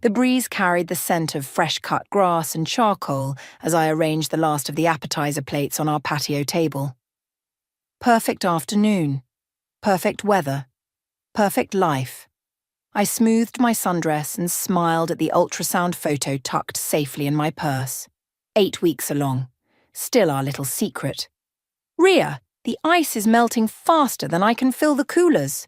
The breeze carried the scent of fresh-cut grass and charcoal as I arranged the last of the appetizer plates on our patio table. Perfect afternoon. Perfect weather. Perfect life. I smoothed my sundress and smiled at the ultrasound photo tucked safely in my purse. 8 weeks along. Still our little secret. Ria, the ice is melting faster than I can fill the coolers.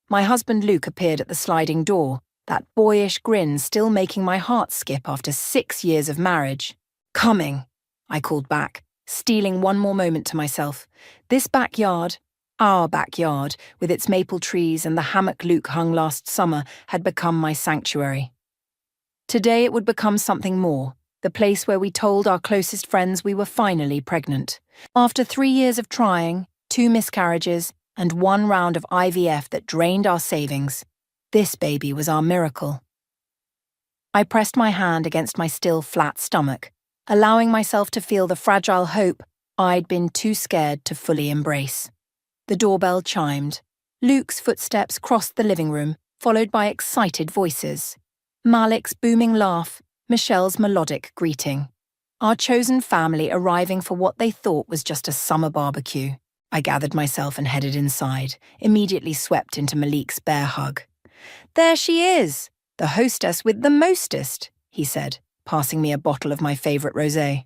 My husband Luke appeared at the sliding door, that boyish grin still making my heart skip after 6 years of marriage. Coming, I called back, stealing one more moment to myself. This backyard, our backyard, with its maple trees and the hammock Luke hung last summer, had become my sanctuary. Today it would become something more, the place where we told our closest friends we were finally pregnant. After 3 years of trying, 2 miscarriages, and 1 round of IVF that drained our savings, this baby was our miracle. I pressed my hand against my still flat stomach, allowing myself to feel the fragile hope I'd been too scared to fully embrace. The doorbell chimed. Luke's footsteps crossed the living room, followed by excited voices. Malik's booming laugh, Michelle's melodic greeting. Our chosen family arriving for what they thought was just a summer barbecue. I gathered myself and headed inside, immediately swept into Malik's bear hug. There she is, the hostess with the mostest, he said, passing me a bottle of my favourite rosé.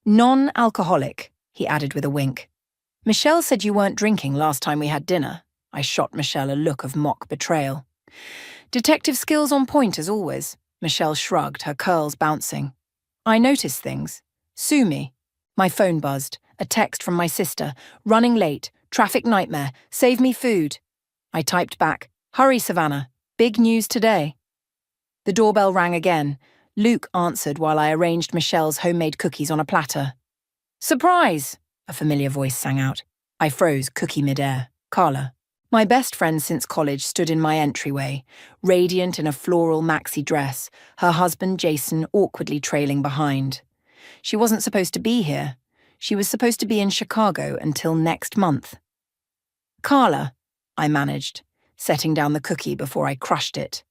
Non-alcoholic, he added with a wink. Michelle said you weren't drinking last time we had dinner. I shot Michelle a look of mock betrayal. Detective skills on point as always, Michelle shrugged, her curls bouncing. I notice things. Sue me. My phone buzzed, a text from my sister. Running late, traffic nightmare, save me food. I typed back, hurry Savannah, big news today. The doorbell rang again. Luke answered while I arranged Michelle's homemade cookies on a platter. Surprise! A familiar voice sang out. I froze, cookie midair. Carla. My best friend since college stood in my entryway, radiant in a floral maxi dress, her husband Jason awkwardly trailing behind. She wasn't supposed to be here. She was supposed to be in Chicago until next month. Carla, I managed, setting down the cookie before I crushed it.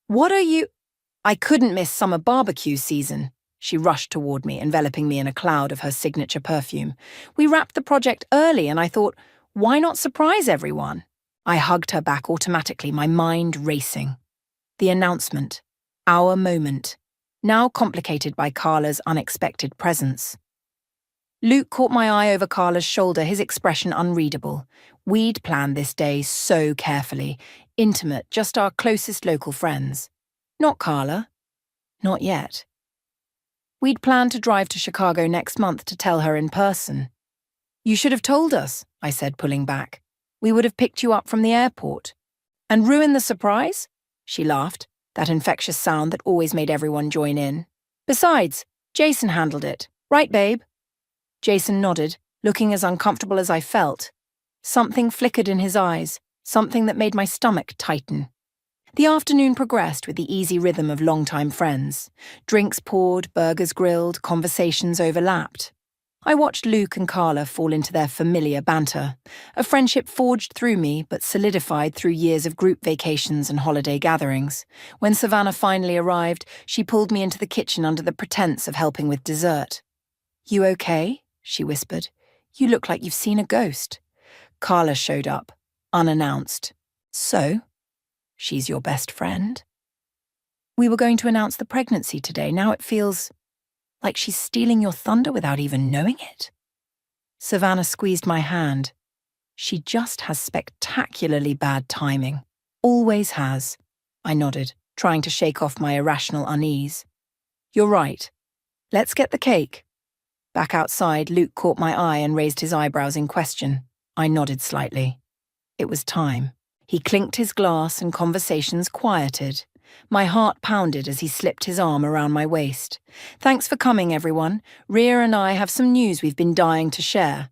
What are you? I couldn't miss summer barbecue season. She rushed toward me, enveloping me in a cloud of her signature perfume. We wrapped the project early and I thought, why not surprise everyone? I hugged her back automatically, my mind racing. The announcement. Our moment. Now complicated by Carla's unexpected presence. Luke caught my eye over Carla's shoulder, his expression unreadable. We'd planned this day so carefully. Intimate, just our closest local friends. Not Carla. Not yet. We'd planned to drive to Chicago next month to tell her in person. You should have told us, I said, pulling back. We would have picked you up from the airport. And ruin the surprise? She laughed, that infectious sound that always made everyone join in. Besides, Jason handled it. Right, babe? Jason nodded, looking as uncomfortable as I felt. Something flickered in his eyes, something that made my stomach tighten. The afternoon progressed with the easy rhythm of longtime friends. Drinks poured, burgers grilled, conversations overlapped. I watched Luke and Carla fall into their familiar banter, a friendship forged through me but solidified through years of group vacations and holiday gatherings. When Savannah finally arrived, she pulled me into the kitchen under the pretense of helping with dessert. You okay? She whispered. You look like you've seen a ghost. Carla showed up, unannounced. So? She's your best friend? We were going to announce the pregnancy today. Now it feels like she's stealing your thunder without even knowing it. Savannah squeezed my hand. She just has spectacularly bad timing. Always has. I nodded, trying to shake off my irrational unease. You're right. Let's get the cake. Back outside, Luke caught my eye and raised his eyebrows in question. I nodded slightly. It was time. He clinked his glass and conversations quieted. My heart pounded as he slipped his arm around my waist. Thanks for coming, everyone. Ria and I have some news we've been dying to share.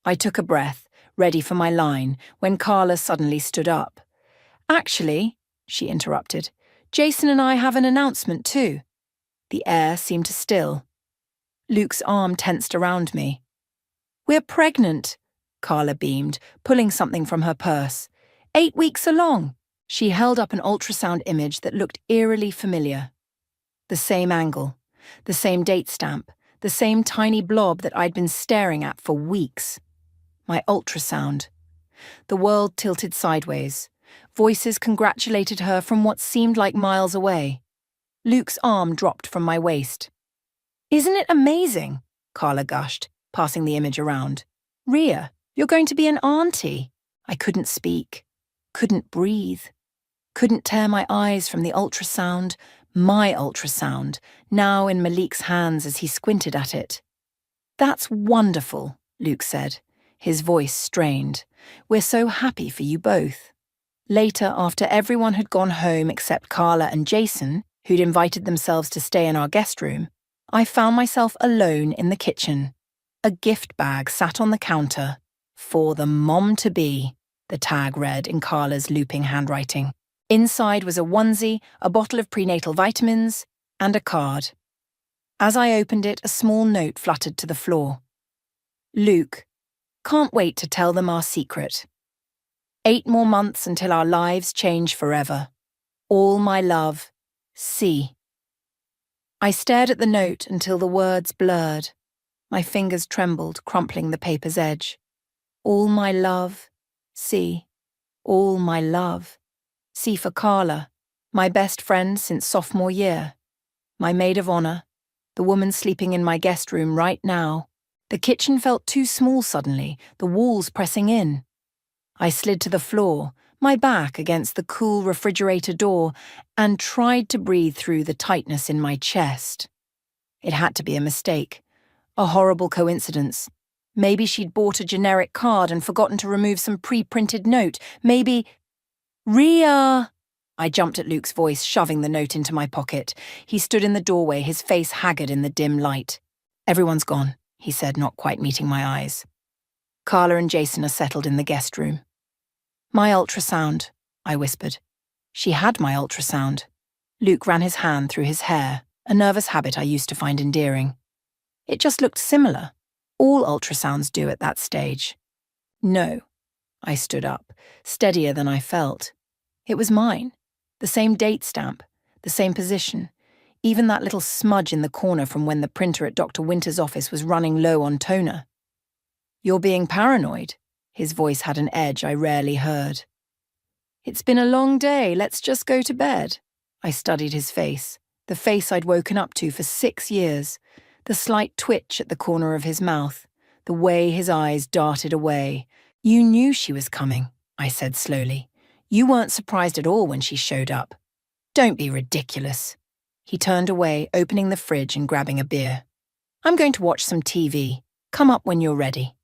I took a breath, ready for my line, when Carla suddenly stood up. Actually, she interrupted, Jason and I have an announcement too. The air seemed to still. Luke's arm tensed around me. We're pregnant, Carla beamed, pulling something from her purse. 8 weeks along. She held up an ultrasound image that looked eerily familiar. The same angle, the same date stamp, the same tiny blob that I'd been staring at for weeks. My ultrasound. The world tilted sideways. Voices congratulated her from what seemed like miles away. Luke's arm dropped from my waist. "Isn't it amazing?" Carla gushed, passing the image around. "Ria, you're going to be an auntie." I couldn't speak, couldn't breathe, couldn't tear my eyes from the ultrasound, my ultrasound, now in Malik's hands as he squinted at it. "That's wonderful," Luke said, his voice strained. "We're so happy for you both." Later, after everyone had gone home except Carla and Jason, who'd invited themselves to stay in our guest room, I found myself alone in the kitchen. A gift bag sat on the counter. "For the mom-to-be," the tag read in Carla's looping handwriting. Inside was a onesie, a bottle of prenatal vitamins, and a card. As I opened it, a small note fluttered to the floor. "Luke, can't wait to tell them our secret. 8 more months until our lives change forever. All my love, C." I stared at the note until the words blurred. My fingers trembled, crumpling the paper's edge. All my love, C. All my love. C for Carla, my best friend since sophomore year. My maid of honor, the woman sleeping in my guest room right now. The kitchen felt too small suddenly, the walls pressing in. I slid to the floor, my back against the cool refrigerator door, and tried to breathe through the tightness in my chest. It had to be a mistake, a horrible coincidence. Maybe she'd bought a generic card and forgotten to remove some pre-printed note. Maybe... "Ria!" I jumped at Luke's voice, shoving the note into my pocket. He stood in the doorway, his face haggard in the dim light. "Everyone's gone," he said, not quite meeting my eyes. "Carla and Jason are settled in the guest room." "My ultrasound," I whispered. She had my ultrasound. Luke ran his hand through his hair, a nervous habit I used to find endearing. It just looked similar. All ultrasounds do at that stage. "No." I stood up, steadier than I felt. It was mine. The same date stamp, the same position, even that little smudge in the corner from when the printer at Dr. Winter's office was running low on toner. "You're being paranoid." His voice had an edge I rarely heard. "It's been a long day, let's just go to bed." I studied his face, the face I'd woken up to for 6 years, the slight twitch at the corner of his mouth, the way his eyes darted away. "You knew she was coming," I said slowly. "You weren't surprised at all when she showed up. Don't be ridiculous." He turned away, opening the fridge and grabbing a beer. "I'm going to watch some TV. Come up when you're ready."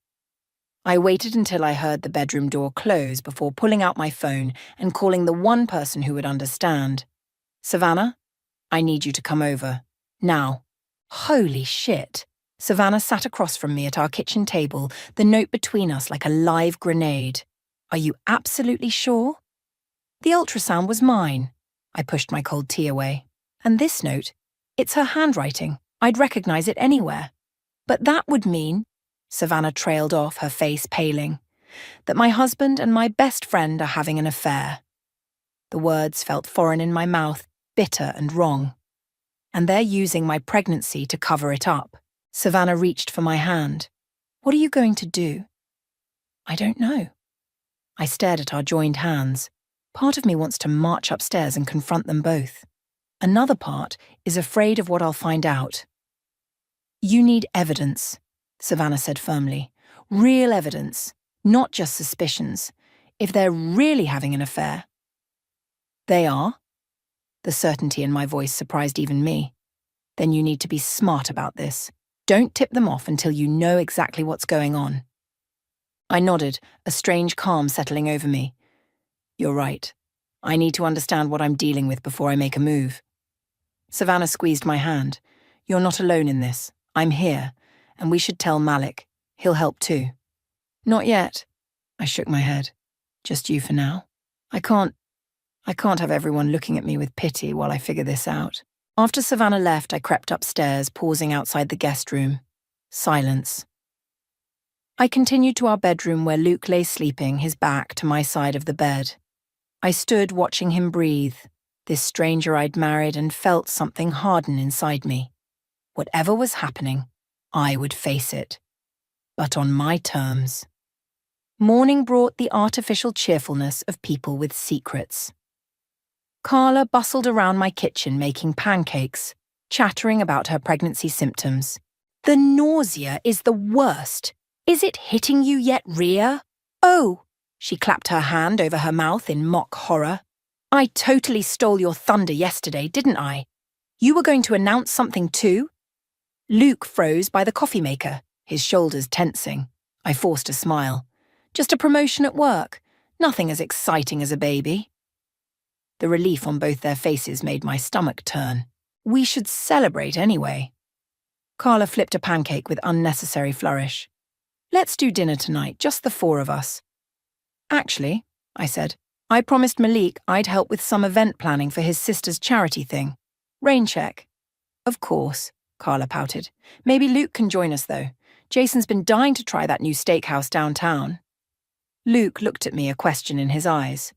I waited until I heard the bedroom door close before pulling out my phone and calling the one person who would understand. "Savannah, I need you to come over. Now." Holy shit. Savannah sat across from me at our kitchen table, the note between us like a live grenade. "Are you absolutely sure?" The ultrasound was mine. I pushed my cold tea away. And this note, it's her handwriting. I'd recognize it anywhere. "But that would mean," Savannah trailed off, her face paling, "that my husband and my best friend are having an affair." The words felt foreign in my mouth, bitter and wrong. "And they're using my pregnancy to cover it up." Savannah reached for my hand. "What are you going to do?" "I don't know." I stared at our joined hands. Part of me wants to march upstairs and confront them both. Another part is afraid of what I'll find out. "You need evidence," Savannah said firmly. "Real evidence, not just suspicions. If they're really having an affair." "They are?" The certainty in my voice surprised even me. "Then you need to be smart about this. Don't tip them off until you know exactly what's going on." I nodded, a strange calm settling over me. "You're right. I need to understand what I'm dealing with before I make a move." Savannah squeezed my hand. "You're not alone in this. I'm here, and we should tell Malik. He'll help too." "Not yet." I shook my head. "Just you for now. I can't have everyone looking at me with pity while I figure this out." After Savannah left, I crept upstairs, pausing outside the guest room. Silence. I continued to our bedroom where Luke lay sleeping, his back to my side of the bed. I stood watching him breathe, This stranger I'd married and felt something harden inside me. Whatever was happening, I would face it. But on my terms. Morning brought the artificial cheerfulness of people with secrets. Carla bustled around my kitchen making pancakes, chattering about her pregnancy symptoms. The nausea is the worst. Is it hitting you yet, Rhea? Oh! She clapped her hand over her mouth in mock horror. I totally stole your thunder yesterday, didn't I? You were going to announce something too? Luke froze by the coffee maker, his shoulders tensing. I forced a smile. Just a promotion at work. Nothing as exciting as a baby. The relief on both their faces made my stomach turn. We should celebrate anyway. Carla flipped a pancake with unnecessary flourish. Let's do dinner tonight, just the four of us. Actually, I said, I promised Malik I'd help with some event planning for his sister's charity thing. Rain check. Of course, Carla pouted. Maybe Luke can join us, though. Jason's been dying to try that new steakhouse downtown. Luke looked at me, a question in his eyes.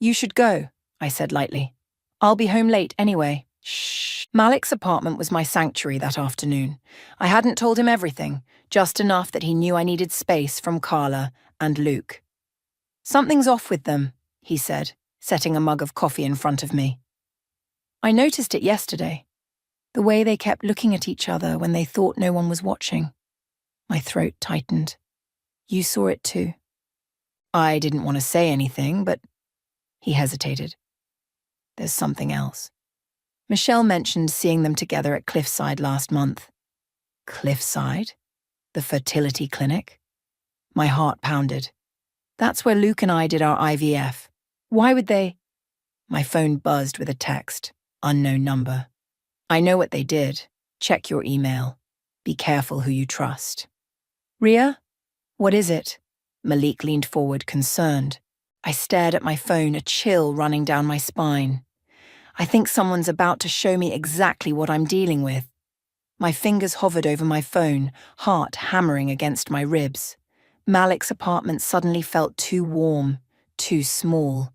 You should go, I said lightly. I'll be home late anyway. Shh. Malik's apartment was my sanctuary that afternoon. I hadn't told him everything, just enough that he knew I needed space from Carla and Luke. Something's off with them, he said, setting a mug of coffee in front of me. I noticed it yesterday. The way they kept looking at each other when they thought no one was watching. My throat tightened. You saw it too. I didn't want to say anything, but he hesitated. There's something else. Michelle mentioned seeing them together at Cliffside last month. Cliffside? The fertility clinic? My heart pounded. That's where Luke and I did our IVF. Why would they? My phone buzzed with a text. Unknown number. I know what they did. Check your email. Be careful who you trust. Rhea? What is it? Malik leaned forward, concerned. I stared at my phone, a chill running down my spine. I think someone's about to show me exactly what I'm dealing with. My fingers hovered over my phone, heart hammering against my ribs. Malik's apartment suddenly felt too warm, too small.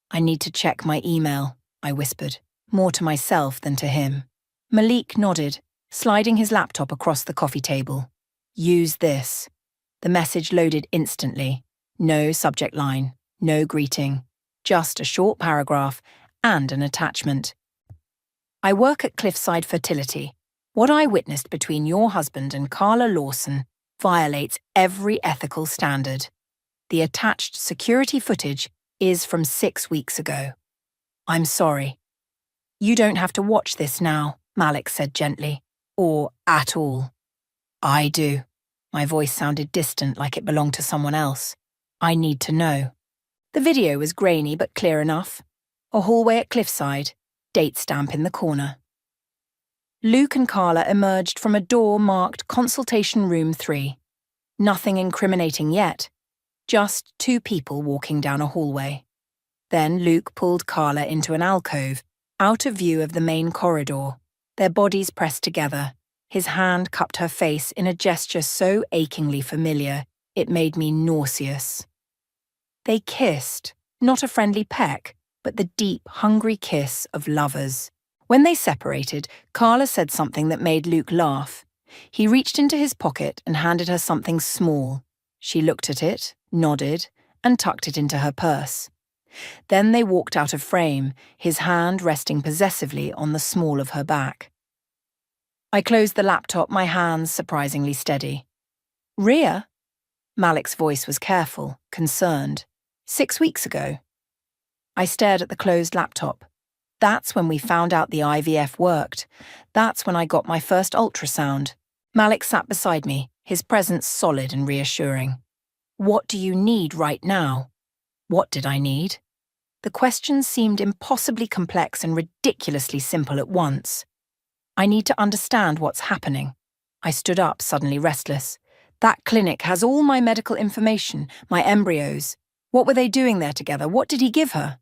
I need to check my email, I whispered, more to myself than to him. Malik nodded, sliding his laptop across the coffee table. Use this. The message loaded instantly. No subject line, no greeting, just a short paragraph and an attachment. I work at Cliffside Fertility. What I witnessed between your husband and Carla Lawson violates every ethical standard. The attached security footage is from 6 weeks ago. I'm sorry. You don't have to watch this now, Malik said gently, or at all. I do. My voice sounded distant, like it belonged to someone else. I need to know. The video was grainy but clear enough. A hallway at Cliffside, date stamp in the corner. Luke and Carla emerged from a door marked Consultation Room 3. Nothing incriminating yet, just two people walking down a hallway. Then Luke pulled Carla into an alcove, out of view of the main corridor, their bodies pressed together. His hand cupped her face in a gesture so achingly familiar, it made me nauseous. They kissed, not a friendly peck, but the deep, hungry kiss of lovers. When they separated, Carla said something that made Luke laugh. He reached into his pocket and handed her something small. She looked at it, nodded, and tucked it into her purse. Then they walked out of frame, his hand resting possessively on the small of her back. I closed the laptop, my hands surprisingly steady. Rhea? Malik's voice was careful, concerned. 6 weeks ago. I stared at the closed laptop. That's when we found out the IVF worked. That's when I got my first ultrasound. Malik sat beside me, his presence solid and reassuring. What do you need right now? What did I need? The questions seemed impossibly complex and ridiculously simple at once. I need to understand what's happening. I stood up, suddenly restless. That clinic has all my medical information, my embryos. What were they doing there together? What did he give her?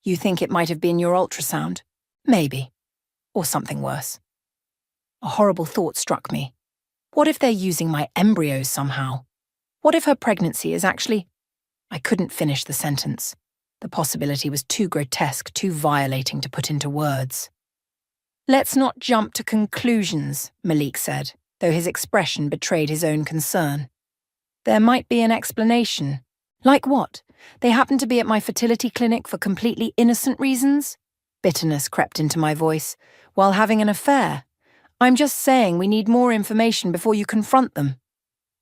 You think it might have been your ultrasound? Maybe. Or something worse. A horrible thought struck me. What if they're using my embryos somehow? What if her pregnancy is actually... I couldn't finish the sentence. The possibility was too grotesque, too violating to put into words. "Let's not jump to conclusions," Malik said, though his expression betrayed his own concern. "There might be an explanation." "Like what? They happen to be at my fertility clinic for completely innocent reasons?" Bitterness crept into my voice. "While having an affair? I'm just saying we need more information before you confront them."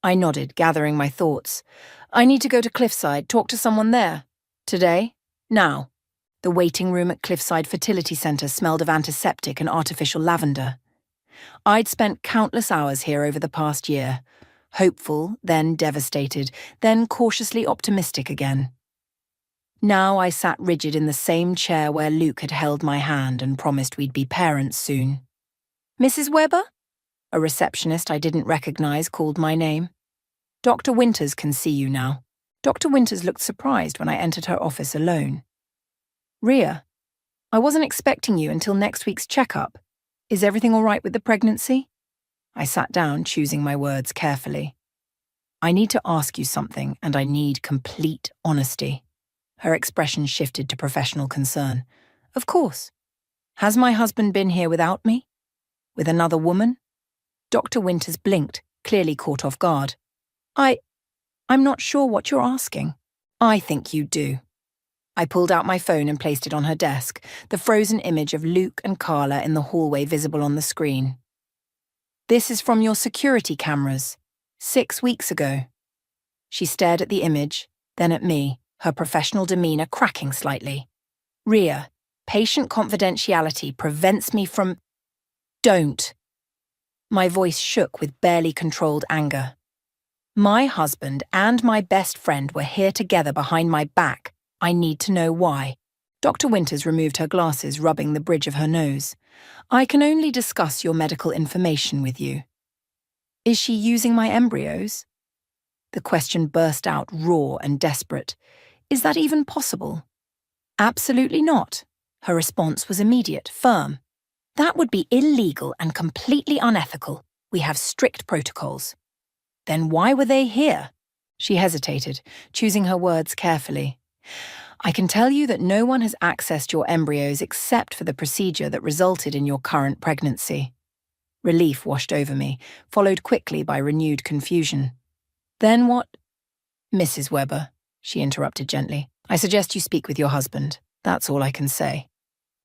I nodded, gathering my thoughts. "I need to go to Cliffside, talk to someone there. Today? Now." The waiting room at Cliffside Fertility Centre smelled of antiseptic and artificial lavender. I'd spent countless hours here over the past year, hopeful, then devastated, then cautiously optimistic again. Now I sat rigid in the same chair where Luke had held my hand and promised we'd be parents soon. "Mrs. Webber?" A receptionist I didn't recognise called my name. "Dr. Winters can see you now." Dr. Winters looked surprised when I entered her office alone. "Ria, I wasn't expecting you until next week's checkup. Is everything all right with the pregnancy?" I sat down, choosing my words carefully. "I need to ask you something, and I need complete honesty." Her expression shifted to professional concern. "Of course. Has my husband been here without me? With another woman?" Dr. Winters blinked, clearly caught off guard. I'm not sure what you're asking." "I think you do." I pulled out my phone and placed it on her desk, the frozen image of Luke and Carla in the hallway visible on the screen. "This is from your security cameras, 6 weeks ago." She stared at the image, then at me, her professional demeanour cracking slightly. "Ria, patient confidentiality prevents me from—" "Don't." My voice shook with barely controlled anger. "My husband and my best friend were here together behind my back. I need to know why." Dr. Winters removed her glasses, rubbing the bridge of her nose. "I can only discuss your medical information with you." "Is she using my embryos?" The question burst out raw and desperate. "Is that even possible?" "Absolutely not." Her response was immediate, firm. "That would be illegal and completely unethical. We have strict protocols." "Then why were they here?" She hesitated, choosing her words carefully. "I can tell you that no one has accessed your embryos except for the procedure that resulted in your current pregnancy." Relief washed over me, followed quickly by renewed confusion. "Then what—" "Mrs. Webber," she interrupted gently, "I suggest you speak with your husband. That's all I can say."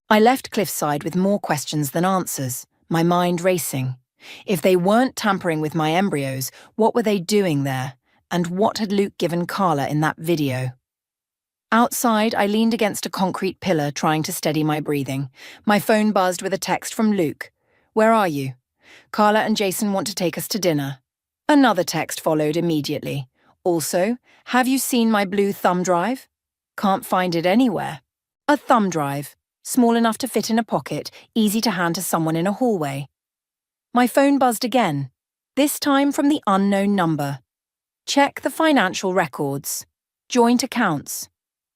I left Cliffside with more questions than answers, my mind racing. If they weren't tampering with my embryos, what were they doing there? And what had Luke given Carla in that video? Outside, I leaned against a concrete pillar, trying to steady my breathing. My phone buzzed with a text from Luke. "Where are you?" "Carla and Jason want to take us to dinner." Another text followed immediately. "Also, have you seen my blue thumb drive?" "Can't find it anywhere." A thumb drive, small enough to fit in a pocket, easy to hand to someone in a hallway. My phone buzzed again, this time from the unknown number. "Check the financial records. Joint accounts.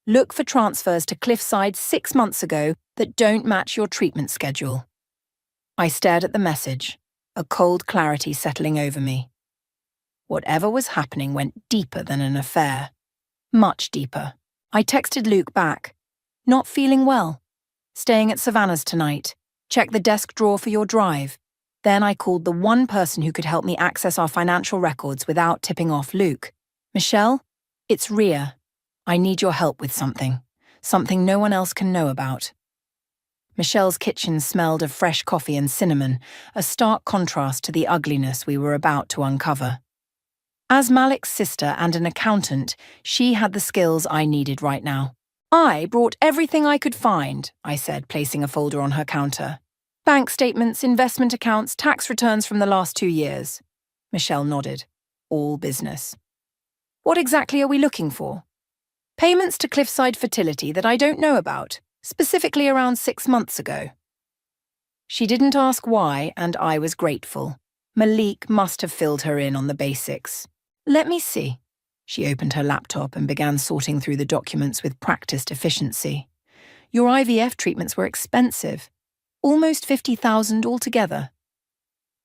Look for transfers to Cliffside 6 months ago that don't match your treatment schedule." I stared at the message, a cold clarity settling over me. Whatever was happening went deeper than an affair. Much deeper. I texted Luke back. "Not feeling well. Staying at Savannah's tonight. Check the desk drawer for your drive." Then I called the one person who could help me access our financial records without tipping off Luke. "Michelle, it's Ria. I need your help with something. Something no one else can know about." Michelle's kitchen smelled of fresh coffee and cinnamon, a stark contrast to the ugliness we were about to uncover. As Malik's sister and an accountant, she had the skills I needed right now. "I brought everything I could find," I said, placing a folder on her counter. "Bank statements, investment accounts, tax returns from the last 2 years." Michelle nodded. "All business." "What exactly are we looking for?" "Payments to Cliffside Fertility that I don't know about, specifically around 6 months ago." She didn't ask why, and I was grateful. Malik must have filled her in on the basics. "Let me see." She opened her laptop and began sorting through the documents with practiced efficiency. "Your IVF treatments were expensive. Almost 50,000 altogether."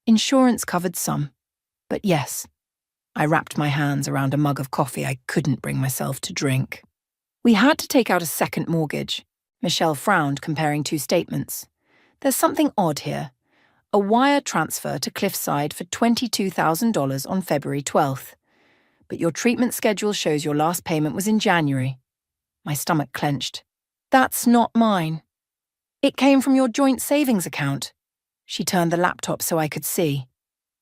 Insurance covered some. But yes. I wrapped my hands around a mug of coffee I couldn't bring myself to drink. We had to take out a second mortgage. Michelle frowned, comparing two statements. There's something odd here. A wire transfer to Cliffside for $22,000 on February 12th. But your treatment schedule shows your last payment was in January. My stomach clenched. That's not mine. It came from your joint savings account. She turned the laptop so I could see.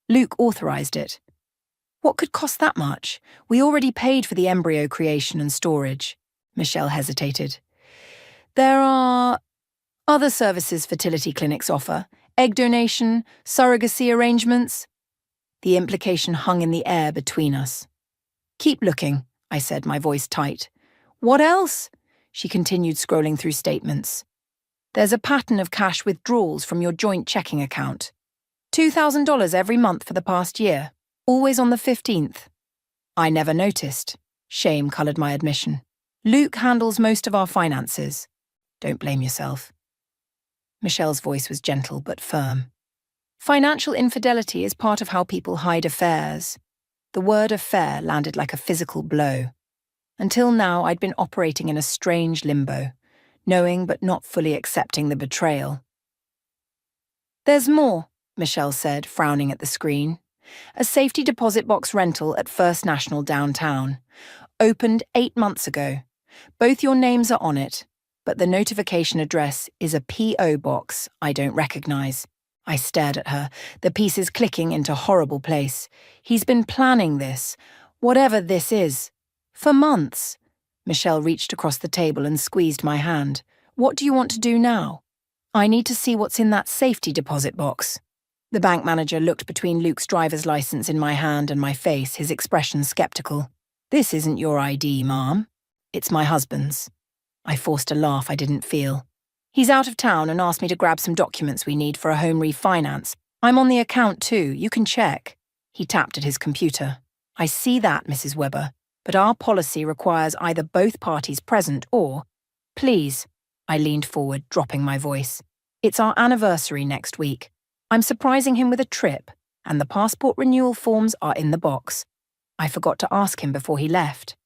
Luke authorized it. What could cost that much? We already paid for the embryo creation and storage. Michelle hesitated. There are other services fertility clinics offer. Egg donation, surrogacy arrangements. The implication hung in the air between us. Keep looking, I said, my voice tight. What else? She continued scrolling through statements. There's a pattern of cash withdrawals from your joint checking account. $2,000 every month for the past year, always on the 15th. I never noticed. Shame coloured my admission. Luke handles most of our finances. Don't blame yourself. Michelle's voice was gentle but firm. Financial infidelity is part of how people hide affairs. The word affair landed like a physical blow. Until now, I'd been operating in a strange limbo, knowing but not fully accepting the betrayal. There's more, Michelle said, frowning at the screen. A safety deposit box rental at First National downtown. Opened 8 months ago. Both your names are on it, but the notification address is a P.O. box I don't recognize. I stared at her, the pieces clicking into horrible place. He's been planning this, whatever this is, for months. Michelle reached across the table and squeezed my hand. What do you want to do now? I need to see what's in that safety deposit box. The bank manager looked between Luke's driver's license in my hand and my face, his expression skeptical. This isn't your ID, Mom. It's my husband's. I forced a laugh I didn't feel. He's out of town and asked me to grab some documents we need for a home refinance. I'm on the account too, you can check. He tapped at his computer. I see that, Mrs. Webber, but our policy requires either both parties present or… Please, I leaned forward, dropping my voice. It's our anniversary next week. I'm surprising him with a trip, and the passport renewal forms are in the box. I forgot to ask him before he left.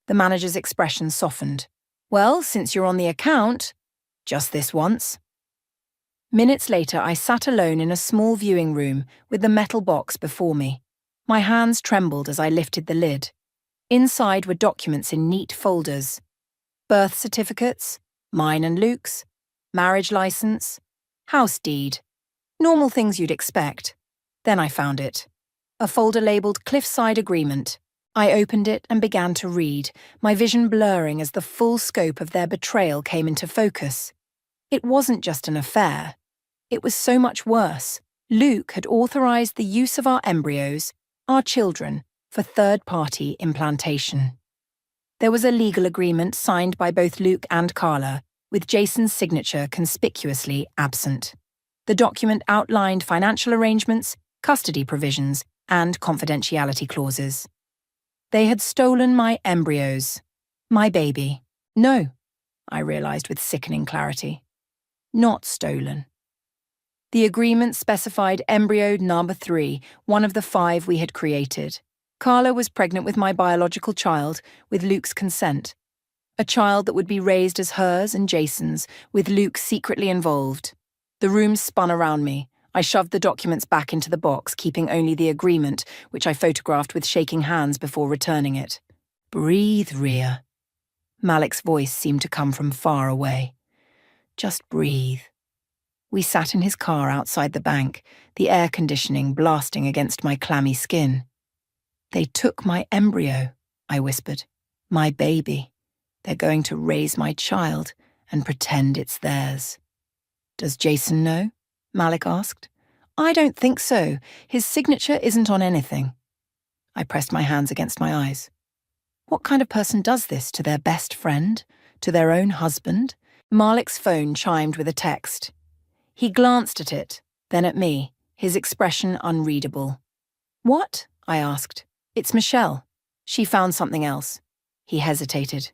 The manager's expression softened. Well, since you're on the account… Just this once. Minutes later, I sat alone in a small viewing room with the metal box before me. My hands trembled as I lifted the lid. Inside were documents in neat folders. Birth certificates, mine and Luke's, marriage license, house deed. Normal things you'd expect. Then I found it. A folder labelled Cliffside Agreement. I opened it and began to read, my vision blurring as the full scope of their betrayal came into focus. It wasn't just an affair. It was so much worse. Luke had authorized the use of our embryos, our children, for third-party implantation. There was a legal agreement signed by both Luke and Carla, with Jason's signature conspicuously absent. The document outlined financial arrangements, custody provisions, and confidentiality clauses. They had stolen my embryos. My baby. No, I realized with sickening clarity. Not stolen. The agreement specified embryo number 3, one of the 5 we had created. Carla was pregnant with my biological child, with Luke's consent. A child that would be raised as hers and Jason's, with Luke secretly involved. The room spun around me. I shoved the documents back into the box, keeping only the agreement, which I photographed with shaking hands before returning it. Breathe, Rhea. Malik's voice seemed to come from far away. Just breathe. We sat in his car outside the bank, the air conditioning blasting against my clammy skin. They took my embryo, I whispered. My baby. They're going to raise my child and pretend it's theirs. Does Jason know? Malik asked. I don't think so. His signature isn't on anything. I pressed my hands against my eyes. What kind of person does this to their best friend? To their own husband? Malik's phone chimed with a text. He glanced at it, then at me, his expression unreadable. What? I asked. It's Michelle. She found something else. He hesitated.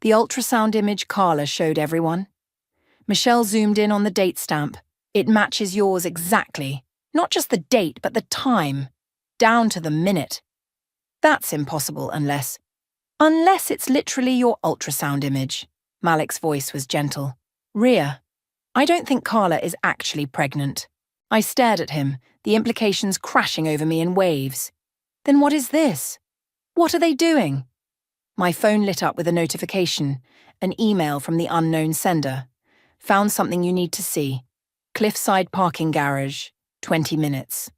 The ultrasound image Carla showed everyone. Michelle zoomed in on the date stamp. It matches yours exactly. Not just the date, but the time. Down to the minute. That's impossible unless… Unless it's literally your ultrasound image. Malik's voice was gentle. Ria, I don't think Carla is actually pregnant. I stared at him, the implications crashing over me in waves. Then what is this? What are they doing? My phone lit up with a notification, an email from the unknown sender. Found something you need to see. Cliffside parking garage, 20 minutes.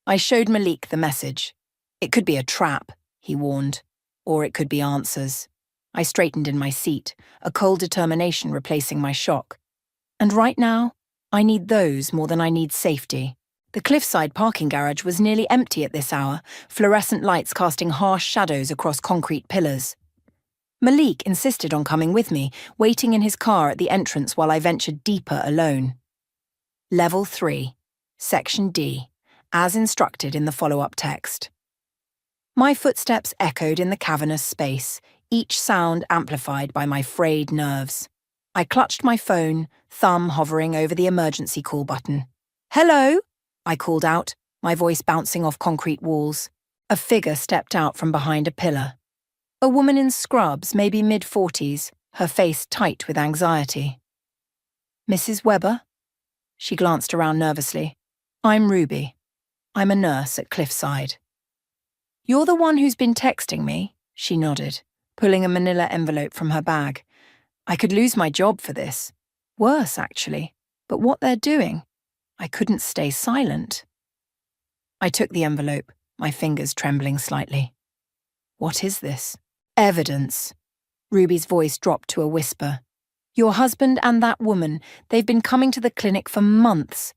I showed Malik the message. It could be a trap, he warned, or it could be answers. I straightened in my seat, a cold determination replacing my shock. And right now, I need those more than I need safety. The cliffside parking garage was nearly empty at this hour, fluorescent lights casting harsh shadows across concrete pillars. Malik insisted on coming with me, waiting in his car at the entrance while I ventured deeper alone. Level 3, Section D, as instructed in the follow-up text. My footsteps echoed in the cavernous space, each sound amplified by my frayed nerves. I clutched my phone, thumb hovering over the emergency call button. Hello? I called out, my voice bouncing off concrete walls. A figure stepped out from behind a pillar. A woman in scrubs, maybe mid-40s, her face tight with anxiety. Mrs. Weber? She glanced around nervously. I'm Ruby. I'm a nurse at Cliffside. You're the one who's been texting me? She nodded, pulling a manila envelope from her bag. I could lose my job for this. Worse, actually. But what they're doing, I couldn't stay silent. I took the envelope, my fingers trembling slightly. What is this? Evidence. Ruby's voice dropped to a whisper. Your husband and that woman, they've been coming to the clinic for months.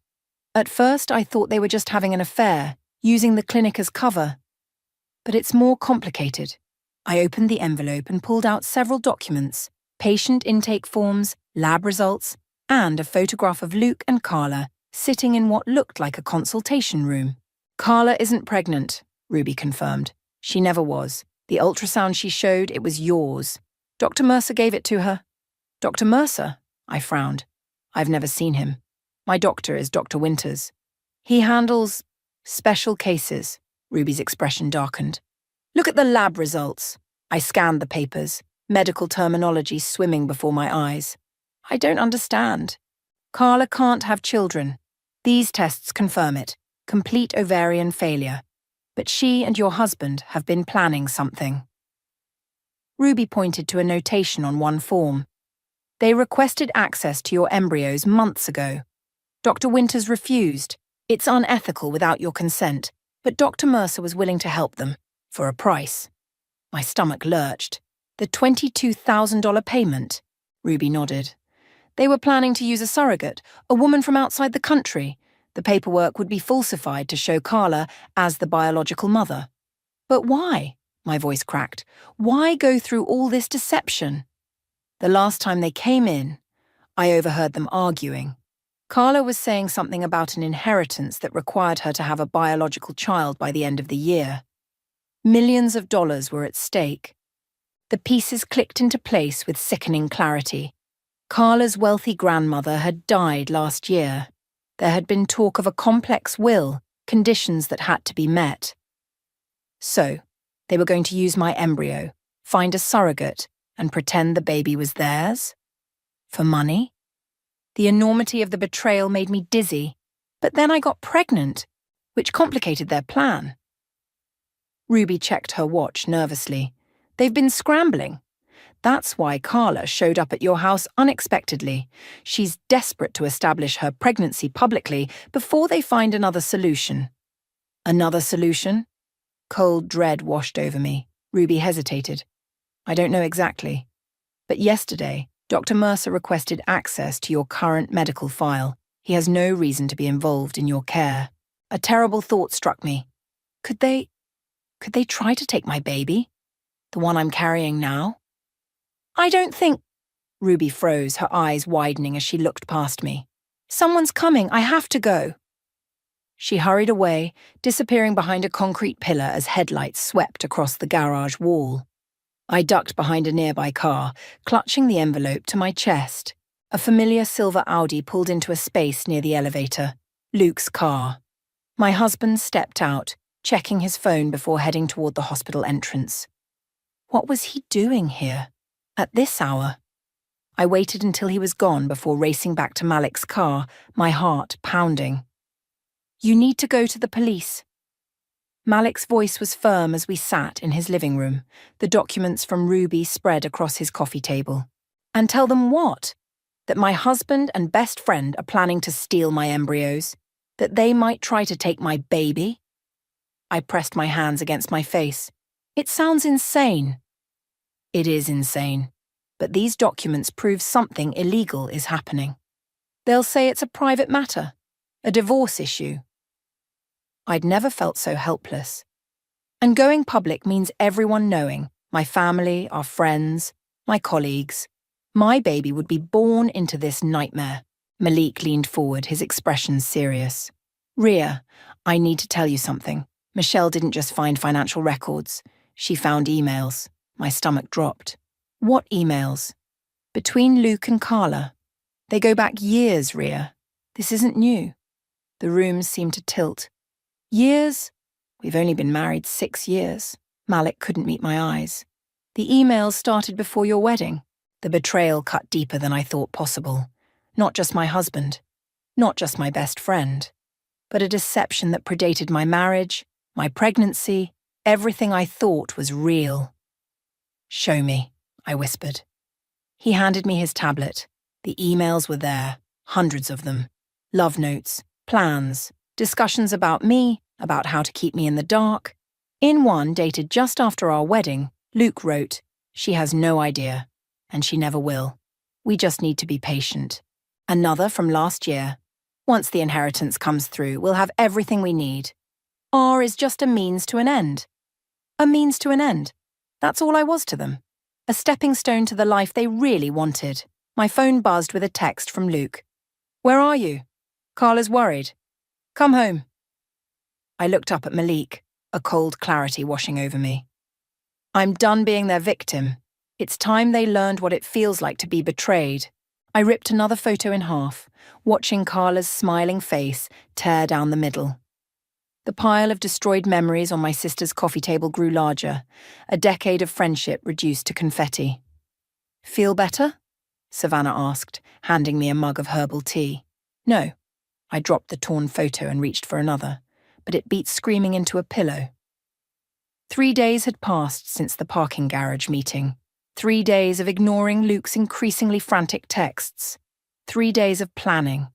At first, I thought they were just having an affair, using the clinic as cover. But it's more complicated. I opened the envelope and pulled out several documents, patient intake forms, lab results, and a photograph of Luke and Carla sitting in what looked like a consultation room. Carla isn't pregnant, Ruby confirmed. She never was. The ultrasound she showed, it was yours. Dr. Mercer gave it to her. Dr. Mercer? I frowned. I've never seen him. My doctor is Dr. Winters. He handles special cases. Ruby's expression darkened. Look at the lab results. I scanned the papers, medical terminology swimming before my eyes. I don't understand. Carla can't have children. These tests confirm it. Complete ovarian failure. But she and your husband have been planning something. Ruby pointed to a notation on one form. They requested access to your embryos months ago. Dr. Winters refused. It's unethical without your consent, but Dr. Mercer was willing to help them, for a price. My stomach lurched. The $22,000 payment? Ruby nodded. They were planning to use a surrogate, a woman from outside the country. The paperwork would be falsified to show Carla as the biological mother. But why? My voice cracked. Why go through all this deception? The last time they came in, I overheard them arguing. Carla was saying something about an inheritance that required her to have a biological child by the end of the year. Millions of dollars were at stake. The pieces clicked into place with sickening clarity. Carla's wealthy grandmother had died last year. There had been talk of a complex will, conditions that had to be met. So, they were going to use my embryo, find a surrogate, and pretend the baby was theirs? For money? The enormity of the betrayal made me dizzy, but then I got pregnant, which complicated their plan. Ruby checked her watch nervously. They've been scrambling. That's why Carla showed up at your house unexpectedly. She's desperate to establish her pregnancy publicly before they find another solution. Another solution? Cold dread washed over me. Ruby hesitated. I don't know exactly. But yesterday, Dr. Mercer requested access to your current medical file. He has no reason to be involved in your care. A terrible thought struck me. Could they try to take my baby? The one I'm carrying now? I don't think... Ruby froze, her eyes widening as she looked past me. Someone's coming, I have to go. She hurried away, disappearing behind a concrete pillar as headlights swept across the garage wall. I ducked behind a nearby car, clutching the envelope to my chest. A familiar silver Audi pulled into a space near the elevator. Luke's car. My husband stepped out, checking his phone before heading toward the hospital entrance. What was he doing here? At this hour? I waited until he was gone before racing back to Malik's car, my heart pounding. You need to go to the police. Malik's voice was firm as we sat in his living room, the documents from Ruby spread across his coffee table. And tell them what? That my husband and best friend are planning to steal my embryos? That they might try to take my baby? I pressed my hands against my face. It sounds insane. It is insane, but these documents prove something illegal is happening. They'll say it's a private matter, a divorce issue. I'd never felt so helpless. And going public means everyone knowing, my family, our friends, my colleagues. My baby would be born into this nightmare. Malik leaned forward, his expression serious. Ria, I need to tell you something. Michelle didn't just find financial records. She found emails. My stomach dropped. What emails? Between Luke and Carla. They go back years, Ria. This isn't new. The room seemed to tilt. Years? We've only been married 6 years. Malik couldn't meet my eyes. The emails started before your wedding. The betrayal cut deeper than I thought possible. Not just my husband. Not just my best friend. But a deception that predated my marriage, my pregnancy, everything I thought was real. Show me, I whispered. He handed me his tablet. The emails were there, hundreds of them. Love notes, plans, discussions about me, about how to keep me in the dark. In one, dated just after our wedding, Luke wrote, "She has no idea, and she never will. We just need to be patient." Another from last year. "Once the inheritance comes through, we'll have everything we need. R is just a means to an end." A means to an end. That's all I was to them. A stepping stone to the life they really wanted. My phone buzzed with a text from Luke. "Where are you? Carla's worried. Come home." I looked up at Malik, a cold clarity washing over me. I'm done being their victim. It's time they learned what it feels like to be betrayed. I ripped another photo in half, watching Carla's smiling face tear down the middle. The pile of destroyed memories on my sister's coffee table grew larger, a decade of friendship reduced to confetti. Feel better? Savannah asked, handing me a mug of herbal tea. No. I dropped the torn photo and reached for another, but it beat screaming into a pillow. 3 days had passed since the parking garage meeting. 3 days of ignoring Luke's increasingly frantic texts. 3 days of planning.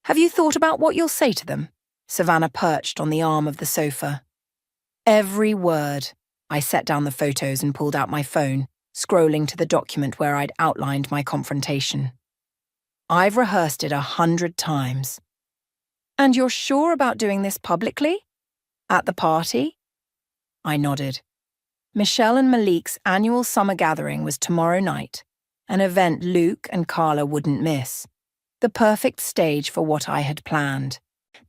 Have you thought about what you'll say to them? Savannah perched on the arm of the sofa. Every word. I set down the photos and pulled out my phone, scrolling to the document where I'd outlined my confrontation. I've rehearsed it 100 times. And you're sure about doing this publicly? At the party? I nodded. Michelle and Malik's annual summer gathering was tomorrow night, an event Luke and Carla wouldn't miss. The perfect stage for what I had planned.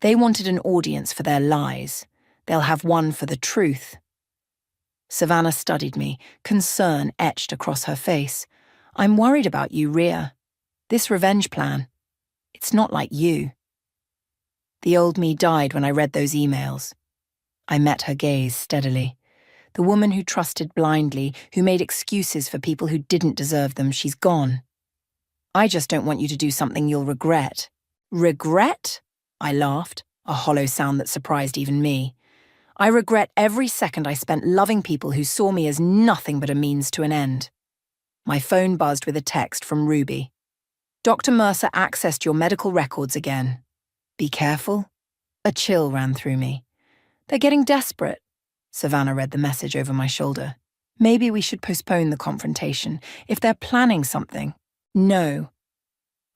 They wanted an audience for their lies. They'll have one for the truth. Savannah studied me, concern etched across her face. I'm worried about you, Ria. This revenge plan. It's not like you. The old me died when I read those emails. I met her gaze steadily. The woman who trusted blindly, who made excuses for people who didn't deserve them, she's gone. I just don't want you to do something you'll regret. Regret? I laughed, a hollow sound that surprised even me. I regret every second I spent loving people who saw me as nothing but a means to an end. My phone buzzed with a text from Ruby. Dr. Mercer accessed your medical records again. Be careful. A chill ran through me. They're getting desperate. Savannah read the message over my shoulder. Maybe we should postpone the confrontation. If they're planning something. No.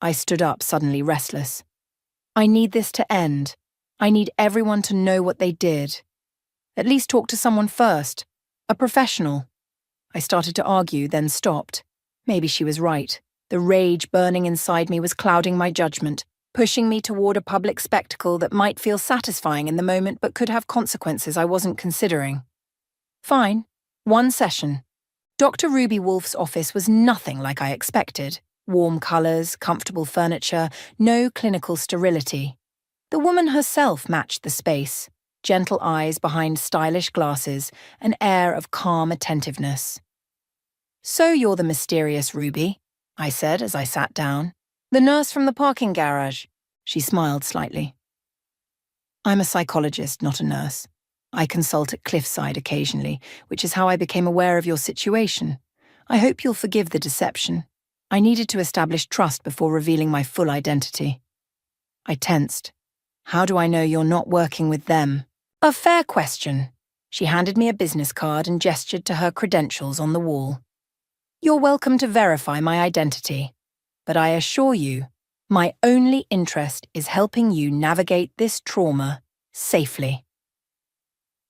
I stood up, suddenly restless. I need this to end. I need everyone to know what they did. At least talk to someone first. A professional. I started to argue, then stopped. Maybe she was right. The rage burning inside me was clouding my judgment, pushing me toward a public spectacle that might feel satisfying in the moment but could have consequences I wasn't considering. Fine. 1 session. Dr. Ruby Wolf's office was nothing like I expected. Warm colours, comfortable furniture, no clinical sterility. The woman herself matched the space. Gentle eyes behind stylish glasses, an air of calm attentiveness. "So you're the mysterious Ruby," I said as I sat down. "The nurse from the parking garage." She smiled slightly. "I'm a psychologist, not a nurse. I consult at Cliffside occasionally, which is how I became aware of your situation. I hope you'll forgive the deception. I needed to establish trust before revealing my full identity." I tensed. "How do I know you're not working with them?" "A fair question." She handed me a business card and gestured to her credentials on the wall. "You're welcome to verify my identity, but I assure you, my only interest is helping you navigate this trauma safely."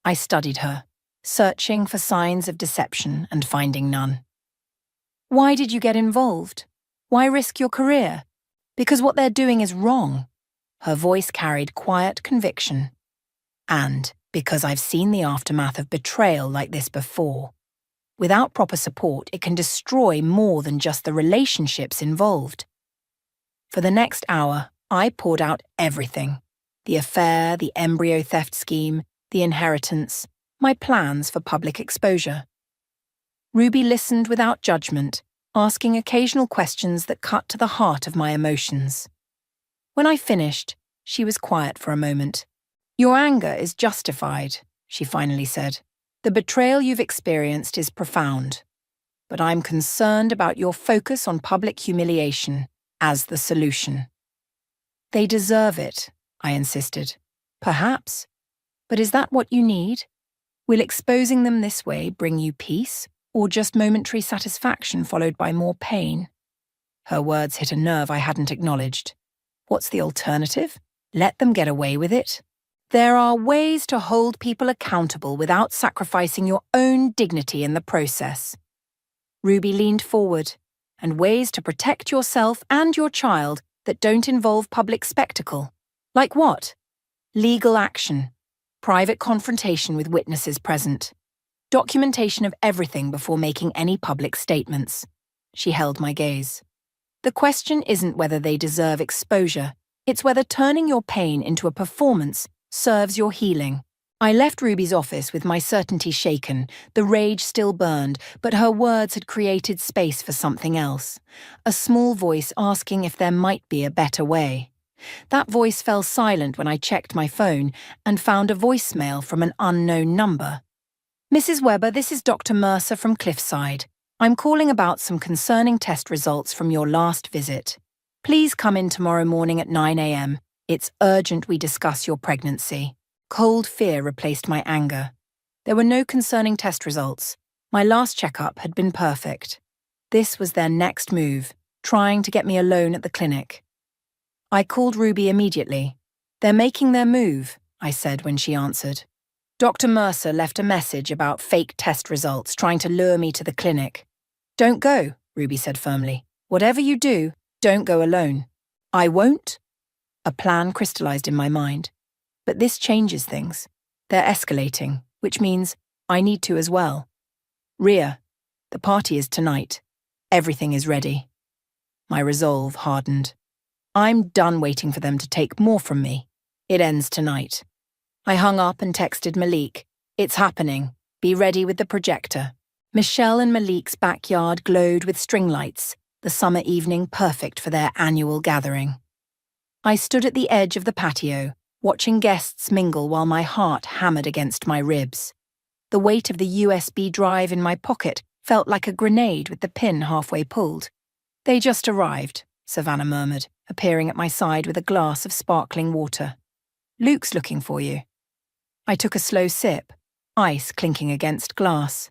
I studied her, searching for signs of deception and finding none. "Why did you get involved? Why risk your career? Because what they're doing is wrong." Her voice carried quiet conviction. "And because I've seen the aftermath of betrayal like this before. Without proper support, it can destroy more than just the relationships involved." For the next hour, I poured out everything. The affair, the embryo theft scheme, the inheritance, my plans for public exposure. Ruby listened without judgment, asking occasional questions that cut to the heart of my emotions. When I finished, she was quiet for a moment. "Your anger is justified," she finally said. "The betrayal you've experienced is profound. But I'm concerned about your focus on public humiliation as the solution." "They deserve it," I insisted. "Perhaps. But is that what you need? Will exposing them this way bring you peace, or just momentary satisfaction followed by more pain?" Her words hit a nerve I hadn't acknowledged. "What's the alternative? Let them get away with it?" "There are ways to hold people accountable without sacrificing your own dignity in the process." Ruby leaned forward. "And ways to protect yourself and your child that don't involve public spectacle." "Like what?" "Legal action. Private confrontation with witnesses present. Documentation of everything before making any public statements." She held my gaze. "The question isn't whether they deserve exposure. It's whether turning your pain into a performance serves your healing." I left Ruby's office with my certainty shaken. The rage still burned, but her words had created space for something else. A small voice asking if there might be a better way. That voice fell silent when I checked my phone and found a voicemail from an unknown number. "Mrs. Weber, this is Dr. Mercer from Cliffside. I'm calling about some concerning test results from your last visit. Please come in tomorrow morning at 9 a.m. It's urgent we discuss your pregnancy." Cold fear replaced my anger. There were no concerning test results. My last checkup had been perfect. This was their next move, trying to get me alone at the clinic. I called Ruby immediately. "They're making their move," I said when she answered. "Dr. Mercer left a message about fake test results trying to lure me to the clinic." "Don't go," Ruby said firmly. "Whatever you do, don't go alone." "I won't?" A plan crystallized in my mind. But this changes things. They're escalating, which means I need to as well. "Ria, the party is tonight. Everything is ready." My resolve hardened. I'm done waiting for them to take more from me. It ends tonight. I hung up and texted Malik. "It's happening. Be ready with the projector." Michelle and Malik's backyard glowed with string lights, the summer evening perfect for their annual gathering. I stood at the edge of the patio, watching guests mingle while my heart hammered against my ribs. The weight of the USB drive in my pocket felt like a grenade with the pin halfway pulled. "They just arrived," Savannah murmured, appearing at my side with a glass of sparkling water. "Luke's looking for you." I took a slow sip, ice clinking against glass.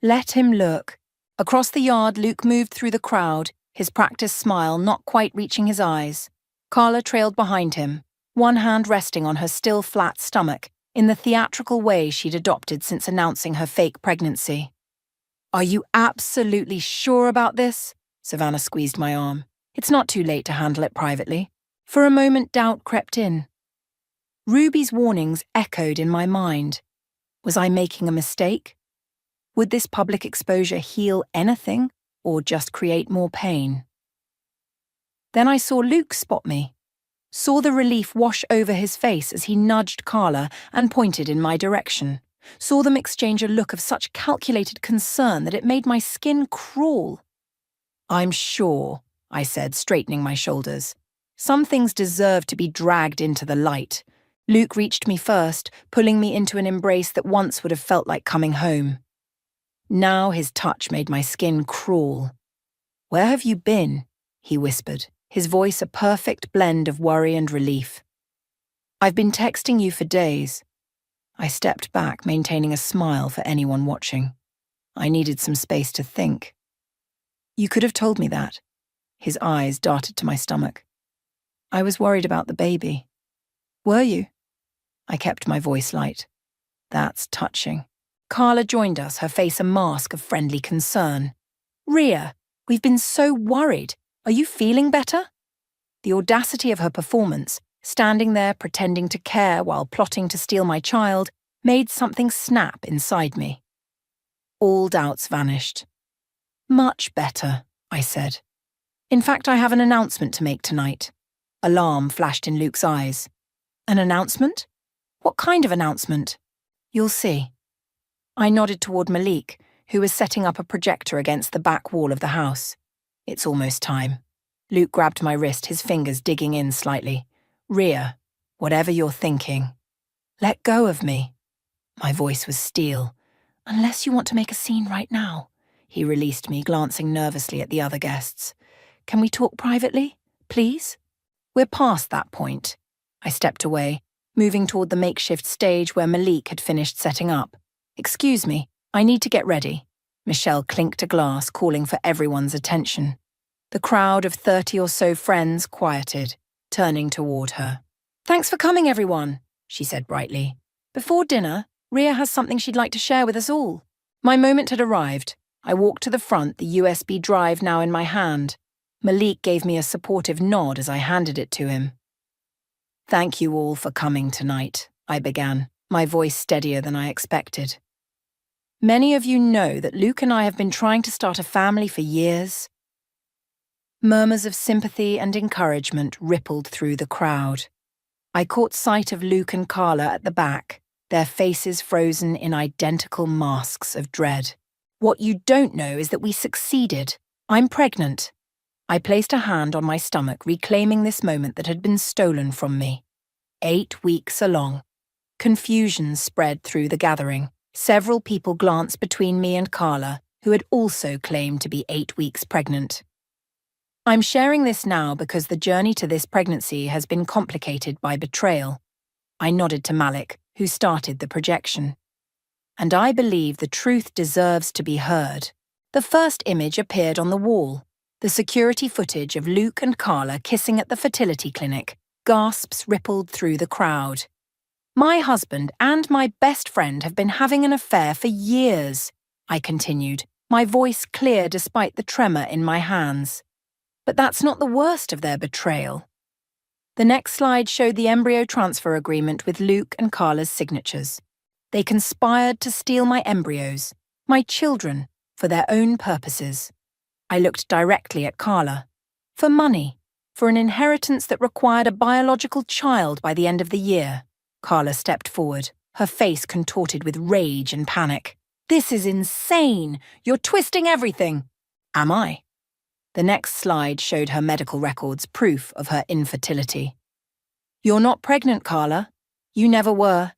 Let him look. Across the yard, Luke moved through the crowd, his practiced smile not quite reaching his eyes. Carla trailed behind him, one hand resting on her still flat stomach, in the theatrical way she'd adopted since announcing her fake pregnancy. "Are you absolutely sure about this?" Savannah squeezed my arm. "It's not too late to handle it privately." For a moment, doubt crept in. Ruby's warnings echoed in my mind. Was I making a mistake? Would this public exposure heal anything, or just create more pain? Then I saw Luke spot me. Saw the relief wash over his face as he nudged Carla and pointed in my direction. saw them exchange a look of such calculated concern that it made my skin crawl. "I'm sure," I said, straightening my shoulders. "Some things deserve to be dragged into the light." Luke reached me first, pulling me into an embrace that once would have felt like coming home. Now his touch made my skin crawl. "Where have you been?" he whispered, his voice a perfect blend of worry and relief. "I've been texting you for days." I stepped back, maintaining a smile for anyone watching. I needed some space to think. "You could have told me that." His eyes darted to my stomach. "I was worried about the baby." "Were you?" I kept my voice light. "That's touching." Carla joined us, her face a mask of friendly concern. "Ria, we've been so worried. Are you feeling better?" The audacity of her performance, standing there pretending to care while plotting to steal my child, made something snap inside me. All doubts vanished. "Much better," I said. "In fact, I have an announcement to make tonight." Alarm flashed in Luke's eyes. "An announcement? What kind of announcement?" "You'll see." I nodded toward Malik, who was setting up a projector against the back wall of the house. "It's almost time." Luke grabbed my wrist, his fingers digging in slightly. "Ria, whatever you're thinking, let go of me." My voice was steel. "Unless you want to make a scene right now," he released me, glancing nervously at the other guests. "Can we talk privately, please?" "We're past that point." I stepped away, moving toward the makeshift stage where Malik had finished setting up. "Excuse me, I need to get ready." Michelle clinked a glass, calling for everyone's attention. The crowd of 30 or so friends quieted, turning toward her. "Thanks for coming, everyone," she said brightly. "Before dinner, Ria has something she'd like to share with us all." My moment had arrived. I walked to the front, the USB drive now in my hand. Malik gave me a supportive nod as I handed it to him. "Thank you all for coming tonight," I began, my voice steadier than I expected. "Many of you know that Luke and I have been trying to start a family for years." Murmurs of sympathy and encouragement rippled through the crowd. I caught sight of Luke and Carla at the back, their faces frozen in identical masks of dread. "What you don't know is that we succeeded. I'm pregnant." I placed a hand on my stomach, reclaiming this moment that had been stolen from me. 8 weeks along. Confusion spread through the gathering. Several people glanced between me and Carla, who had also claimed to be 8 weeks pregnant. I'm sharing this now because the journey to this pregnancy has been complicated by betrayal. I nodded to Malik, who started the projection. And I believe the truth deserves to be heard. The first image appeared on the wall. The security footage of Luke and Carla kissing at the fertility clinic. Gasps rippled through the crowd. "My husband and my best friend have been having an affair for years," I continued, my voice clear despite the tremor in my hands. But that's not the worst of their betrayal. The next slide showed the embryo transfer agreement with Luke and Carla's signatures. They conspired to steal my embryos, my children, for their own purposes. I looked directly at Carla. For money, for an inheritance that required a biological child by the end of the year. Carla stepped forward, her face contorted with rage and panic. "This is insane! You're twisting everything!" "Am I?" The next slide showed her medical records, proof of her infertility. "You're not pregnant, Carla. You never were.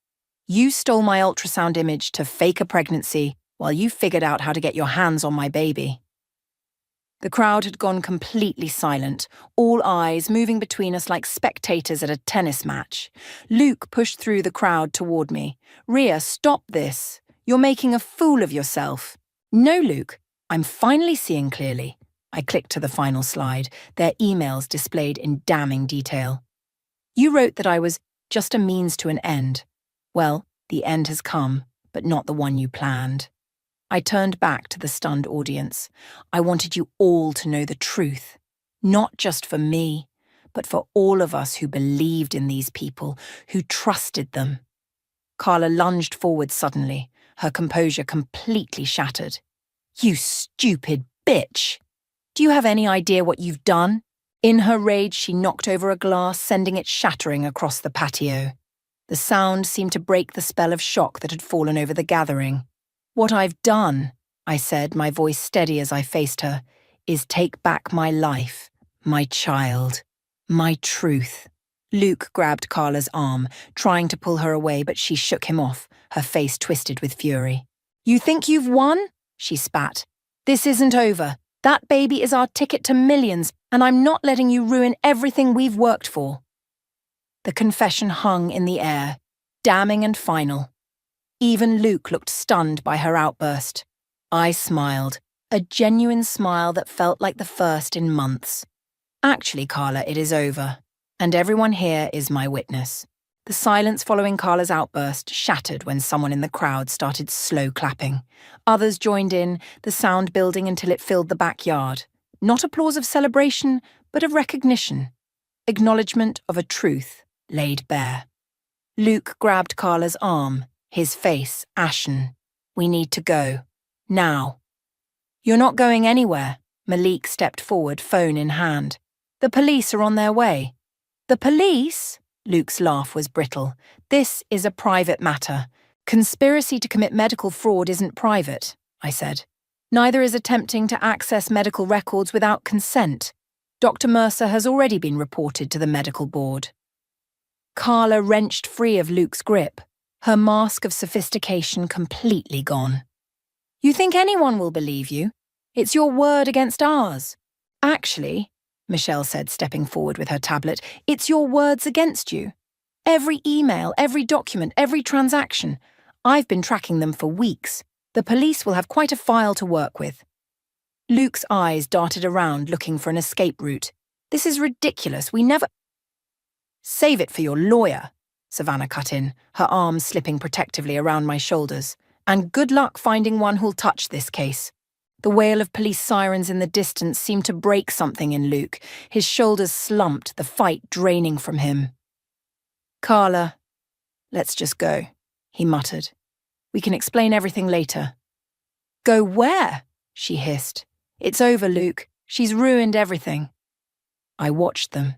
You stole my ultrasound image to fake a pregnancy while you figured out how to get your hands on my baby." The crowd had gone completely silent, all eyes moving between us like spectators at a tennis match. Luke pushed through the crowd toward me. "Ria, stop this. You're making a fool of yourself." "No, Luke, I'm finally seeing clearly." I clicked to the final slide, their emails displayed in damning detail. "You wrote that I was just a means to an end. Well, the end has come, but not the one you planned." I turned back to the stunned audience. I wanted you all to know the truth. Not just for me, but for all of us who believed in these people, who trusted them. Carla lunged forward suddenly, her composure completely shattered. "You stupid bitch! Do you have any idea what you've done?" In her rage, she knocked over a glass, sending it shattering across the patio. The sound seemed to break the spell of shock that had fallen over the gathering. "What I've done," I said, my voice steady as I faced her, "is take back my life, my child, my truth." Luke grabbed Carla's arm, trying to pull her away, but she shook him off, her face twisted with fury. "You think you've won?" she spat. "This isn't over. That baby is our ticket to millions, and I'm not letting you ruin everything we've worked for." The confession hung in the air, damning and final. Even Luke looked stunned by her outburst. I smiled, a genuine smile that felt like the first in months. "Actually, Carla, it is over, and everyone here is my witness." The silence following Carla's outburst shattered when someone in the crowd started slow clapping. Others joined in, the sound building until it filled the backyard. Not applause of celebration, but of recognition. Acknowledgement of a truth laid bare. Luke grabbed Carla's arm, his face ashen. "We need to go. Now." "You're not going anywhere." Malik stepped forward, phone in hand. "The police are on their way." "The police?" Luke's laugh was brittle. "This is a private matter. Conspiracy to commit medical fraud isn't private," I said. "Neither is attempting to access medical records without consent. Dr. Mercer has already been reported to the medical board." Carla wrenched free of Luke's grip, her mask of sophistication completely gone. "You think anyone will believe you? It's your word against ours." "Actually," Michelle said, stepping forward with her tablet, "it's your words against you. Every email, every document, every transaction. I've been tracking them for weeks. The police will have quite a file to work with." Luke's eyes darted around, looking for an escape route. "This is ridiculous. We never—" "Save it for your lawyer," Savannah cut in, her arms slipping protectively around my shoulders. "And good luck finding one who'll touch this case." The wail of police sirens in the distance seemed to break something in Luke. His shoulders slumped, the fight draining from him. "Carla, let's just go," he muttered. "We can explain everything later." "Go where?" she hissed. "It's over, Luke. She's ruined everything." I watched them,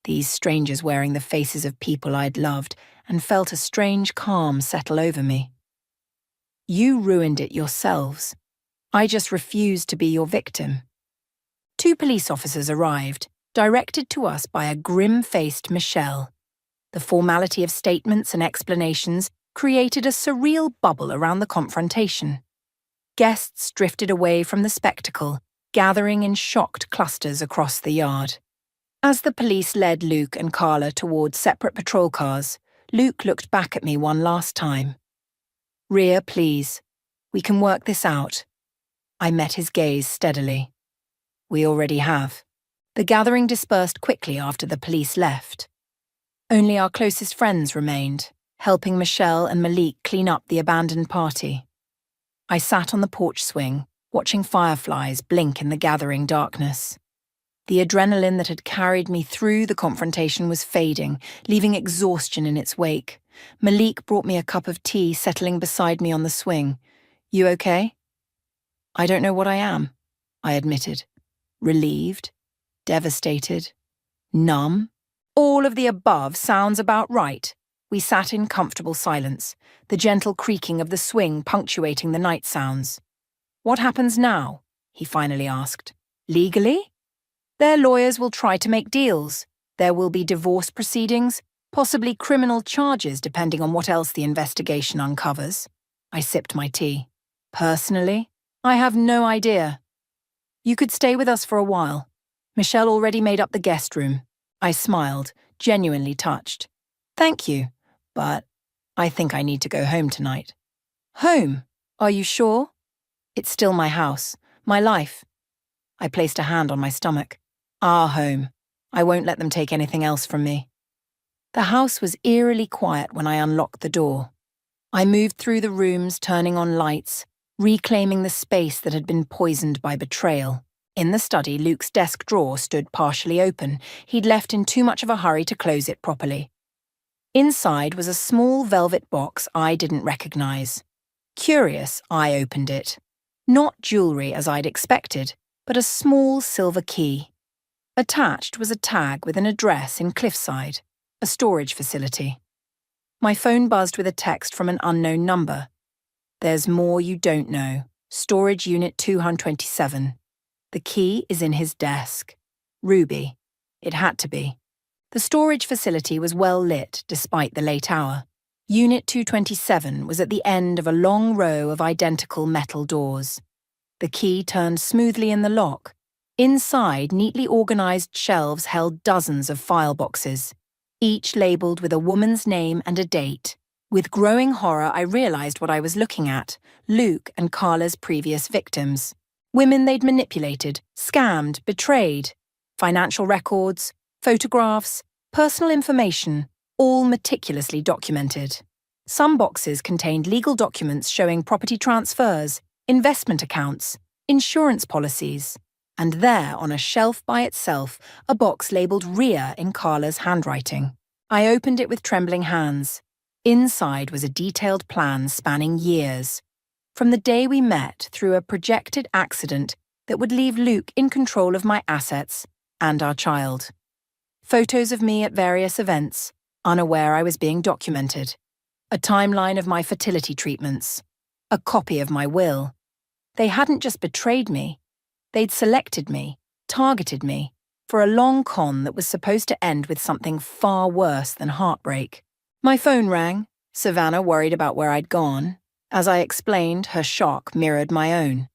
these strangers wearing the faces of people I'd loved, and felt a strange calm settle over me. "You ruined it yourselves. I just refused to be your victim." 2 police officers arrived, directed to us by a grim-faced Michelle. The formality of statements and explanations created a surreal bubble around the confrontation. Guests drifted away from the spectacle, gathering in shocked clusters across the yard. As the police led Luke and Carla toward separate patrol cars, Luke looked back at me one last time. "Rhea, please. We can work this out." I met his gaze steadily. "We already have." The gathering dispersed quickly after the police left. Only our closest friends remained, helping Michelle and Malik clean up the abandoned party. I sat on the porch swing, watching fireflies blink in the gathering darkness. The adrenaline that had carried me through the confrontation was fading, leaving exhaustion in its wake. Malik brought me a cup of tea, settling beside me on the swing. "You okay?" "I don't know what I am," I admitted. Relieved, devastated, numb. All of the above sounds about right. We sat in comfortable silence, the gentle creaking of the swing punctuating the night sounds. "What happens now?" he finally asked. "Legally? Their lawyers will try to make deals. There will be divorce proceedings, possibly criminal charges depending on what else the investigation uncovers." I sipped my tea. "Personally, I have no idea. You could stay with us for a while. Michelle already made up the guest room." I smiled, genuinely touched. "Thank you, but I think I need to go home tonight." "Home? Are you sure?" "It's still my house, my life." I placed a hand on my stomach. "Our home. I won't let them take anything else from me." The house was eerily quiet when I unlocked the door. I moved through the rooms, turning on lights, reclaiming the space that had been poisoned by betrayal. In the study, Luke's desk drawer stood partially open. He'd left in too much of a hurry to close it properly. Inside was a small velvet box I didn't recognize. Curious, I opened it. Not jewelry as I'd expected, but a small silver key. Attached was a tag with an address in Cliffside, a storage facility. My phone buzzed with a text from an unknown number. There's more you don't know. Storage Unit 227. The key is in his desk. Ruby. It had to be. The storage facility was well lit despite the late hour. Unit 227 was at the end of a long row of identical metal doors. The key turned smoothly in the lock. Inside, neatly organized shelves held dozens of file boxes, each labeled with a woman's name and a date. With growing horror, I realized what I was looking at: Luke and Carla's previous victims. Women they'd manipulated, scammed, betrayed. Financial records, photographs, personal information, all meticulously documented. Some boxes contained legal documents showing property transfers, investment accounts, insurance policies. And there, on a shelf by itself, a box labelled RIA in Carla's handwriting. I opened it with trembling hands. Inside was a detailed plan spanning years, from the day we met through a projected accident that would leave Luke in control of my assets and our child. Photos of me at various events, unaware I was being documented. A timeline of my fertility treatments. A copy of my will. They hadn't just betrayed me. They'd selected me, targeted me, for a long con that was supposed to end with something far worse than heartbreak. My phone rang. Savannah worried about where I'd gone. As I explained, her shock mirrored my own.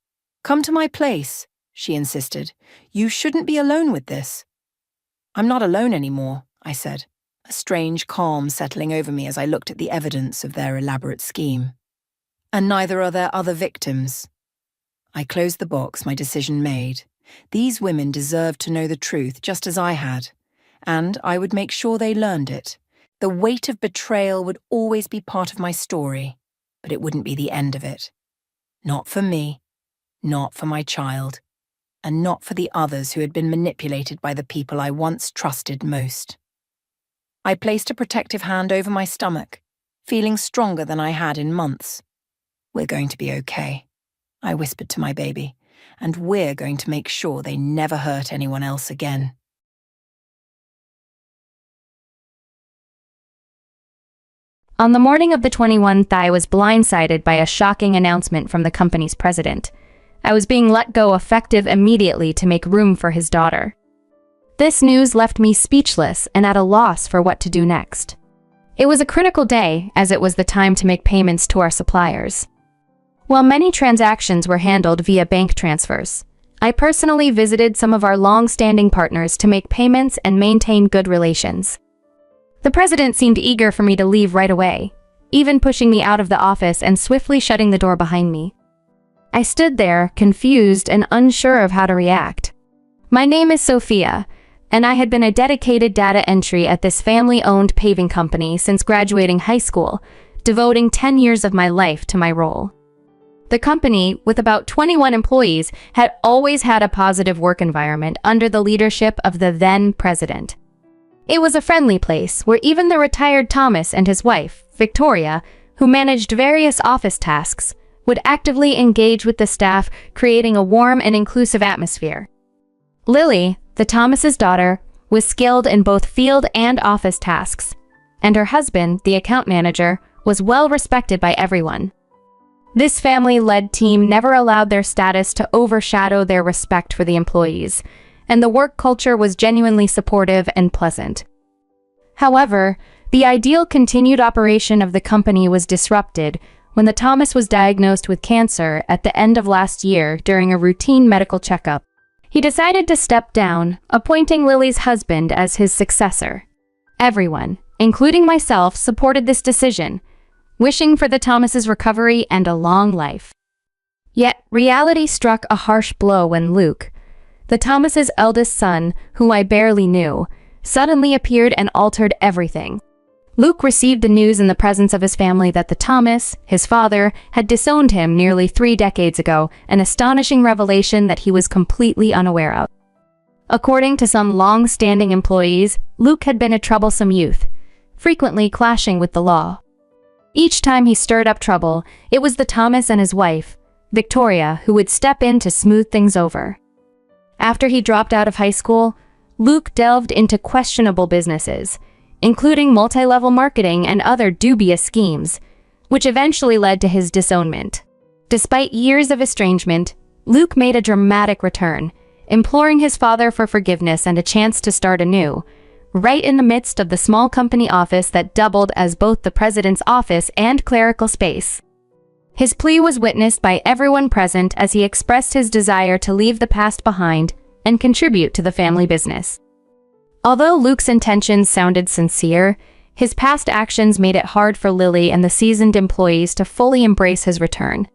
"Come to my place," she insisted. "You shouldn't be alone with this." "I'm not alone anymore," I said, a strange calm settling over me as I looked at the evidence of their elaborate scheme. "And neither are there other victims." I closed the box, my decision made. These women deserved to know the truth just as I had, and I would make sure they learned it. The weight of betrayal would always be part of my story, but it wouldn't be the end of it. Not for me, not for my child, and not for the others who had been manipulated by the people I once trusted most. I placed a protective hand over my stomach, feeling stronger than I had in months. "We're going to be okay," I whispered to my baby, "and we're going to make sure they never hurt anyone else again." On the morning of the 21st, I was blindsided by a shocking announcement from the company's president. I was being let go effective immediately to make room for his daughter. This news left me speechless and at a loss for what to do next. It was a critical day, as it was the time to make payments to our suppliers. While many transactions were handled via bank transfers, I personally visited some of our long-standing partners to make payments and maintain good relations. The president seemed eager for me to leave right away, even pushing me out of the office and swiftly shutting the door behind me. I stood there, confused and unsure of how to react. My name is Sophia, and I had been a dedicated data entry at this family-owned paving company since graduating high school, devoting 10 years of my life to my role. The company, with about 21 employees, had always had a positive work environment under the leadership of the then president. It was a friendly place where even the retired Thomas and his wife, Victoria, who managed various office tasks, would actively engage with the staff, creating a warm and inclusive atmosphere. Lily, the Thomas's daughter, was skilled in both field and office tasks, and her husband, the account manager, was well respected by everyone. This family-led team never allowed their status to overshadow their respect for the employees, and the work culture was genuinely supportive and pleasant. However, the ideal continued operation of the company was disrupted when the Thomas was diagnosed with cancer at the end of last year during a routine medical checkup. He decided to step down, appointing Lily's husband as his successor. Everyone, including myself, supported this decision, wishing for the Thomas's recovery and a long life. Yet, reality struck a harsh blow when Luke, the Thomas's eldest son, who I barely knew, suddenly appeared and altered everything. Luke received the news in the presence of his family that the Thomas, his father, had disowned him nearly 3 decades ago, an astonishing revelation that he was completely unaware of. According to some long-standing employees, Luke had been a troublesome youth, frequently clashing with the law. Each time he stirred up trouble, it was the Thomas and his wife, Victoria, who would step in to smooth things over. After he dropped out of high school, Luke delved into questionable businesses. including multi-level marketing and other dubious schemes, which eventually led to his disownment. Despite years of estrangement, Luke made a dramatic return, imploring his father for forgiveness and a chance to start anew, right in the midst of the small company office that doubled as both the president's office and clerical space. His plea was witnessed by everyone present as he expressed his desire to leave the past behind and contribute to the family business. Although Luke's intentions sounded sincere, his past actions made it hard for Lily and the seasoned employees to fully embrace his return.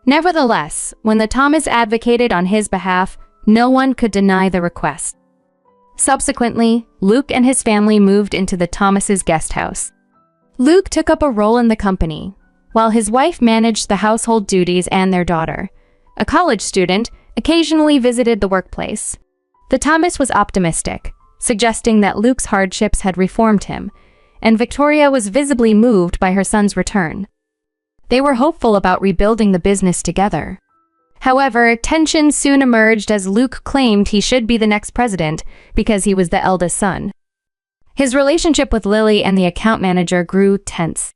Nevertheless, when the Thomas advocated on his behalf, no one could deny the request. Subsequently, Luke and his family moved into the Thomas's guest house. Luke took up a role in the company, while his wife managed the household duties and their daughter. A college student occasionally visited the workplace. The Thomas was optimistic, suggesting that Luke's hardships had reformed him, and Victoria was visibly moved by her son's return. They were hopeful about rebuilding the business together. However, tensions soon emerged as Luke claimed he should be the next president because he was the eldest son. His relationship with Lily and the account manager grew tense.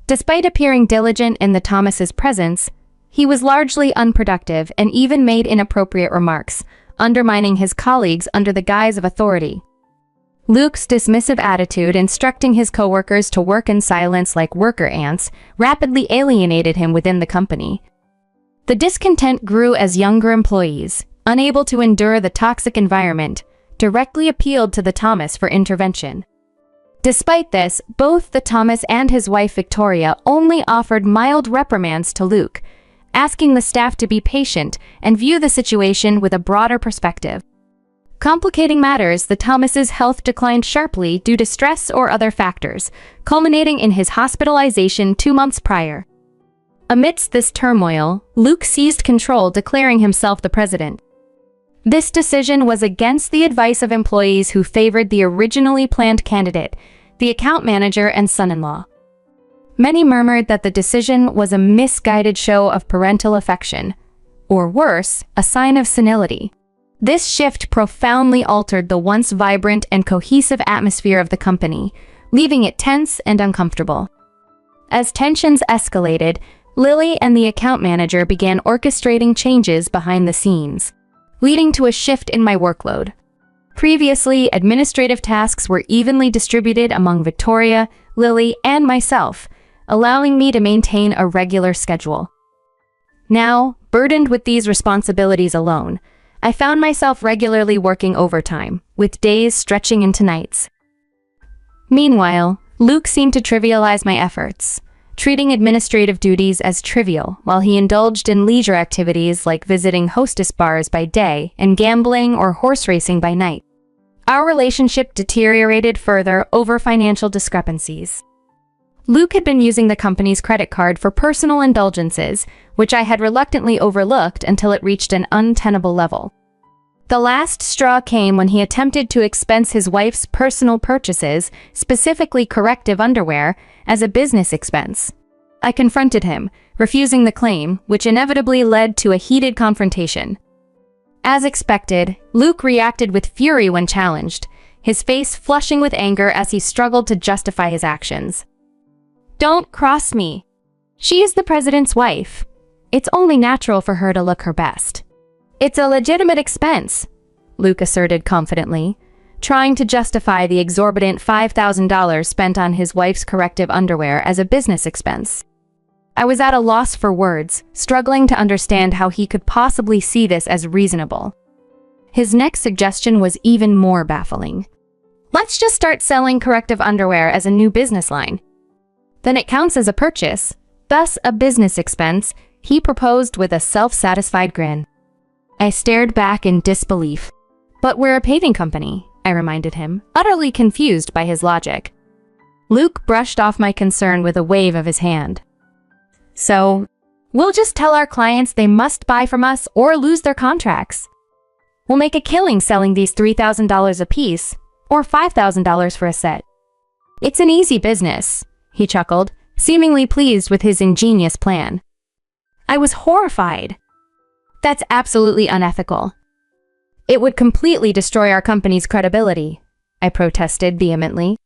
Despite appearing diligent in the Thomas's presence, he was largely unproductive and even made inappropriate remarks, undermining his colleagues under the guise of authority. Luke's dismissive attitude, instructing his coworkers to work in silence like worker ants, rapidly alienated him within the company. The discontent grew as younger employees, unable to endure the toxic environment, directly appealed to the Thomas for intervention. Despite this, both the Thomas and his wife Victoria only offered mild reprimands to Luke, asking the staff to be patient and view the situation with a broader perspective. Complicating matters, the Thomas's health declined sharply due to stress or other factors, culminating in his hospitalization 2 months prior. Amidst this turmoil, Luke seized control, declaring himself the president. This decision was against the advice of employees who favored the originally planned candidate, the account manager and son-in-law. Many murmured that the decision was a misguided show of parental affection, or worse, a sign of senility. This shift profoundly altered the once vibrant and cohesive atmosphere of the company, leaving it tense and uncomfortable. As tensions escalated, Lily and the account manager began orchestrating changes behind the scenes, leading to a shift in my workload. Previously, administrative tasks were evenly distributed among Victoria, Lily, and myself, allowing me to maintain a regular schedule. Now, burdened with these responsibilities alone, I found myself regularly working overtime, with days stretching into nights. Meanwhile, Luke seemed to trivialize my efforts, treating administrative duties as trivial while he indulged in leisure activities like visiting hostess bars by day and gambling or horse racing by night. Our relationship deteriorated further over financial discrepancies. Luke had been using the company's credit card for personal indulgences, which I had reluctantly overlooked until it reached an untenable level. The last straw came when he attempted to expense his wife's personal purchases, specifically corrective underwear, as a business expense. I confronted him, refusing the claim, which inevitably led to a heated confrontation. As expected, Luke reacted with fury when challenged, his face flushing with anger as he struggled to justify his actions. "Don't cross me. She is the president's wife. It's only natural for her to look her best. It's a legitimate expense," Luke asserted confidently, trying to justify the exorbitant $5,000 spent on his wife's corrective underwear as a business expense. I was at a loss for words, struggling to understand how he could possibly see this as reasonable. His next suggestion was even more baffling. "Let's just start selling corrective underwear as a new business line. Then it counts as a purchase, thus a business expense," he proposed with a self-satisfied grin. I stared back in disbelief. "But we're a paving company," I reminded him, utterly confused by his logic. Luke brushed off my concern with a wave of his hand. "So, we'll just tell our clients they must buy from us or lose their contracts. We'll make a killing selling these $3,000 a piece, or $5,000 for a set. It's an easy business," he chuckled, seemingly pleased with his ingenious plan. I was horrified. "That's absolutely unethical. It would completely destroy our company's credibility," I protested vehemently.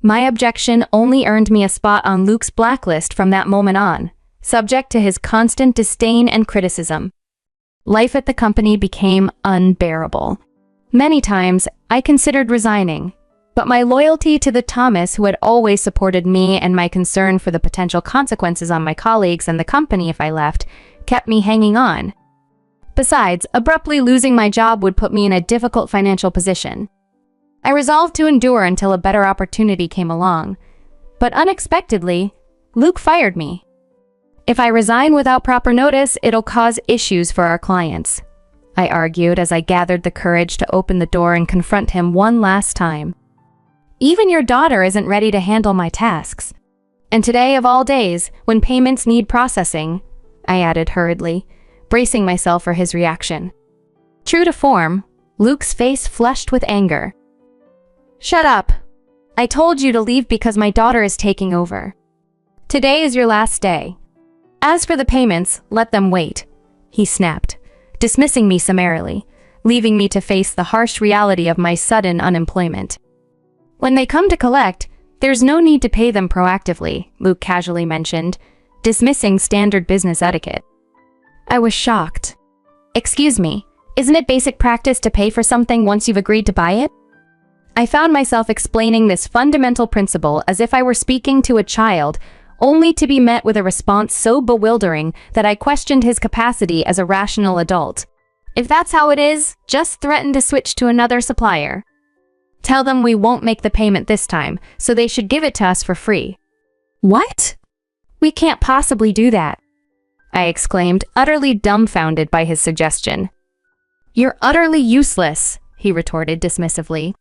My objection only earned me a spot on Luke's blacklist from that moment on, subject to his constant disdain and criticism. Life at the company became unbearable. Many times, I considered resigning, but my loyalty to the Thomas who had always supported me and my concern for the potential consequences on my colleagues and the company if I left kept me hanging on. Besides, abruptly losing my job would put me in a difficult financial position. I resolved to endure until a better opportunity came along, but unexpectedly, Luke fired me. If I resign without proper notice, it'll cause issues for our clients, I argued as I gathered the courage to open the door and confront him one last time. Even your daughter isn't ready to handle my tasks. And today of all days, when payments need processing, I added hurriedly, bracing myself for his reaction. True to form, Luke's face flushed with anger. Shut up. I told you to leave because my daughter is taking over. Today is your last day. As for the payments, let them wait, he snapped, dismissing me summarily, leaving me to face the harsh reality of my sudden unemployment. When they come to collect, there's no need to pay them proactively, Luke casually mentioned, dismissing standard business etiquette. I was shocked. Excuse me, isn't it basic practice to pay for something once you've agreed to buy it? I found myself explaining this fundamental principle as if I were speaking to a child, only to be met with a response so bewildering that I questioned his capacity as a rational adult. If that's how it is, just threaten to switch to another supplier. Tell them we won't make the payment this time, so they should give it to us for free. What? We can't possibly do that, I exclaimed, utterly dumbfounded by his suggestion. You're utterly useless, he retorted dismissively.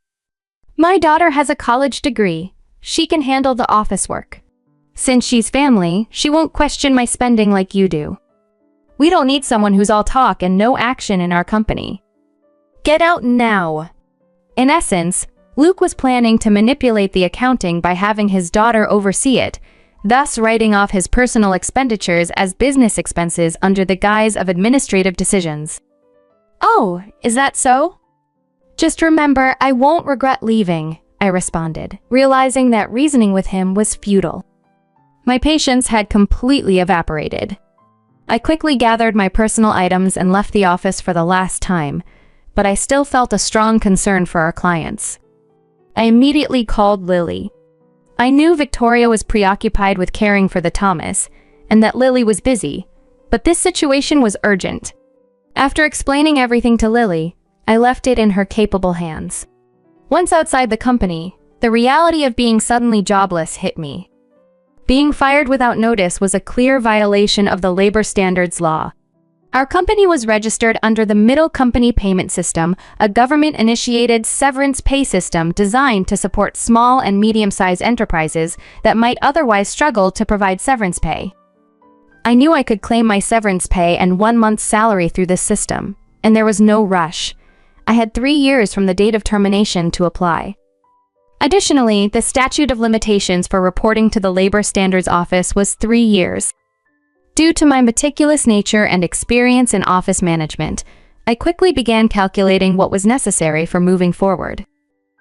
My daughter has a college degree. She can handle the office work. Since she's family, she won't question my spending like you do. We don't need someone who's all talk and no action in our company. Get out now. In essence, Luke was planning to manipulate the accounting by having his daughter oversee it, thus writing off his personal expenditures as business expenses under the guise of administrative decisions. Oh, is that so? Just remember, I won't regret leaving, I responded, realizing that reasoning with him was futile. My patience had completely evaporated. I quickly gathered my personal items and left the office for the last time, but I still felt a strong concern for our clients. I immediately called Lily. I knew Victoria was preoccupied with caring for the Thomas, and that Lily was busy, but this situation was urgent. After explaining everything to Lily, I left it in her capable hands. Once outside the company, the reality of being suddenly jobless hit me. Being fired without notice was a clear violation of the labor standards law. Our company was registered under the Middle Company Payment System, a government-initiated severance pay system designed to support small and medium-sized enterprises that might otherwise struggle to provide severance pay. I knew I could claim my severance pay and 1 month's salary through this system, and there was no rush. I had 3 years from the date of termination to apply. Additionally, the statute of limitations for reporting to the Labor Standards Office was 3 years. Due to my meticulous nature and experience in office management, I quickly began calculating what was necessary for moving forward.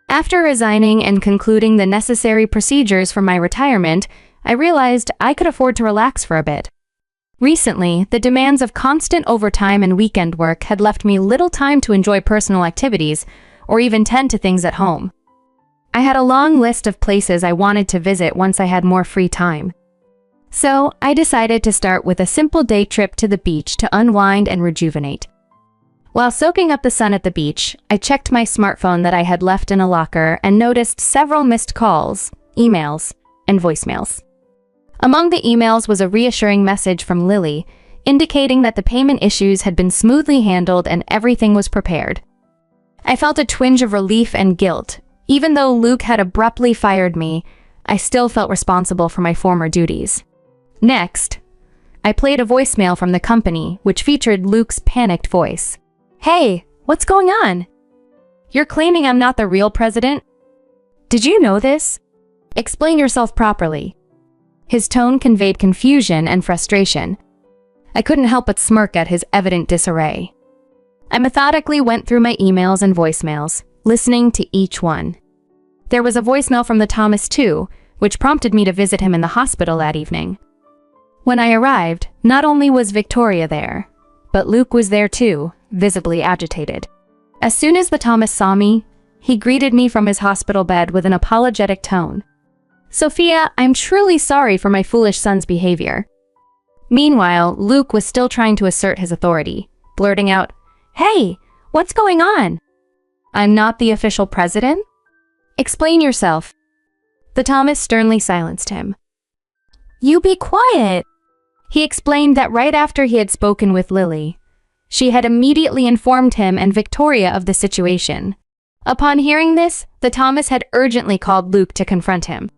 After resigning and concluding the necessary procedures for my retirement, I realized I could afford to relax for a bit. Recently, the demands of constant overtime and weekend work had left me little time to enjoy personal activities or even tend to things at home. I had a long list of places I wanted to visit once I had more free time. So, I decided to start with a simple day trip to the beach to unwind and rejuvenate. While soaking up the sun at the beach, I checked my smartphone that I had left in a locker and noticed several missed calls, emails, and voicemails. Among the emails was a reassuring message from Lily, indicating that the payment issues had been smoothly handled and everything was prepared. I felt a twinge of relief and guilt. Even though Luke had abruptly fired me, I still felt responsible for my former duties. Next, I played a voicemail from the company, which featured Luke's panicked voice. Hey, what's going on? You're claiming I'm not the real president? Did you know this? Explain yourself properly. His tone conveyed confusion and frustration. I couldn't help but smirk at his evident disarray. I methodically went through my emails and voicemails, listening to each one. There was a voicemail from the Thomas too, which prompted me to visit him in the hospital that evening. When I arrived, not only was Victoria there, but Luke was there too, visibly agitated. As soon as the Thomas saw me, he greeted me from his hospital bed with an apologetic tone. "Sophia, I'm truly sorry for my foolish son's behavior." Meanwhile, Luke was still trying to assert his authority, blurting out, "Hey, what's going on? I'm not the official president? Explain yourself." The Thomas sternly silenced him. "You be quiet." He explained that right after he had spoken with Lily, she had immediately informed him and Victoria of the situation. Upon hearing this, the Thomas had urgently called Luke to confront him.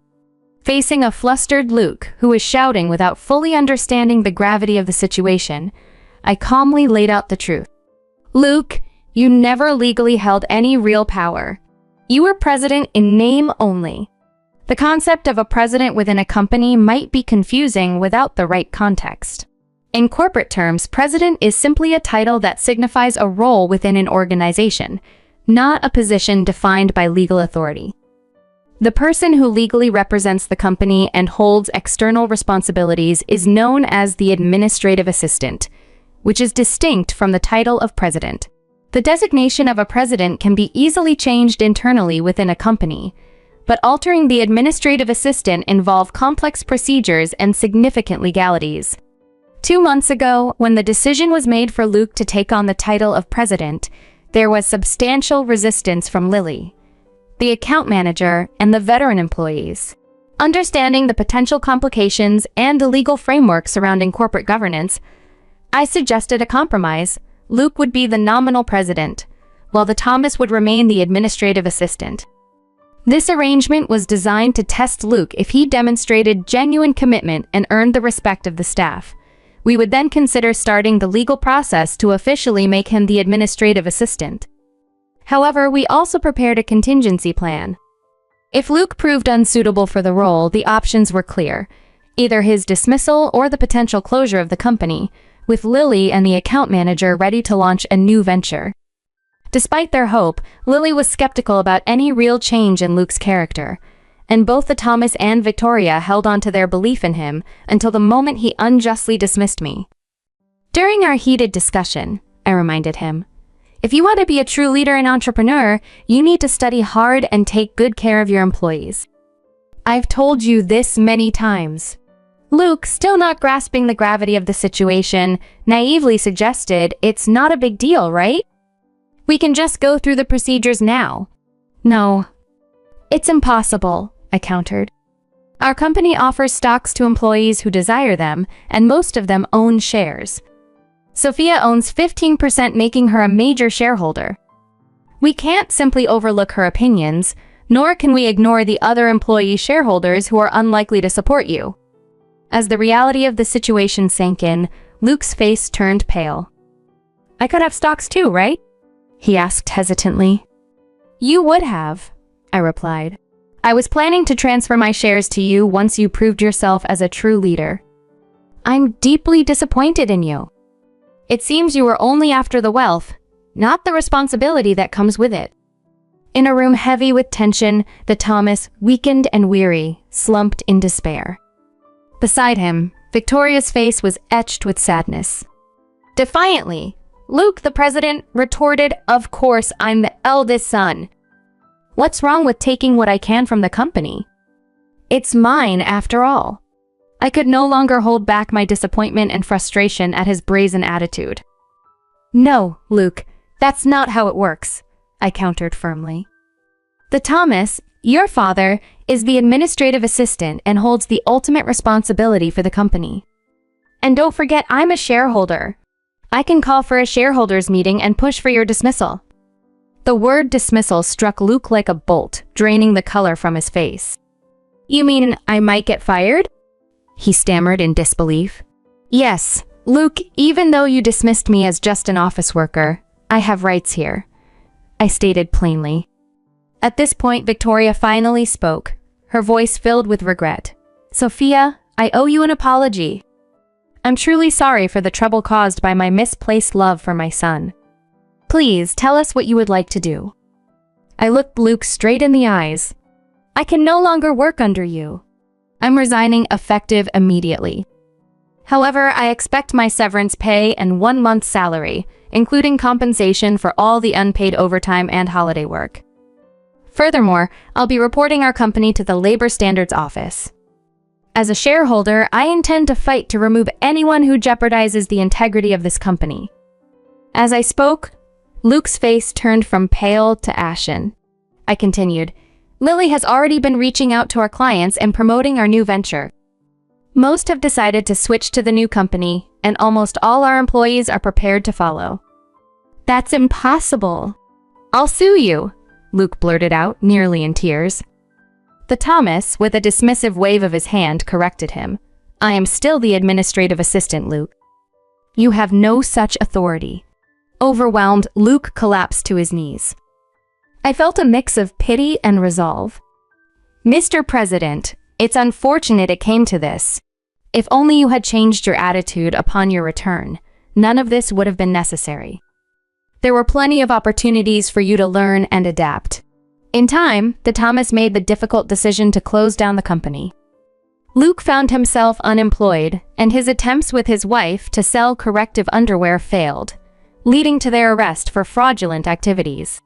Facing a flustered Luke, who was shouting without fully understanding the gravity of the situation, I calmly laid out the truth. "Luke, you never legally held any real power. You were president in name only. The concept of a president within a company might be confusing without the right context. In corporate terms, president is simply a title that signifies a role within an organization, not a position defined by legal authority. The person who legally represents the company and holds external responsibilities is known as the administrative assistant, which is distinct from the title of president. The designation of a president can be easily changed internally within a company, but altering the administrative assistant involves complex procedures and significant legalities. 2 months ago, when the decision was made for Luke to take on the title of president, there was substantial resistance from Lily, the account manager, and the veteran employees. Understanding the potential complications and the legal framework surrounding corporate governance, I suggested a compromise. Luke would be the nominal president, while the Thomas would remain the administrative assistant. This arrangement was designed to test Luke if he demonstrated genuine commitment and earned the respect of the staff. We would then consider starting the legal process to officially make him the administrative assistant. However, we also prepared a contingency plan. If Luke proved unsuitable for the role, the options were clear: either his dismissal or the potential closure of the company, with Lily and the account manager ready to launch a new venture. Despite their hope, Lily was skeptical about any real change in Luke's character, and both the Thomas and Victoria held on to their belief in him until the moment he unjustly dismissed me. During our heated discussion, I reminded him, "If you want to be a true leader and entrepreneur, you need to study hard and take good care of your employees. I've told you this many times." Luke, still not grasping the gravity of the situation, naively suggested, "It's not a big deal, right? We can just go through the procedures now." "No, it's impossible," I countered. "Our company offers stocks to employees who desire them, and most of them own shares. Sophia owns 15%, making her a major shareholder. We can't simply overlook her opinions, nor can we ignore the other employee shareholders who are unlikely to support you." As the reality of the situation sank in, Luke's face turned pale. "I could have stocks too, right?" he asked hesitantly. "You would have," I replied. "I was planning to transfer my shares to you once you proved yourself as a true leader. I'm deeply disappointed in you. It seems you were only after the wealth, not the responsibility that comes with it." In a room heavy with tension, the Thomas, weakened and weary, slumped in despair. Beside him, Victoria's face was etched with sadness. Defiantly, Luke, the president, retorted, "Of course, I'm the eldest son. What's wrong with taking what I can from the company? It's mine after all." I could no longer hold back my disappointment and frustration at his brazen attitude. "No, Luke, that's not how it works," I countered firmly. "The Thomas, your father, is the administrative assistant and holds the ultimate responsibility for the company. And don't forget, I'm a shareholder. I can call for a shareholders meeting and push for your dismissal." The word dismissal struck Luke like a bolt, draining the color from his face. "You mean I might get fired?" he stammered in disbelief. "Yes, Luke, even though you dismissed me as just an office worker, I have rights here," I stated plainly. At this point, Victoria finally spoke, her voice filled with regret. "Sophia, I owe you an apology. I'm truly sorry for the trouble caused by my misplaced love for my son. Please tell us what you would like to do." I looked Luke straight in the eyes. I can no longer work under you. I'm resigning effective immediately. However, I expect my severance pay and 1 month's salary, including compensation for all the unpaid overtime and holiday work. Furthermore, I'll be reporting our company to the Labor Standards Office. As a shareholder, I intend to fight to remove anyone who jeopardizes the integrity of this company. As I spoke, Luke's face turned from pale to ashen. I continued, Lily has already been reaching out to our clients and promoting our new venture. Most have decided to switch to the new company, and almost all our employees are prepared to follow. That's impossible. I'll sue you, Luke blurted out, nearly in tears. The Thomas, with a dismissive wave of his hand, corrected him. I am still the administrative assistant, Luke. You have no such authority. Overwhelmed, Luke collapsed to his knees. I felt a mix of pity and resolve. Mr. President, it's unfortunate it came to this. If only you had changed your attitude upon your return, none of this would have been necessary. There were plenty of opportunities for you to learn and adapt. In time, the Thomas made the difficult decision to close down the company. Luke found himself unemployed, and his attempts with his wife to sell corrective underwear failed, leading to their arrest for fraudulent activities.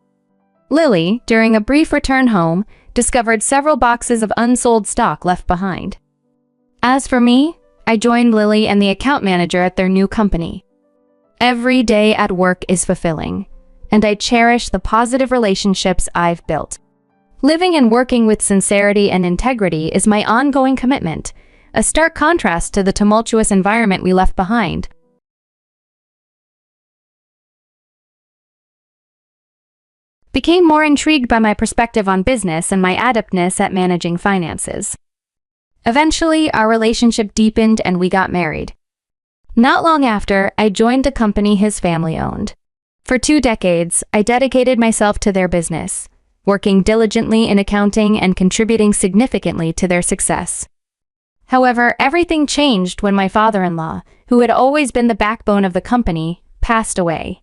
Lily, during a brief return home, discovered several boxes of unsold stock left behind. As for me, I joined Lily and the account manager at their new company. Every day at work is fulfilling, and I cherish the positive relationships I've built. Living and working with sincerity and integrity is my ongoing commitment, a stark contrast to the tumultuous environment we left behind. Became more intrigued by my perspective on business and my adeptness at managing finances. Eventually, our relationship deepened and we got married. Not long after, I joined a company his family owned. For 2 decades, I dedicated myself to their business, working diligently in accounting and contributing significantly to their success. However, everything changed when my father-in-law, who had always been the backbone of the company, passed away.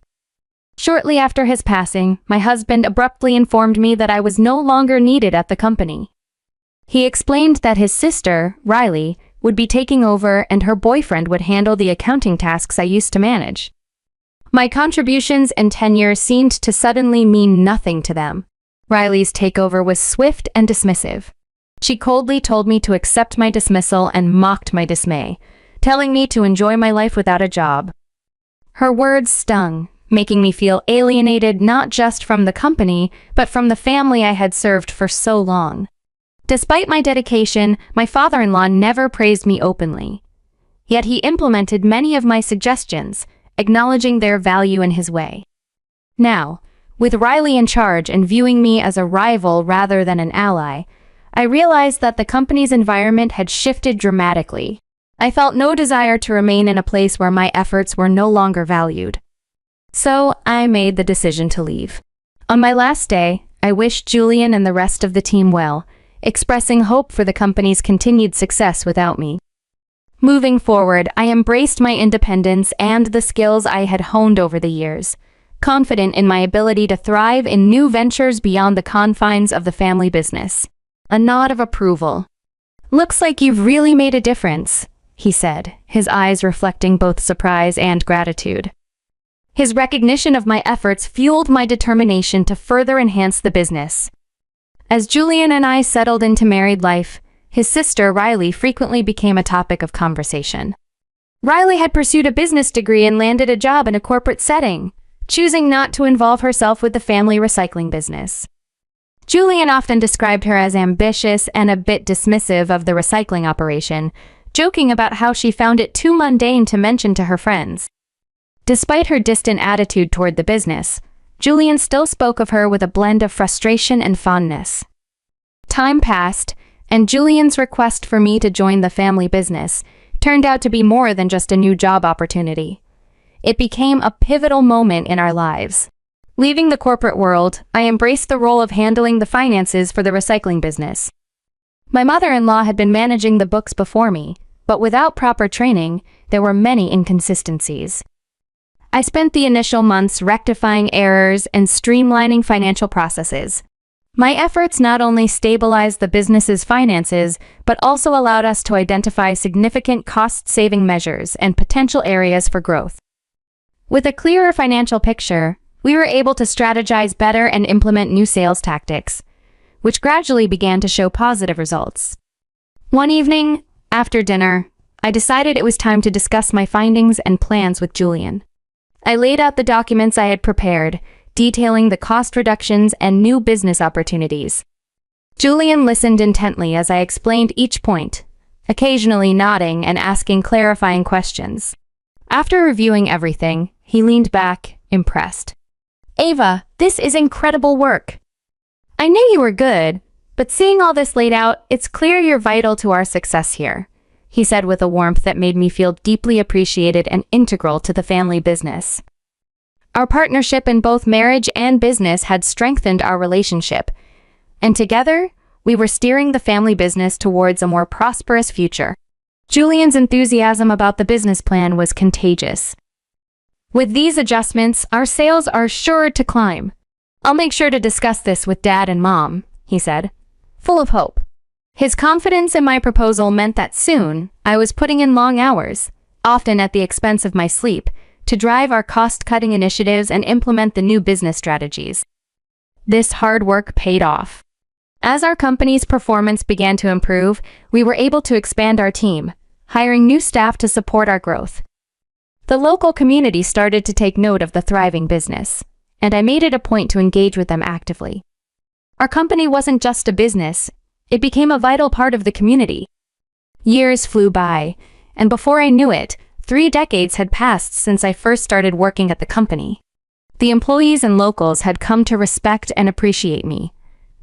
Shortly after his passing, my husband abruptly informed me that I was no longer needed at the company. He explained that his sister, Riley, would be taking over and her boyfriend would handle the accounting tasks I used to manage. My contributions and tenure seemed to suddenly mean nothing to them. Riley's takeover was swift and dismissive. She coldly told me to accept my dismissal and mocked my dismay, telling me to enjoy my life without a job. Her words stung, making me feel alienated not just from the company, but from the family I had served for so long. Despite my dedication, my father-in-law never praised me openly. Yet he implemented many of my suggestions, acknowledging their value in his way. Now, with Riley in charge and viewing me as a rival rather than an ally, I realized that the company's environment had shifted dramatically. I felt no desire to remain in a place where my efforts were no longer valued. So, I made the decision to leave. On my last day, I wished Julian and the rest of the team well, expressing hope for the company's continued success without me. Moving forward, I embraced my independence and the skills I had honed over the years, confident in my ability to thrive in new ventures beyond the confines of the family business. A nod of approval. "Looks like you've really made a difference," he said, his eyes reflecting both surprise and gratitude. His recognition of my efforts fueled my determination to further enhance the business. As Julian and I settled into married life, his sister, Riley, frequently became a topic of conversation. Riley had pursued a business degree and landed a job in a corporate setting, choosing not to involve herself with the family recycling business. Julian often described her as ambitious and a bit dismissive of the recycling operation, joking about how she found it too mundane to mention to her friends. Despite her distant attitude toward the business, Julian still spoke of her with a blend of frustration and fondness. Time passed, and Julian's request for me to join the family business turned out to be more than just a new job opportunity. It became a pivotal moment in our lives. Leaving the corporate world, I embraced the role of handling the finances for the recycling business. My mother-in-law had been managing the books before me, but without proper training, there were many inconsistencies. I spent the initial months rectifying errors and streamlining financial processes. My efforts not only stabilized the business's finances, but also allowed us to identify significant cost-saving measures and potential areas for growth. With a clearer financial picture, we were able to strategize better and implement new sales tactics, which gradually began to show positive results. One evening, after dinner, I decided it was time to discuss my findings and plans with Julian. I laid out the documents I had prepared, detailing the cost reductions and new business opportunities. Julian listened intently as I explained each point, occasionally nodding and asking clarifying questions. After reviewing everything, he leaned back, impressed. "Ava, this is incredible work. I knew you were good, but seeing all this laid out, it's clear you're vital to our success here," he said with a warmth that made me feel deeply appreciated and integral to the family business. Our partnership in both marriage and business had strengthened our relationship, and together, we were steering the family business towards a more prosperous future. Julian's enthusiasm about the business plan was contagious. "With these adjustments, our sales are sure to climb. I'll make sure to discuss this with Dad and Mom," he said, full of hope. His confidence in my proposal meant that soon, I was putting in long hours, often at the expense of my sleep, to drive our cost-cutting initiatives and implement the new business strategies. This hard work paid off. As our company's performance began to improve, we were able to expand our team, hiring new staff to support our growth. The local community started to take note of the thriving business, and I made it a point to engage with them actively. Our company wasn't just a business, it became a vital part of the community. Years flew by, and before I knew it, 3 decades had passed since I first started working at the company. The employees and locals had come to respect and appreciate me,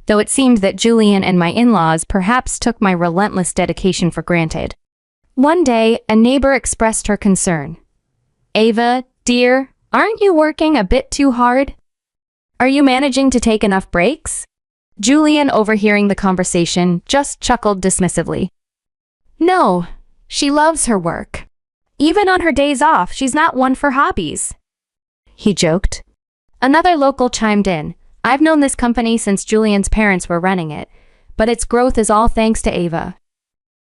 though it seemed that Julian and my in-laws perhaps took my relentless dedication for granted. One day, a neighbor expressed her concern. "Ava, dear, aren't you working a bit too hard? Are you managing to take enough breaks?" Julian, overhearing the conversation, just chuckled dismissively. "No, she loves her work. Even on her days off, she's not one for hobbies," he joked. Another local chimed in. "I've known this company since Julian's parents were running it, but its growth is all thanks to Ava.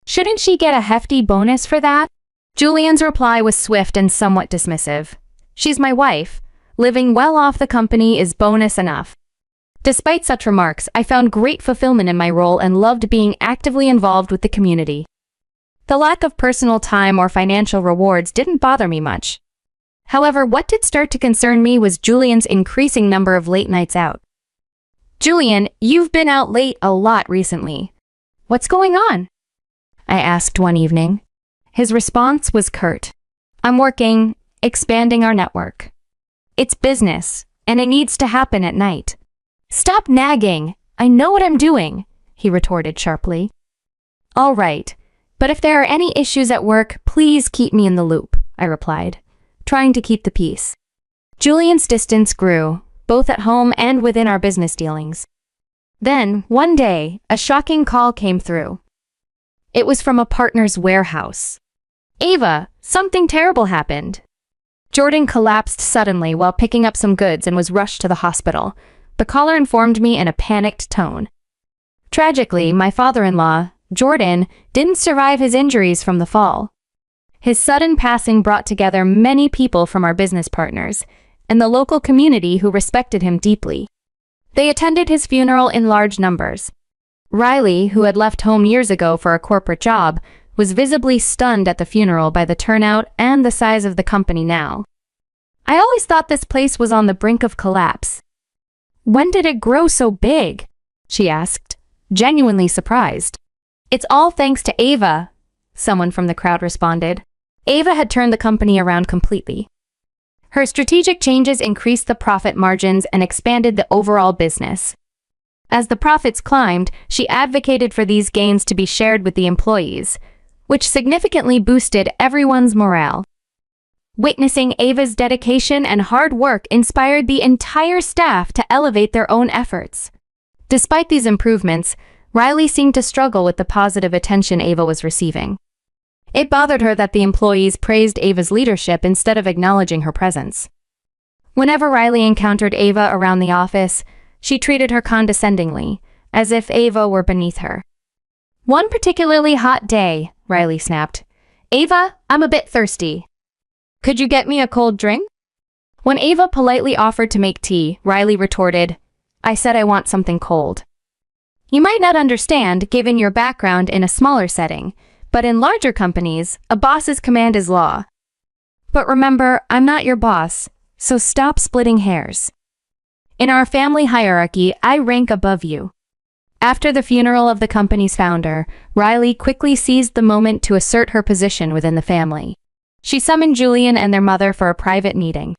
Shouldn't she get a hefty bonus for that?" Julian's reply was swift and somewhat dismissive. "She's my wife. Living well off the company is bonus enough." Despite such remarks, I found great fulfillment in my role and loved being actively involved with the community. The lack of personal time or financial rewards didn't bother me much. However, what did start to concern me was Julian's increasing number of late nights out. "Julian, you've been out late a lot recently. What's going on?" I asked one evening. His response was curt. "I'm working, expanding our network. It's business, and it needs to happen at night." "Stop nagging. I know what I'm doing," he retorted sharply. "All right, but if there are any issues at work, please keep me in the loop," I replied, trying to keep the peace. Julian's distance grew, both at home and within our business dealings. Then, one day, a shocking call came through. It was from a partner's warehouse. "Ava, something terrible happened." Jordan collapsed suddenly while picking up some goods and was rushed to the hospital. The caller informed me in a panicked tone. Tragically, my father-in-law, Jordan, didn't survive his injuries from the fall. His sudden passing brought together many people from our business partners and the local community who respected him deeply. They attended his funeral in large numbers. Riley, who had left home years ago for a corporate job, was visibly stunned at the funeral by the turnout and the size of the company now. "I always thought this place was on the brink of collapse. When did it grow so big?" she asked, genuinely surprised. "It's all thanks to Ava," someone from the crowd responded. Ava had turned the company around completely. Her strategic changes increased the profit margins and expanded the overall business. As the profits climbed, she advocated for these gains to be shared with the employees, which significantly boosted everyone's morale. Witnessing Ava's dedication and hard work inspired the entire staff to elevate their own efforts. Despite these improvements, Riley seemed to struggle with the positive attention Ava was receiving. It bothered her that the employees praised Ava's leadership instead of acknowledging her presence. Whenever Riley encountered Ava around the office, She treated her condescendingly, as if Ava were beneath her. "One particularly hot day," Riley snapped. "Ava, I'm a bit thirsty. Could you get me a cold drink?" When Ava politely offered to make tea, Riley retorted, "I said I want something cold." You might not understand, given your background in a smaller setting, but in larger companies, a boss's command is law. But remember, I'm not your boss, so stop splitting hairs. In our family hierarchy, I rank above you. After the funeral of the company's founder, Riley quickly seized the moment to assert her position within the family. She summoned Julian and their mother for a private meeting.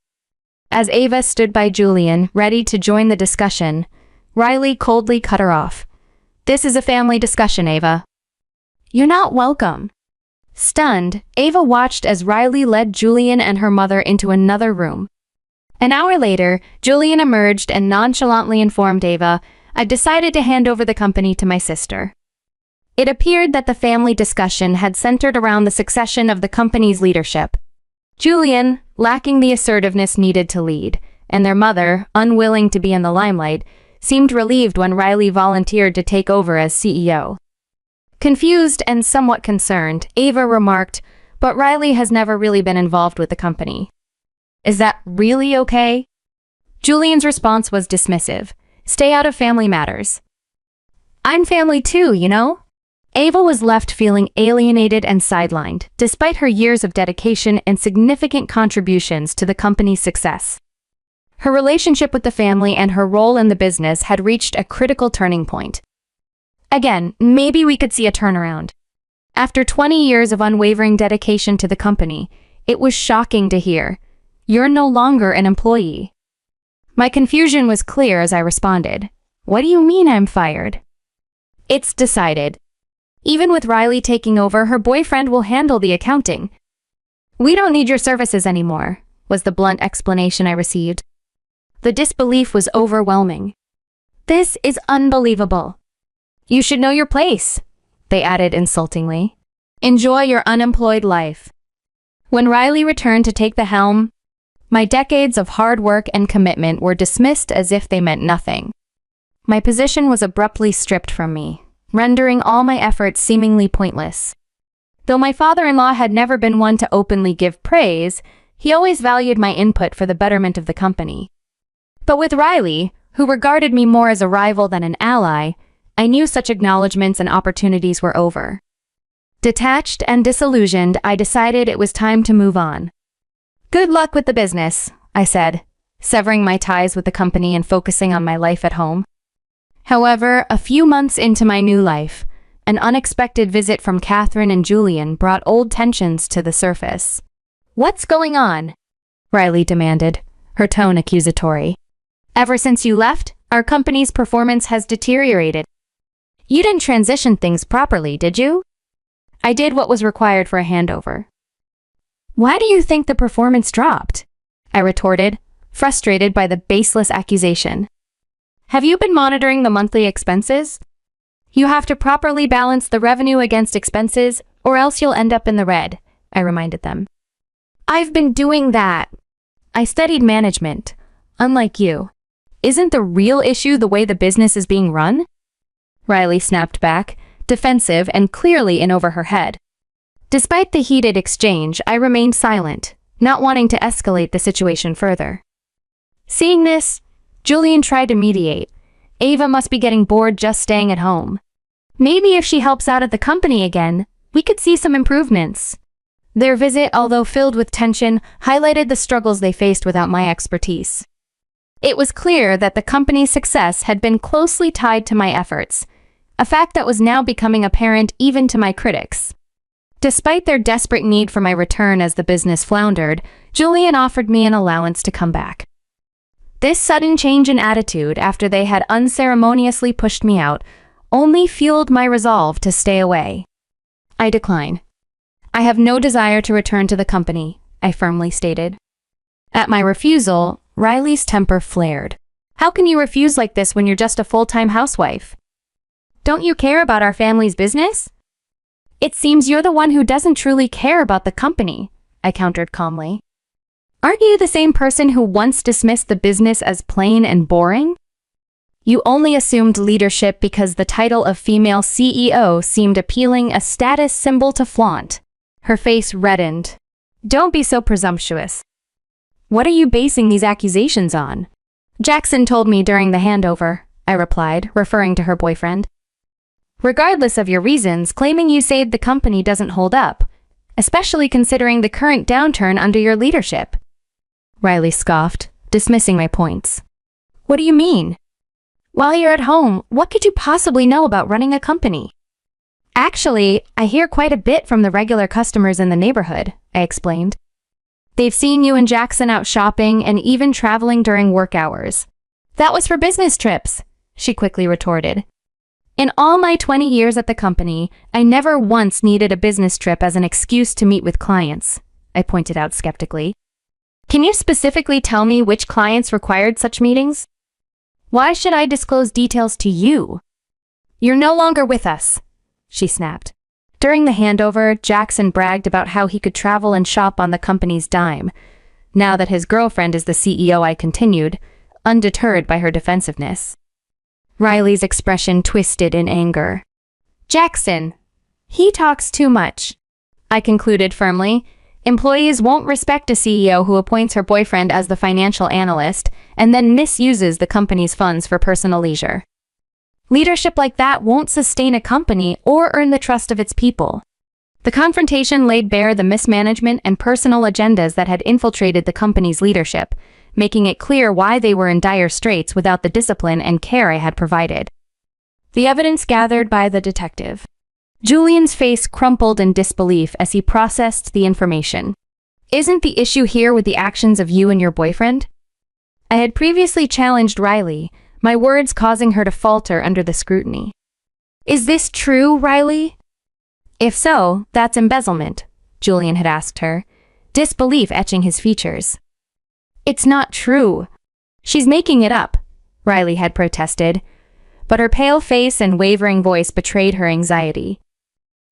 As Ava stood by Julian, ready to join the discussion, Riley coldly cut her off. "This is a family discussion, Ava. You're not welcome." Stunned, Ava watched as Riley led Julian and her mother into another room. An hour later, Julian emerged and nonchalantly informed Ava, "I've decided to hand over the company to my sister." It appeared that the family discussion had centered around the succession of the company's leadership. Julian, lacking the assertiveness needed to lead, and their mother, unwilling to be in the limelight, seemed relieved when Riley volunteered to take over as CEO. Confused and somewhat concerned, Ava remarked, "But Riley has never really been involved with the company. Is that really okay?" Julian's response was dismissive. "Stay out of family matters." "I'm family too, you know?" Ava was left feeling alienated and sidelined, despite her years of dedication and significant contributions to the company's success. Her relationship with the family and her role in the business had reached a critical turning point. Again, maybe we could see a turnaround. After 20 years of unwavering dedication to the company, it was shocking to hear, "You're no longer an employee." My confusion was clear as I responded, "What do you mean I'm fired?" "It's decided. Even with Riley taking over, her boyfriend will handle the accounting. We don't need your services anymore," was the blunt explanation I received. The disbelief was overwhelming. "This is unbelievable. You should know your place," they added insultingly. "Enjoy your unemployed life." When Riley returned to take the helm, my decades of hard work and commitment were dismissed as if they meant nothing. My position was abruptly stripped from me, rendering all my efforts seemingly pointless. Though my father-in-law had never been one to openly give praise, he always valued my input for the betterment of the company. But with Riley, who regarded me more as a rival than an ally, I knew such acknowledgments and opportunities were over. Detached and disillusioned, I decided it was time to move on. "Good luck with the business," I said, severing my ties with the company and focusing on my life at home. However, a few months into my new life, an unexpected visit from Catherine and Julian brought old tensions to the surface. "What's going on?" Riley demanded, her tone accusatory. "Ever since you left, our company's performance has deteriorated. You didn't transition things properly, did you?" "I did what was required for a handover." "Why do you think the performance dropped?" I retorted, frustrated by the baseless accusation. "Have you been monitoring the monthly expenses? You have to properly balance the revenue against expenses, or else you'll end up in the red," I reminded them. "I've been doing that. I studied management, unlike you. Isn't the real issue the way the business is being run?" Riley snapped back, defensive and clearly in over her head. Despite the heated exchange, I remained silent, not wanting to escalate the situation further. Seeing this, Julian tried to mediate. "Ava must be getting bored just staying at home. Maybe if she helps out at the company again, we could see some improvements." Their visit, although filled with tension, highlighted the struggles they faced without my expertise. It was clear that the company's success had been closely tied to my efforts, a fact that was now becoming apparent even to my critics. Despite their desperate need for my return as the business floundered, Julian offered me an allowance to come back. This sudden change in attitude after they had unceremoniously pushed me out only fueled my resolve to stay away. I declined. "I have no desire to return to the company," I firmly stated. At my refusal, Riley's temper flared. "How can you refuse like this when you're just a full-time housewife? Don't you care about our family's business? It seems you're the one who doesn't truly care about the company," I countered calmly. "Aren't you the same person who once dismissed the business as plain and boring?" You only assumed leadership because the title of female CEO seemed appealing, a status symbol to flaunt. Her face reddened. Don't be so presumptuous. What are you basing these accusations on? Jackson told me during the handover, I replied, referring to her boyfriend. Regardless of your reasons, claiming you saved the company doesn't hold up, especially considering the current downturn under your leadership. Riley scoffed, dismissing my points. What do you mean? While you're at home, what could you possibly know about running a company? Actually, I hear quite a bit from the regular customers in the neighborhood, I explained. They've seen you and Jackson out shopping and even traveling during work hours. That was for business trips, she quickly retorted. In all my 20 years at the company, I never once needed a business trip as an excuse to meet with clients, I pointed out skeptically. Can you specifically tell me which clients required such meetings? Why should I disclose details to you? You're no longer with us, she snapped. During the handover, Jackson bragged about how he could travel and shop on the company's dime. Now that his girlfriend is the CEO, I continued, undeterred by her defensiveness. Riley's expression twisted in anger. Jackson, he talks too much, I concluded firmly. Employees won't respect a CEO who appoints her boyfriend as the financial analyst and then misuses the company's funds for personal leisure. Leadership like that won't sustain a company or earn the trust of its people. The confrontation laid bare the mismanagement and personal agendas that had infiltrated the company's leadership, making it clear why they were in dire straits without the discipline and care I had provided. The evidence gathered by the detective. Julian's face crumpled in disbelief as he processed the information. Isn't the issue here with the actions of you and your boyfriend? I had previously challenged Riley, my words causing her to falter under the scrutiny. Is this true, Riley? If so, that's embezzlement, Julian had asked her, disbelief etching his features. It's not true. She's making it up, Riley had protested, but her pale face and wavering voice betrayed her anxiety.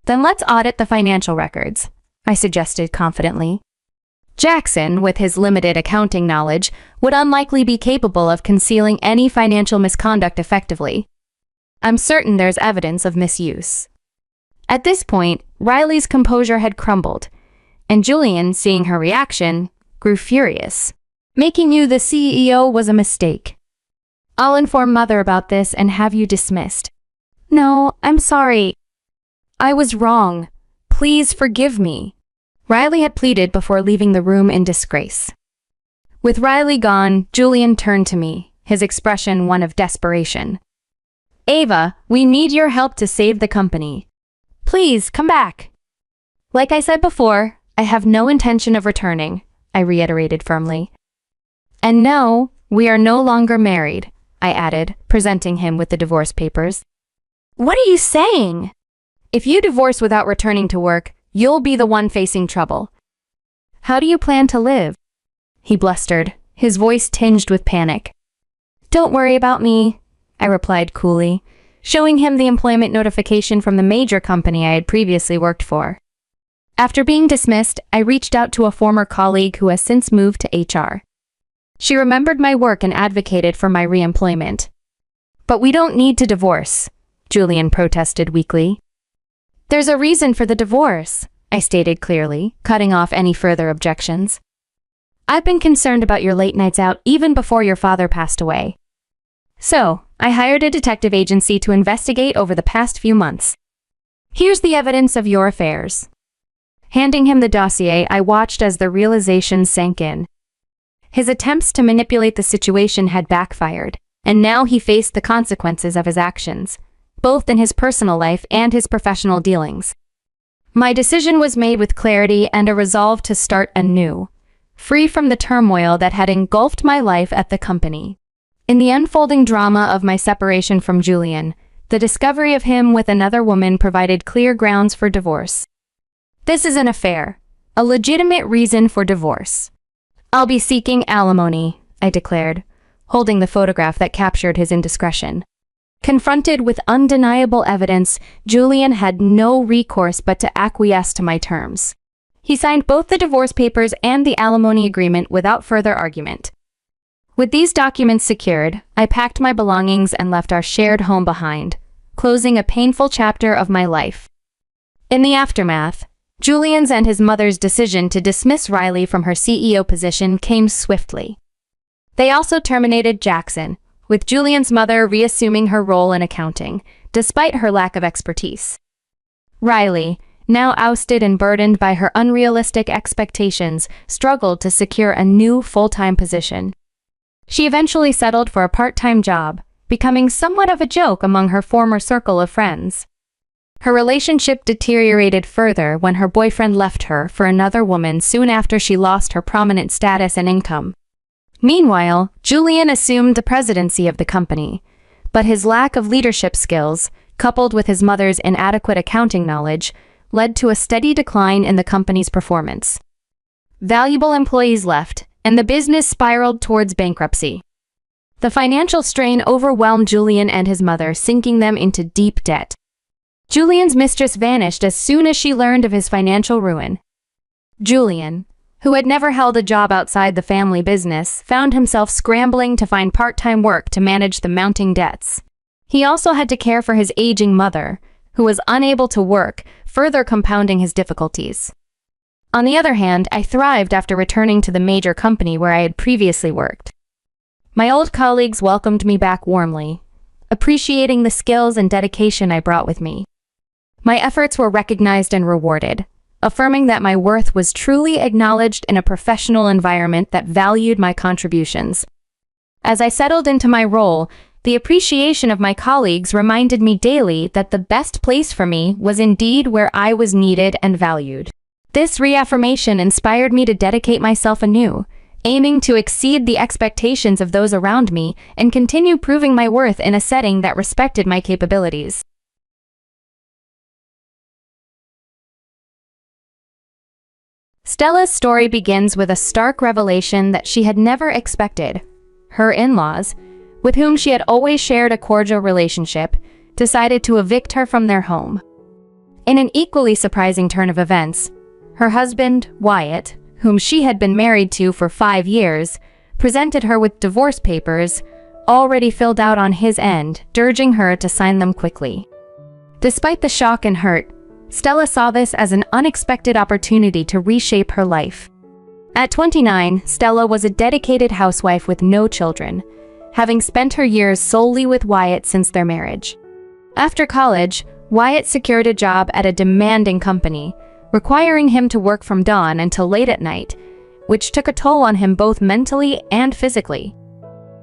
Then let's audit the financial records, I suggested confidently. Jackson, with his limited accounting knowledge, would unlikely be capable of concealing any financial misconduct effectively. I'm certain there's evidence of misuse. At this point, Riley's composure had crumbled, and Julian, seeing her reaction, grew furious. Making you the CEO was a mistake. I'll inform Mother about this and have you dismissed. No, I'm sorry. I was wrong. Please forgive me, Riley had pleaded before leaving the room in disgrace. With Riley gone, Julian turned to me, his expression one of desperation. Ava, we need your help to save the company. Please, come back. Like I said before, I have no intention of returning, I reiterated firmly. And no, we are no longer married, I added, presenting him with the divorce papers. What are you saying? If you divorce without returning to work, you'll be the one facing trouble. How do you plan to live? He blustered, his voice tinged with panic. Don't worry about me, I replied coolly, showing him the employment notification from the major company I had previously worked for. After being dismissed, I reached out to a former colleague who has since moved to HR. She remembered my work and advocated for my re-employment. But we don't need to divorce, Julian protested weakly. There's a reason for the divorce, I stated clearly, cutting off any further objections. I've been concerned about your late nights out even before your father passed away. So, I hired a detective agency to investigate over the past few months. Here's the evidence of your affairs. Handing him the dossier, I watched as the realization sank in. His attempts to manipulate the situation had backfired, and now he faced the consequences of his actions, both in his personal life and his professional dealings. My decision was made with clarity and a resolve to start anew, free from the turmoil that had engulfed my life at the company. In the unfolding drama of my separation from Julian, the discovery of him with another woman provided clear grounds for divorce. This is an affair, a legitimate reason for divorce. I'll be seeking alimony, I declared, holding the photograph that captured his indiscretion. Confronted with undeniable evidence, Julian had no recourse but to acquiesce to my terms. He signed both the divorce papers and the alimony agreement without further argument. With these documents secured, I packed my belongings and left our shared home behind, closing a painful chapter of my life. In the aftermath, Julian's and his mother's decision to dismiss Riley from her CEO position came swiftly. They also terminated Jackson, with Julian's mother reassuming her role in accounting, despite her lack of expertise. Riley, now ousted and burdened by her unrealistic expectations, struggled to secure a new full-time position. She eventually settled for a part-time job, becoming somewhat of a joke among her former circle of friends. Her relationship deteriorated further when her boyfriend left her for another woman soon after she lost her prominent status and income. Meanwhile, Julian assumed the presidency of the company, but his lack of leadership skills, coupled with his mother's inadequate accounting knowledge, led to a steady decline in the company's performance. Valuable employees left, and the business spiraled towards bankruptcy. The financial strain overwhelmed Julian and his mother, sinking them into deep debt. Julian's mistress vanished as soon as she learned of his financial ruin. Julian, who had never held a job outside the family business, found himself scrambling to find part-time work to manage the mounting debts. He also had to care for his aging mother, who was unable to work, further compounding his difficulties. On the other hand, I thrived after returning to the major company where I had previously worked. My old colleagues welcomed me back warmly, appreciating the skills and dedication I brought with me. My efforts were recognized and rewarded, affirming that my worth was truly acknowledged in a professional environment that valued my contributions. As I settled into my role, the appreciation of my colleagues reminded me daily that the best place for me was indeed where I was needed and valued. This reaffirmation inspired me to dedicate myself anew, aiming to exceed the expectations of those around me and continue proving my worth in a setting that respected my capabilities. Stella's story begins with a stark revelation that she had never expected. Her in-laws, with whom she had always shared a cordial relationship, decided to evict her from their home. In an equally surprising turn of events, her husband, Wyatt, whom she had been married to for 5 years, presented her with divorce papers, already filled out on his end, urging her to sign them quickly. Despite the shock and hurt, Stella saw this as an unexpected opportunity to reshape her life. At 29, Stella was a dedicated housewife with no children, having spent her years solely with Wyatt since their marriage. After college, Wyatt secured a job at a demanding company, requiring him to work from dawn until late at night, which took a toll on him both mentally and physically.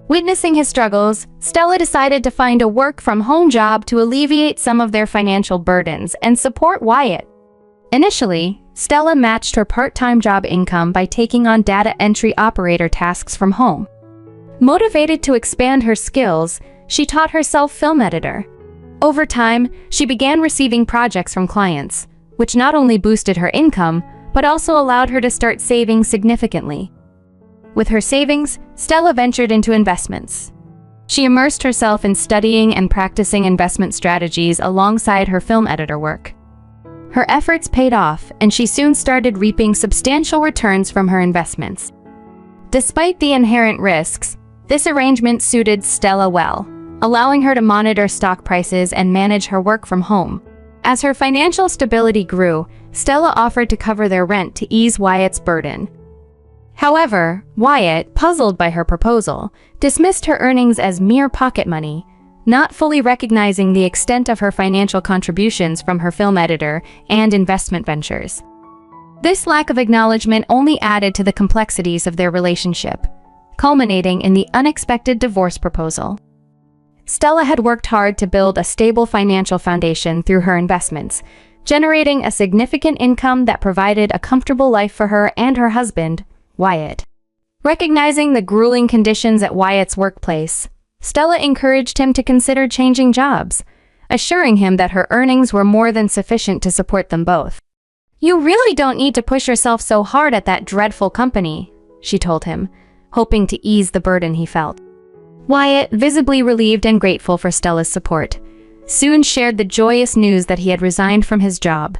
Witnessing his struggles, Stella decided to find a work-from-home job to alleviate some of their financial burdens and support Wyatt. Initially, Stella matched her part-time job income by taking on data entry operator tasks from home. Motivated to expand her skills, she taught herself film editor. Over time, she began receiving projects from clients, which not only boosted her income, but also allowed her to start saving significantly. With her savings, Stella ventured into investments. She immersed herself in studying and practicing investment strategies alongside her film editor work. Her efforts paid off, and she soon started reaping substantial returns from her investments. Despite the inherent risks, this arrangement suited Stella well, allowing her to monitor stock prices and manage her work from home. As her financial stability grew, Stella offered to cover their rent to ease Wyatt's burden. However, Wyatt, puzzled by her proposal, dismissed her earnings as mere pocket money, not fully recognizing the extent of her financial contributions from her film editor and investment ventures. This lack of acknowledgement only added to the complexities of their relationship, culminating in the unexpected divorce proposal. Stella had worked hard to build a stable financial foundation through her investments, generating a significant income that provided a comfortable life for her and her husband, Wyatt. Recognizing the grueling conditions at Wyatt's workplace, Stella encouraged him to consider changing jobs, assuring him that her earnings were more than sufficient to support them both. "You really don't need to push yourself so hard at that dreadful company," she told him, hoping to ease the burden he felt. Wyatt, visibly relieved and grateful for Stella's support, soon shared the joyous news that he had resigned from his job.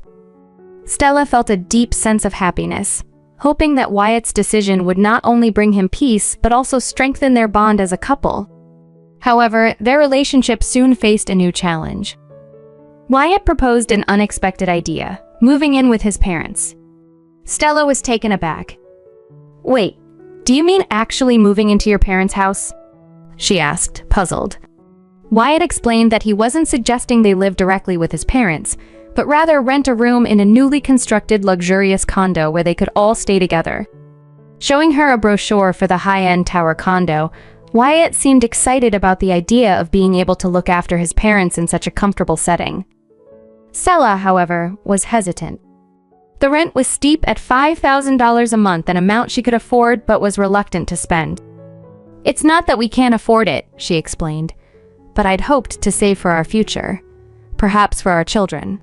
Stella felt a deep sense of happiness, hoping that Wyatt's decision would not only bring him peace but also strengthen their bond as a couple. However, their relationship soon faced a new challenge. Wyatt proposed an unexpected idea, moving in with his parents. Stella was taken aback. "Wait, do you mean actually moving into your parents' house?" she asked, puzzled. Wyatt explained that he wasn't suggesting they live directly with his parents, but rather rent a room in a newly constructed luxurious condo where they could all stay together. Showing her a brochure for the high-end tower condo, Wyatt seemed excited about the idea of being able to look after his parents in such a comfortable setting. Stella, however, was hesitant. The rent was steep at $5,000 a month, an amount she could afford but was reluctant to spend. "It's not that we can't afford it," she explained, "but I'd hoped to save for our future, perhaps for our children."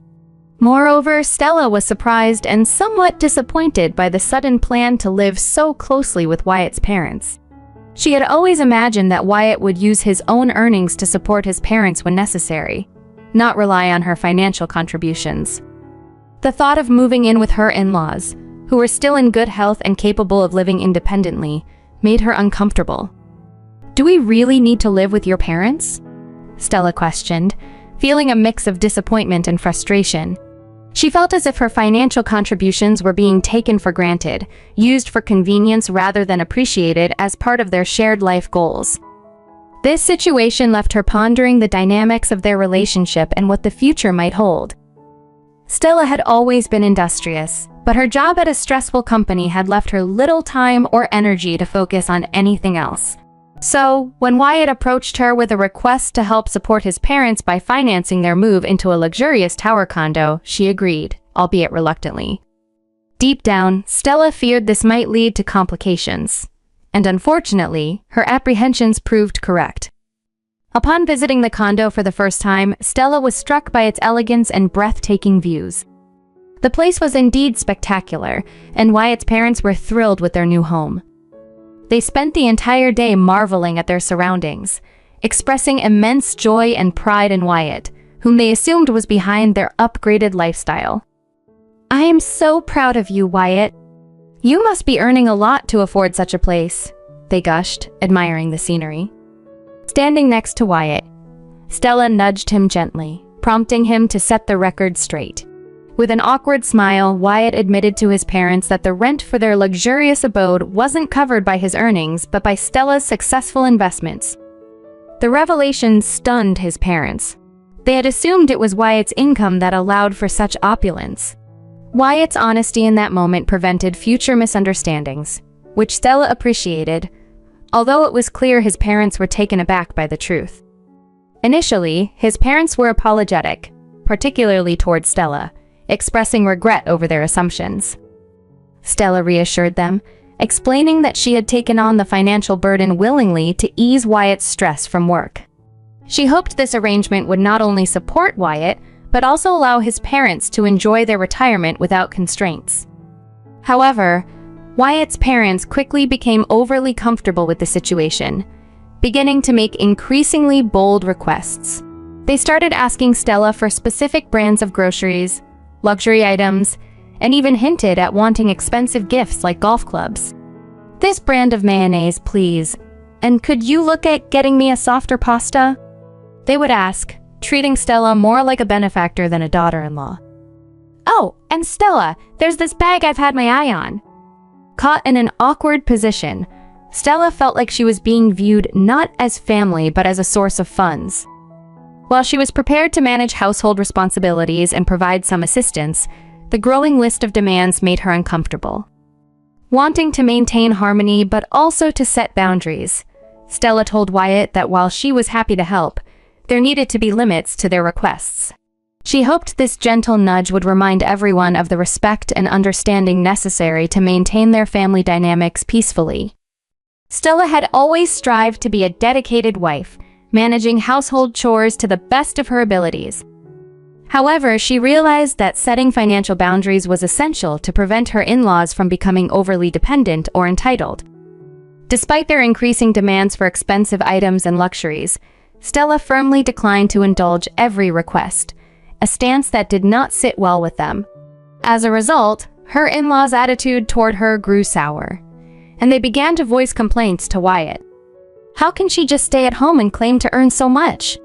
Moreover, Stella was surprised and somewhat disappointed by the sudden plan to live so closely with Wyatt's parents. She had always imagined that Wyatt would use his own earnings to support his parents when necessary, not rely on her financial contributions. The thought of moving in with her in-laws, who were still in good health and capable of living independently, made her uncomfortable. "Do we really need to live with your parents?" Stella questioned, feeling a mix of disappointment and frustration. She felt as if her financial contributions were being taken for granted, used for convenience rather than appreciated as part of their shared life goals. This situation left her pondering the dynamics of their relationship and what the future might hold. Stella had always been industrious, but her job at a stressful company had left her little time or energy to focus on anything else. So, when Wyatt approached her with a request to help support his parents by financing their move into a luxurious tower condo, she agreed, albeit reluctantly. Deep down, Stella feared this might lead to complications, and unfortunately, her apprehensions proved correct. Upon visiting the condo for the first time, Stella was struck by its elegance and breathtaking views. The place was indeed spectacular, and Wyatt's parents were thrilled with their new home. They spent the entire day marveling at their surroundings, expressing immense joy and pride in Wyatt, whom they assumed was behind their upgraded lifestyle. "I am so proud of you, Wyatt. You must be earning a lot to afford such a place," they gushed, admiring the scenery. Standing next to Wyatt, Stella nudged him gently, prompting him to set the record straight. With an awkward smile, Wyatt admitted to his parents that the rent for their luxurious abode wasn't covered by his earnings, but by Stella's successful investments. The revelation stunned his parents. They had assumed it was Wyatt's income that allowed for such opulence. Wyatt's honesty in that moment prevented future misunderstandings, which Stella appreciated, although it was clear his parents were taken aback by the truth. Initially, his parents were apologetic, particularly toward Stella, expressing regret over their assumptions. Stella reassured them, explaining that she had taken on the financial burden willingly to ease Wyatt's stress from work. She hoped this arrangement would not only support Wyatt, but also allow his parents to enjoy their retirement without constraints. However, Wyatt's parents quickly became overly comfortable with the situation, beginning to make increasingly bold requests. They started asking Stella for specific brands of groceries, luxury items, and even hinted at wanting expensive gifts like golf clubs. "This brand of mayonnaise, please. And could you look at getting me a softer pasta?" they would ask, treating Stella more like a benefactor than a daughter-in-law. "Oh, and Stella, there's this bag I've had my eye on." Caught in an awkward position, Stella felt like she was being viewed not as family but as a source of funds. While she was prepared to manage household responsibilities and provide some assistance, the growing list of demands made her uncomfortable. Wanting to maintain harmony but also to set boundaries, Stella told Wyatt that while she was happy to help, there needed to be limits to their requests. She hoped this gentle nudge would remind everyone of the respect and understanding necessary to maintain their family dynamics peacefully. Stella had always strived to be a dedicated wife, managing household chores to the best of her abilities. However, she realized that setting financial boundaries was essential to prevent her in-laws from becoming overly dependent or entitled. Despite their increasing demands for expensive items and luxuries, Stella firmly declined to indulge every request, a stance that did not sit well with them. As a result, Her in-laws' attitude toward her grew sour, and they began to voice complaints to Wyatt. How can she just stay at home and claim to earn so much?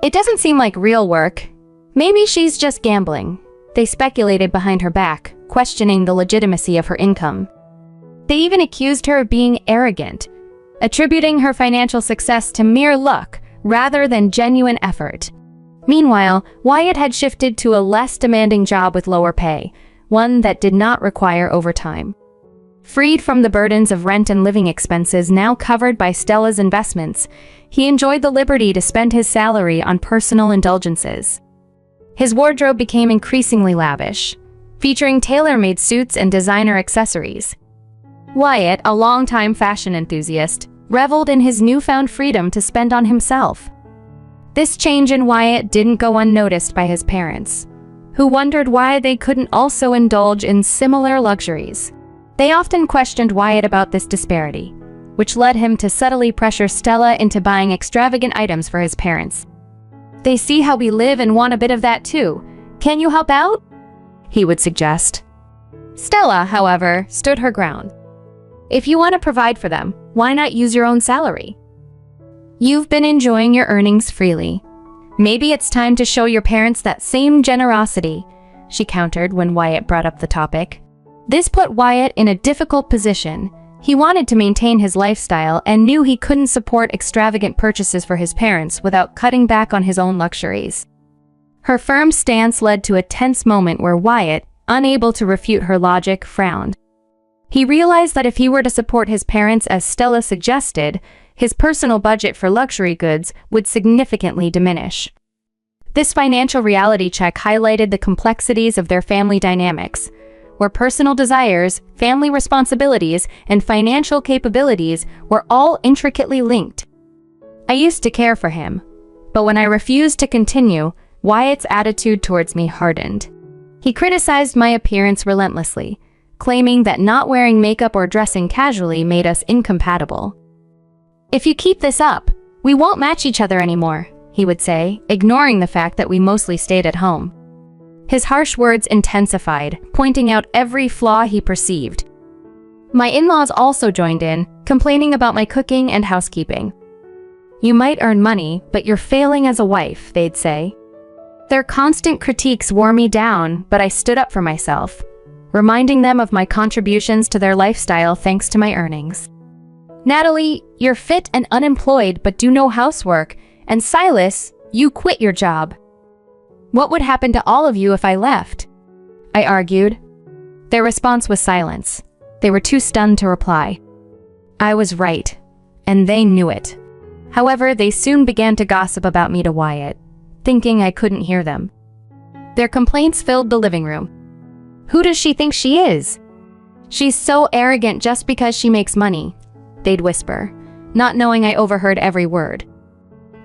It doesn't seem like real work. Maybe she's just gambling. They speculated behind her back, questioning the legitimacy of her income. They even accused her of being arrogant, attributing her financial success to mere luck rather than genuine effort. Meanwhile, Wyatt had shifted to a less demanding job with lower pay, one that did not require overtime. Freed from the burdens of rent and living expenses now covered by Stella's investments, he enjoyed the liberty to spend his salary on personal indulgences. His wardrobe became increasingly lavish, featuring tailor-made suits and designer accessories. Wyatt, a longtime fashion enthusiast, reveled in his newfound freedom to spend on himself. This change in Wyatt didn't go unnoticed by his parents, who wondered why they couldn't also indulge in similar luxuries. They often questioned Wyatt about this disparity, which led him to subtly pressure Stella into buying extravagant items for his parents. They see how we live and want a bit of that too. Can you help out? He would suggest. Stella, however, stood her ground. If you want to provide for them, why not use your own salary? You've been enjoying your earnings freely. Maybe it's time to show your parents that same generosity, she countered when Wyatt brought up the topic. This put Wyatt in a difficult position. He wanted to maintain his lifestyle and knew he couldn't support extravagant purchases for his parents without cutting back on his own luxuries. Her firm stance led to a tense moment where Wyatt, unable to refute her logic, frowned. He realized that if he were to support his parents as Stella suggested, his personal budget for luxury goods would significantly diminish. This financial reality check highlighted the complexities of their family dynamics, where personal desires, family responsibilities, and financial capabilities were all intricately linked. I used to care for him, but when I refused to continue, Wyatt's attitude towards me hardened. He criticized my appearance relentlessly, claiming that not wearing makeup or dressing casually made us incompatible. If you keep this up, we won't match each other anymore, he would say, ignoring the fact that we mostly stayed at home. His harsh words intensified, pointing out every flaw he perceived. My in-laws also joined in, complaining about my cooking and housekeeping. You might earn money, but you're failing as a wife, they'd say. Their constant critiques wore me down, but I stood up for myself, reminding them of my contributions to their lifestyle thanks to my earnings. Natalie, you're fit and unemployed but do no housework, and Silas, you quit your job. What would happen to all of you if I left? I argued. Their response was silence. They were too stunned to reply. I was right, and they knew it. However, they soon began to gossip about me to Wyatt, thinking I couldn't hear them. Their complaints filled the living room. Who does she think she is? She's so arrogant just because she makes money, they'd whisper, not knowing I overheard every word.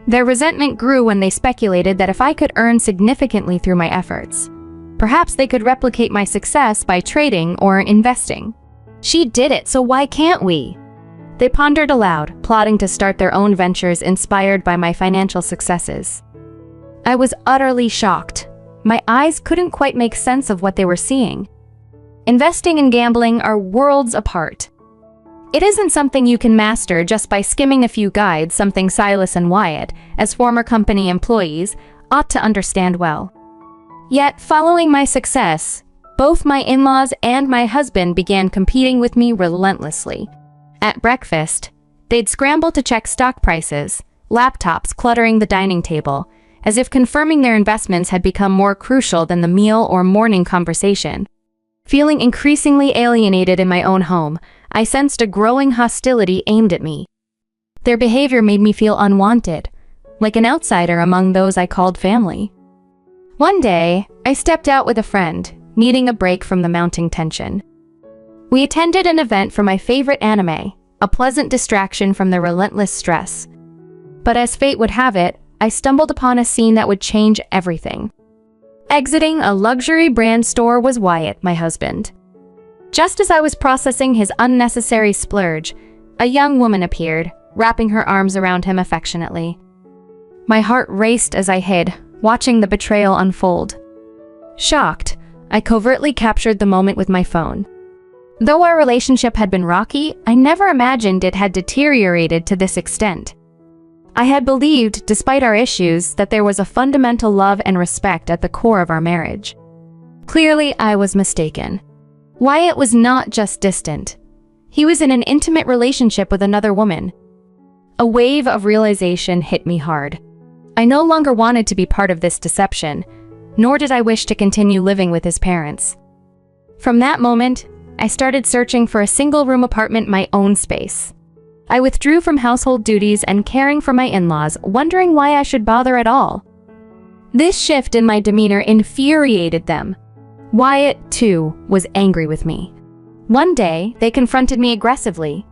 Their resentment grew when they speculated that if I could earn significantly through my efforts, perhaps they could replicate my success by trading or investing. She did it, so why can't we? They pondered aloud, plotting to start their own ventures inspired by my financial successes. I was utterly shocked. My eyes couldn't quite make sense of what they were seeing. Investing and gambling are worlds apart. It isn't something you can master just by skimming a few guides, something Silas and Wyatt, as former company employees, ought to understand well. Yet, following my success, both my in-laws and my husband began competing with me relentlessly. At breakfast, they'd scramble to check stock prices, laptops cluttering the dining table, as if confirming their investments had become more crucial than the meal or morning conversation. Feeling increasingly alienated in my own home, I sensed a growing hostility aimed at me. Their behavior made me feel unwanted, like an outsider among those I called family. One day, I stepped out with a friend, needing a break from the mounting tension. We attended an event for my favorite anime, a pleasant distraction from the relentless stress. But as fate would have it, I stumbled upon a scene that would change everything. Exiting a luxury brand store was Wyatt, my husband. Just as I was processing his unnecessary splurge, a young woman appeared, wrapping her arms around him affectionately. My heart raced as I hid, watching the betrayal unfold. Shocked, I covertly captured the moment with my phone. Though our relationship had been rocky, I never imagined it had deteriorated to this extent. I had believed, despite our issues, that there was a fundamental love and respect at the core of our marriage. Clearly, I was mistaken. Wyatt was not just distant. He was in an intimate relationship with another woman. A wave of realization hit me hard. I no longer wanted to be part of this deception, nor did I wish to continue living with his parents. From that moment, I started searching for a single-room apartment, my own space. I withdrew from household duties and caring for my in-laws, wondering why I should bother at all. This shift in my demeanor infuriated them. Wyatt, too, was angry with me. One day, they confronted me aggressively.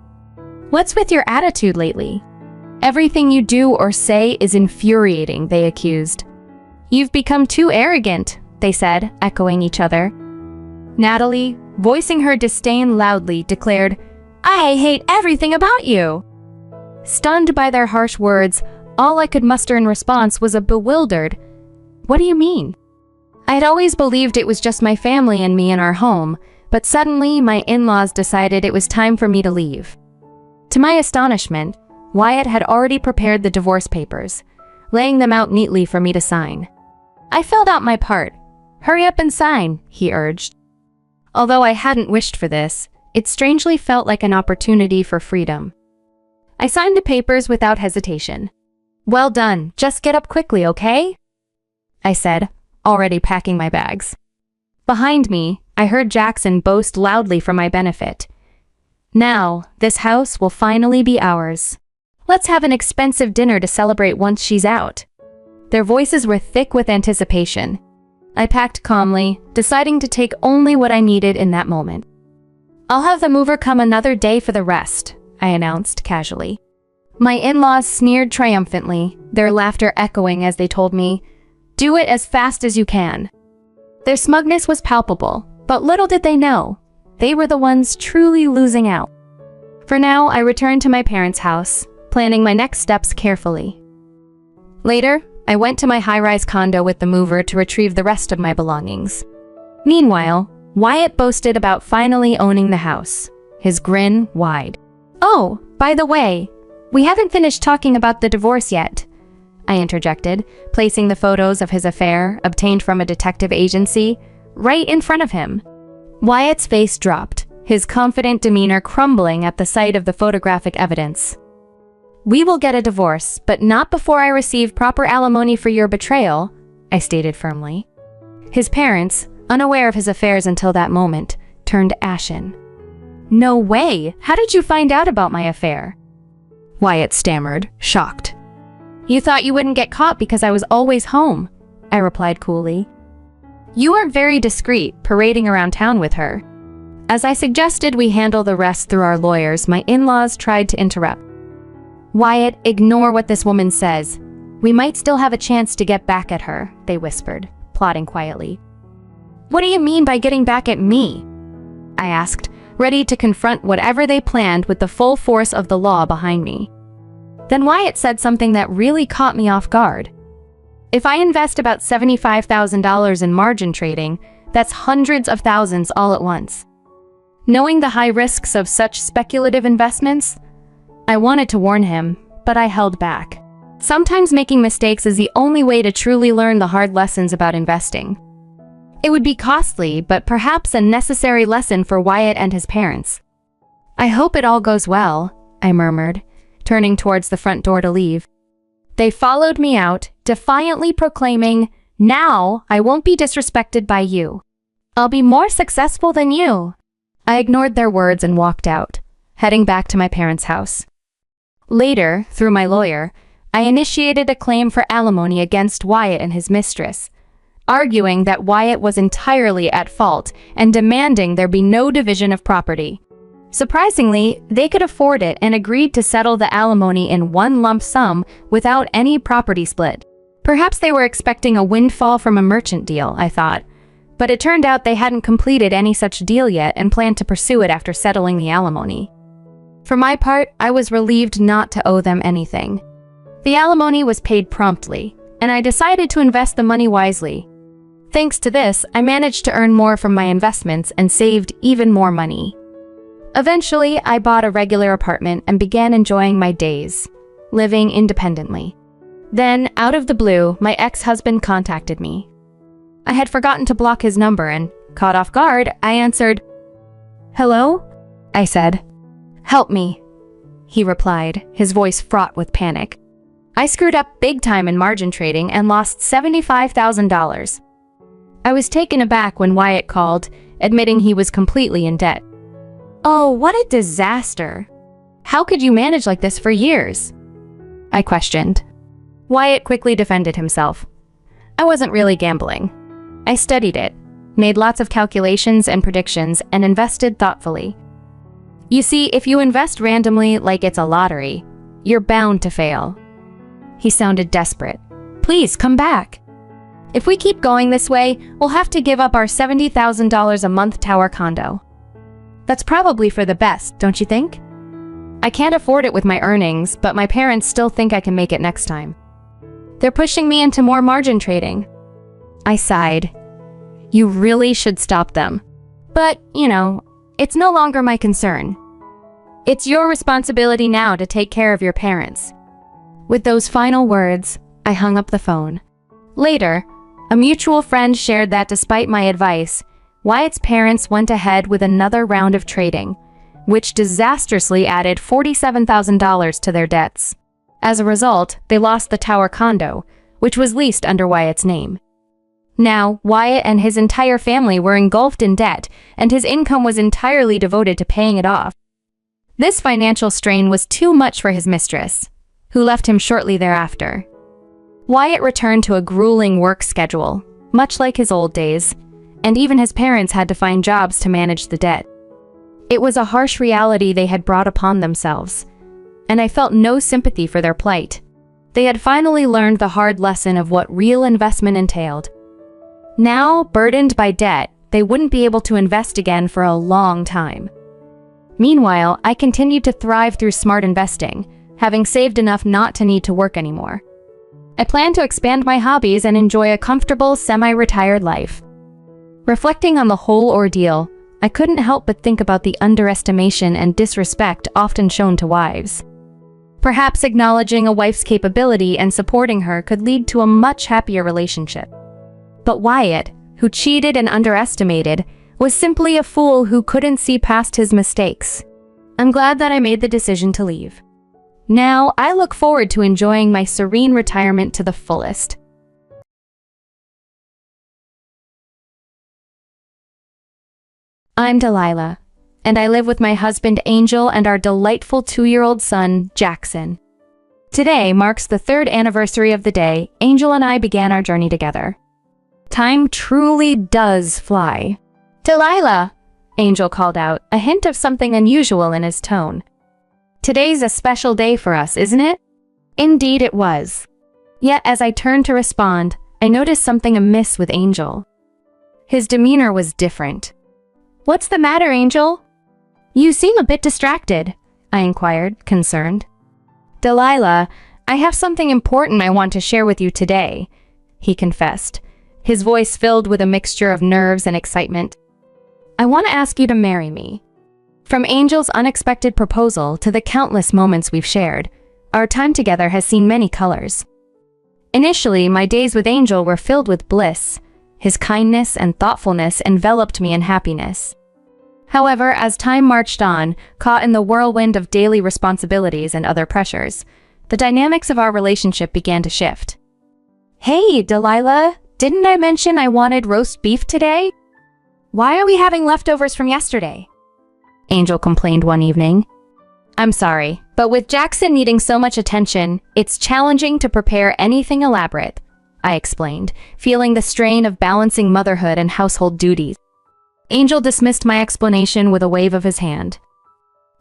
"What's with your attitude lately? Everything you do or say is infuriating," they accused. "You've become too arrogant," they said, echoing each other. Natalie, voicing her disdain loudly, declared, "I hate everything about you." Stunned by their harsh words, all I could muster in response was a bewildered, "What do you mean?" I had always believed it was just my family and me in our home, but suddenly my in-laws decided it was time for me to leave. To my astonishment, Wyatt had already prepared the divorce papers, laying them out neatly for me to sign. I filled out my part. "Hurry up and sign," he urged. Although I hadn't wished for this, it strangely felt like an opportunity for freedom. I signed the papers without hesitation. "Well done, just get up quickly, okay?" I said, already packing my bags. Behind me, I heard Jackson boast loudly for my benefit. "Now, this house will finally be ours. Let's have an expensive dinner to celebrate once she's out." Their voices were thick with anticipation. I packed calmly, deciding to take only what I needed in that moment. "I'll have the mover come another day for the rest," I announced casually. My in-laws sneered triumphantly, their laughter echoing as they told me, "Do it as fast as you can." Their smugness was palpable, but little did they know, they were the ones truly losing out. For now, I returned to my parents' house, planning my next steps carefully. Later, I went to my high-rise condo with the mover to retrieve the rest of my belongings. Meanwhile, Wyatt boasted about finally owning the house, his grin wide. "Oh, by the way, we haven't finished talking about the divorce yet," I interjected, placing the photos of his affair, obtained from a detective agency, right in front of him. Wyatt's face dropped, his confident demeanor crumbling at the sight of the photographic evidence. "We will get a divorce, but not before I receive proper alimony for your betrayal," I stated firmly. His parents, unaware of his affairs until that moment, turned ashen. "No way! How did you find out about my affair?" Wyatt stammered, shocked. "You thought you wouldn't get caught because I was always home," I replied coolly. "You weren't very discreet, parading around town with her." As I suggested we handle the rest through our lawyers, my in-laws tried to interrupt. "Wyatt, ignore what this woman says. We might still have a chance to get back at her," they whispered, plotting quietly. "What do you mean by getting back at me?" I asked, ready to confront whatever they planned with the full force of the law behind me. Then Wyatt said something that really caught me off guard. "If I invest about $75,000 in margin trading, that's hundreds of thousands all at once." Knowing the high risks of such speculative investments, I wanted to warn him, but I held back. Sometimes making mistakes is the only way to truly learn the hard lessons about investing. It would be costly, but perhaps a necessary lesson for Wyatt and his parents. "I hope it all goes well," I murmured, turning towards the front door to leave. They followed me out, defiantly proclaiming, "Now I won't be disrespected by you. I'll be more successful than you." I ignored their words and walked out, heading back to my parents' house. Later, through my lawyer, I initiated a claim for alimony against Wyatt and his mistress, arguing that Wyatt was entirely at fault and demanding there be no division of property. Surprisingly, they could afford it and agreed to settle the alimony in one lump sum without any property split. Perhaps they were expecting a windfall from a merchant deal, I thought, but it turned out they hadn't completed any such deal yet and planned to pursue it after settling the alimony. For my part, I was relieved not to owe them anything. The alimony was paid promptly, and I decided to invest the money wisely. Thanks to this, I managed to earn more from my investments and saved even more money. Eventually, I bought a regular apartment and began enjoying my days, living independently. Then, out of the blue, my ex-husband contacted me. I had forgotten to block his number and, caught off guard, I answered. "Hello?" I said. "Help me," he replied, his voice fraught with panic. I screwed up big time in margin trading and lost $75,000. I was taken aback when Wyatt called, admitting he was completely in debt. "Oh, what a disaster. How could you manage like this for years?" I questioned. Wyatt quickly defended himself. "I wasn't really gambling. I studied it, made lots of calculations and predictions, and invested thoughtfully. You see, if you invest randomly like it's a lottery, you're bound to fail." He sounded desperate. "Please, come back. If we keep going this way, we'll have to give up our $70,000 a month tower condo. That's probably for the best, don't you think? I can't afford it with my earnings, but my parents still think I can make it next time. They're pushing me into more margin trading." I sighed. "You really should stop them. But, it's no longer my concern. It's your responsibility now to take care of your parents." With those final words, I hung up the phone. Later, a mutual friend shared that despite my advice, Wyatt's parents went ahead with another round of trading, which disastrously added $47,000 to their debts. As a result, they lost the tower condo, which was leased under Wyatt's name. Now, Wyatt and his entire family were engulfed in debt, and his income was entirely devoted to paying it off. This financial strain was too much for his mistress, who left him shortly thereafter. Wyatt returned to a grueling work schedule, much like his old days, and even his parents had to find jobs to manage the debt. It was a harsh reality they had brought upon themselves, and I felt no sympathy for their plight. They had finally learned the hard lesson of what real investment entailed. Now, burdened by debt, they wouldn't be able to invest again for a long time. Meanwhile, I continued to thrive through smart investing, having saved enough not to need to work anymore. I plan to expand my hobbies and enjoy a comfortable, semi-retired life. Reflecting on the whole ordeal, I couldn't help but think about the underestimation and disrespect often shown to wives. Perhaps acknowledging a wife's capability and supporting her could lead to a much happier relationship. But Wyatt, who cheated and underestimated, was simply a fool who couldn't see past his mistakes. I'm glad that I made the decision to leave. Now, I look forward to enjoying my serene retirement to the fullest. I'm Delilah, and I live with my husband Angel and our delightful 2-year-old son, Jackson. Today marks the 3rd anniversary of the day Angel and I began our journey together. Time truly does fly. "Delilah," Angel called out, a hint of something unusual in his tone. "Today's a special day for us, isn't it?" Indeed it was. Yet as I turned to respond, I noticed something amiss with Angel. His demeanor was different. "What's the matter, Angel? You seem a bit distracted," I inquired, concerned. "Delilah, I have something important I want to share with you today," he confessed, his voice filled with a mixture of nerves and excitement. "I want to ask you to marry me." From Angel's unexpected proposal to the countless moments we've shared, our time together has seen many colors. Initially, my days with Angel were filled with bliss. His kindness and thoughtfulness enveloped me in happiness. However, as time marched on, caught in the whirlwind of daily responsibilities and other pressures, the dynamics of our relationship began to shift. "Hey, Delilah, didn't I mention I wanted roast beef today? Why are we having leftovers from yesterday?" Angel complained one evening. "I'm sorry, but with Jackson needing so much attention, it's challenging to prepare anything elaborate," I explained, feeling the strain of balancing motherhood and household duties. Angel dismissed my explanation with a wave of his hand.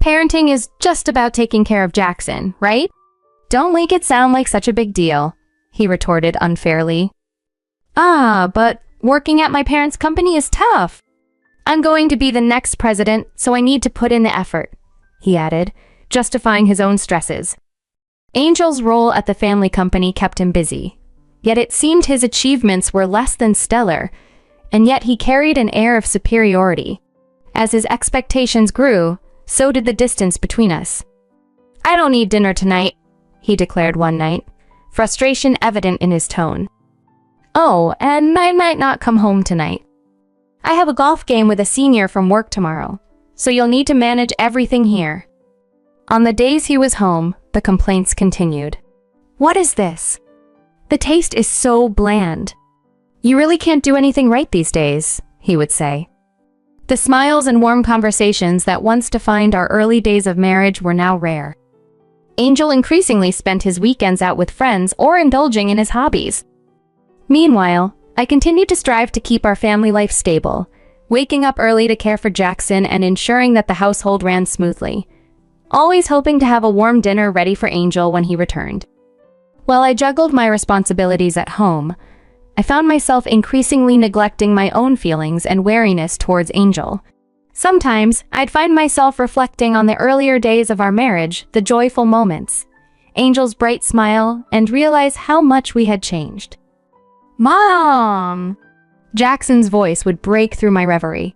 "Parenting is just about taking care of Jackson, right? Don't make it sound like such a big deal," he retorted unfairly. "Ah, but working at my parents' company is tough. I'm going to be the next president, so I need to put in the effort," he added, justifying his own stresses. Angel's role at the family company kept him busy. Yet it seemed his achievements were less than stellar, and yet he carried an air of superiority. As his expectations grew, so did the distance between us. "I don't need dinner tonight," he declared one night, frustration evident in his tone. "Oh, and I might not come home tonight. I have a golf game with a senior from work tomorrow, so you'll need to manage everything here." On the days he was home, the complaints continued. "What is this? The taste is so bland. You really can't do anything right these days," he would say. The smiles and warm conversations that once defined our early days of marriage were now rare. Angel increasingly spent his weekends out with friends or indulging in his hobbies. Meanwhile, I continued to strive to keep our family life stable, waking up early to care for Jackson and ensuring that the household ran smoothly, always hoping to have a warm dinner ready for Angel when he returned. While I juggled my responsibilities at home, I found myself increasingly neglecting my own feelings and wariness towards Angel. Sometimes, I'd find myself reflecting on the earlier days of our marriage, the joyful moments, Angel's bright smile, and realize how much we had changed. "Mom!" Jackson's voice would break through my reverie.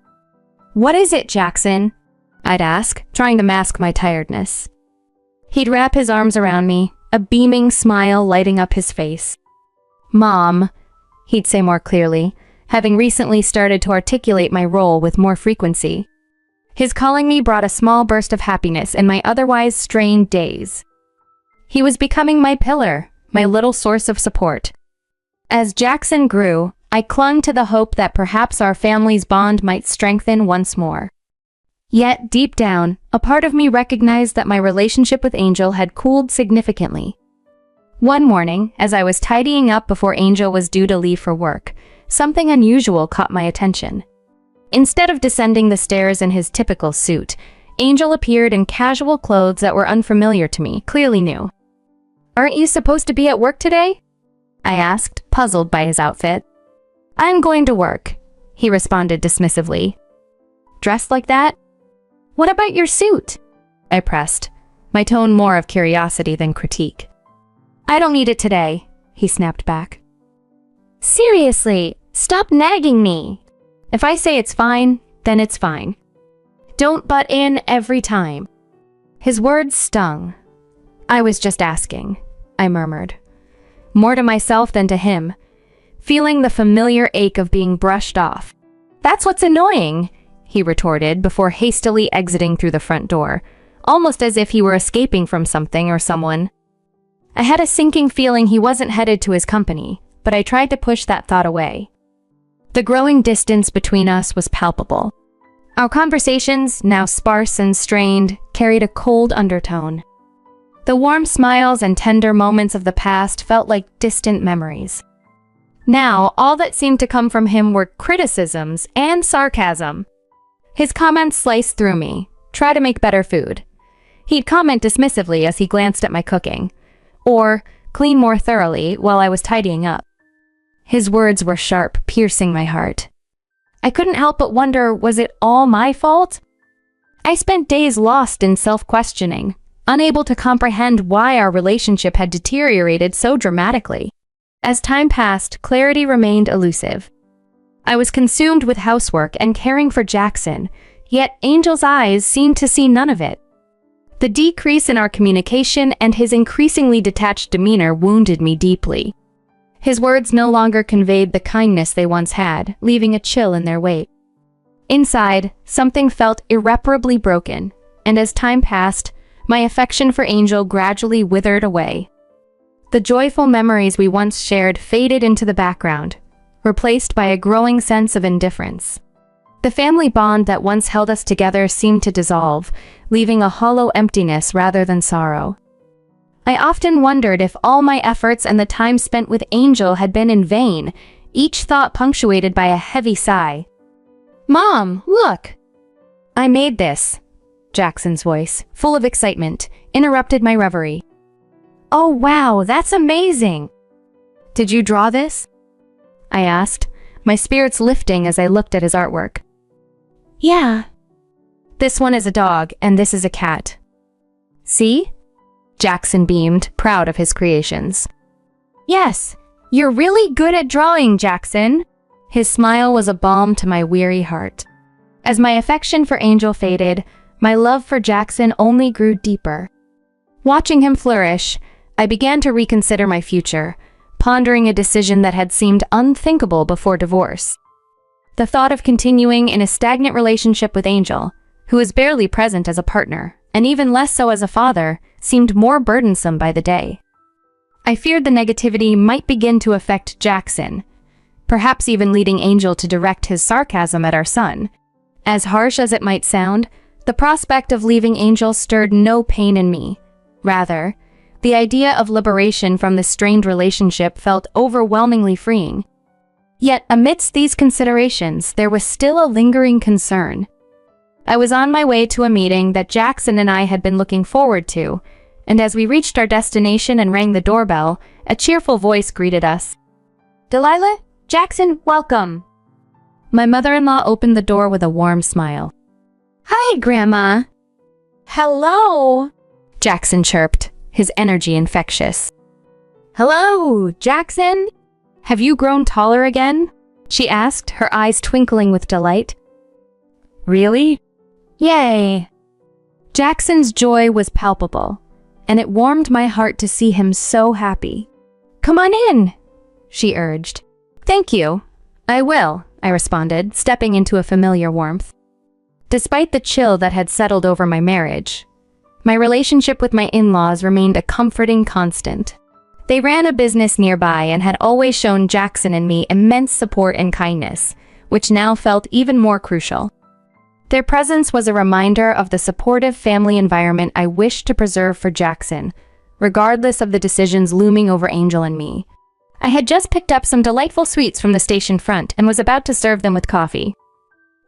"What is it, Jackson?" I'd ask, trying to mask my tiredness. He'd wrap his arms around me, a beaming smile lighting up his face. "Mom," he'd say more clearly, having recently started to articulate my role with more frequency. His calling me brought a small burst of happiness in my otherwise strained days. He was becoming my pillar, my little source of support. As Jackson grew, I clung to the hope that perhaps our family's bond might strengthen once more. Yet, deep down, a part of me recognized that my relationship with Angel had cooled significantly. One morning, as I was tidying up before Angel was due to leave for work, something unusual caught my attention. Instead of descending the stairs in his typical suit, Angel appeared in casual clothes that were unfamiliar to me, clearly new. "Aren't you supposed to be at work today?" I asked, puzzled by his outfit. "I'm going to work," he responded dismissively. "Dressed like that? What about your suit?" I pressed, my tone more of curiosity than critique. "I don't need it today," he snapped back. "Seriously, stop nagging me. If I say it's fine, then it's fine. Don't butt in every time." His words stung. "I was just asking," I murmured, more to myself than to him, feeling the familiar ache of being brushed off. "That's what's annoying," he retorted before hastily exiting through the front door, almost as if he were escaping from something or someone. I had a sinking feeling he wasn't headed to his company, but I tried to push that thought away. The growing distance between us was palpable. Our conversations, now sparse and strained, carried a cold undertone. The warm smiles and tender moments of the past felt like distant memories. Now, all that seemed to come from him were criticisms and sarcasm. His comments sliced through me. "Try to make better food." He'd comment dismissively as he glanced at my cooking. Or, "Clean more thoroughly," while I was tidying up. His words were sharp, piercing my heart. I couldn't help but wonder, was it all my fault? I spent days lost in self-questioning, unable to comprehend why our relationship had deteriorated so dramatically. As time passed, clarity remained elusive. I was consumed with housework and caring for Jackson, yet Angel's eyes seemed to see none of it. The decrease in our communication and his increasingly detached demeanor wounded me deeply. His words no longer conveyed the kindness they once had, leaving a chill in their wake. Inside, something felt irreparably broken, and as time passed, my affection for Angel gradually withered away. The joyful memories we once shared faded into the background, replaced by a growing sense of indifference. The family bond that once held us together seemed to dissolve, leaving a hollow emptiness rather than sorrow. I often wondered if all my efforts and the time spent with Angel had been in vain, each thought punctuated by a heavy sigh. "Mom, look!" "I made this," Jackson's voice, full of excitement, interrupted my reverie. "Oh wow, that's amazing! Did you draw this?" I asked, my spirits lifting as I looked at his artwork. "Yeah. This one is a dog, and this is a cat. See?" Jackson beamed, proud of his creations. "Yes, You're really good at drawing, Jackson. His smile was a balm to my weary heart. As my affection for Angel faded, my love for Jackson only grew deeper. Watching him flourish, I began to reconsider my future, pondering a decision that had seemed unthinkable before divorce. The thought of continuing in a stagnant relationship with Angel, who was barely present as a partner, and even less so as a father, seemed more burdensome by the day. I feared the negativity might begin to affect Jackson, perhaps even leading Angel to direct his sarcasm at our son. As harsh as it might sound, the prospect of leaving Angel stirred no pain in me. Rather, the idea of liberation from this strained relationship felt overwhelmingly freeing. Yet, amidst these considerations, there was still a lingering concern. I was on my way to a meeting that Jackson and I had been looking forward to, and as we reached our destination and rang the doorbell, a cheerful voice greeted us. "Delilah? Jackson, welcome." My mother-in-law opened the door with a warm smile. "Hi, Grandma." "Hello," Jackson chirped, his energy infectious. "Hello, Jackson. Have you grown taller again?" she asked, her eyes twinkling with delight. "Really?" "Yay." Jackson's joy was palpable, and it warmed my heart to see him so happy. "Come on in," she urged. "Thank you. I will," I responded, stepping into a familiar warmth. Despite the chill that had settled over my marriage, my relationship with my in-laws remained a comforting constant. They ran a business nearby and had always shown Jackson and me immense support and kindness, which now felt even more crucial. Their presence was a reminder of the supportive family environment I wished to preserve for Jackson, regardless of the decisions looming over Angel and me. I had just picked up some delightful sweets from the station front and was about to serve them with coffee.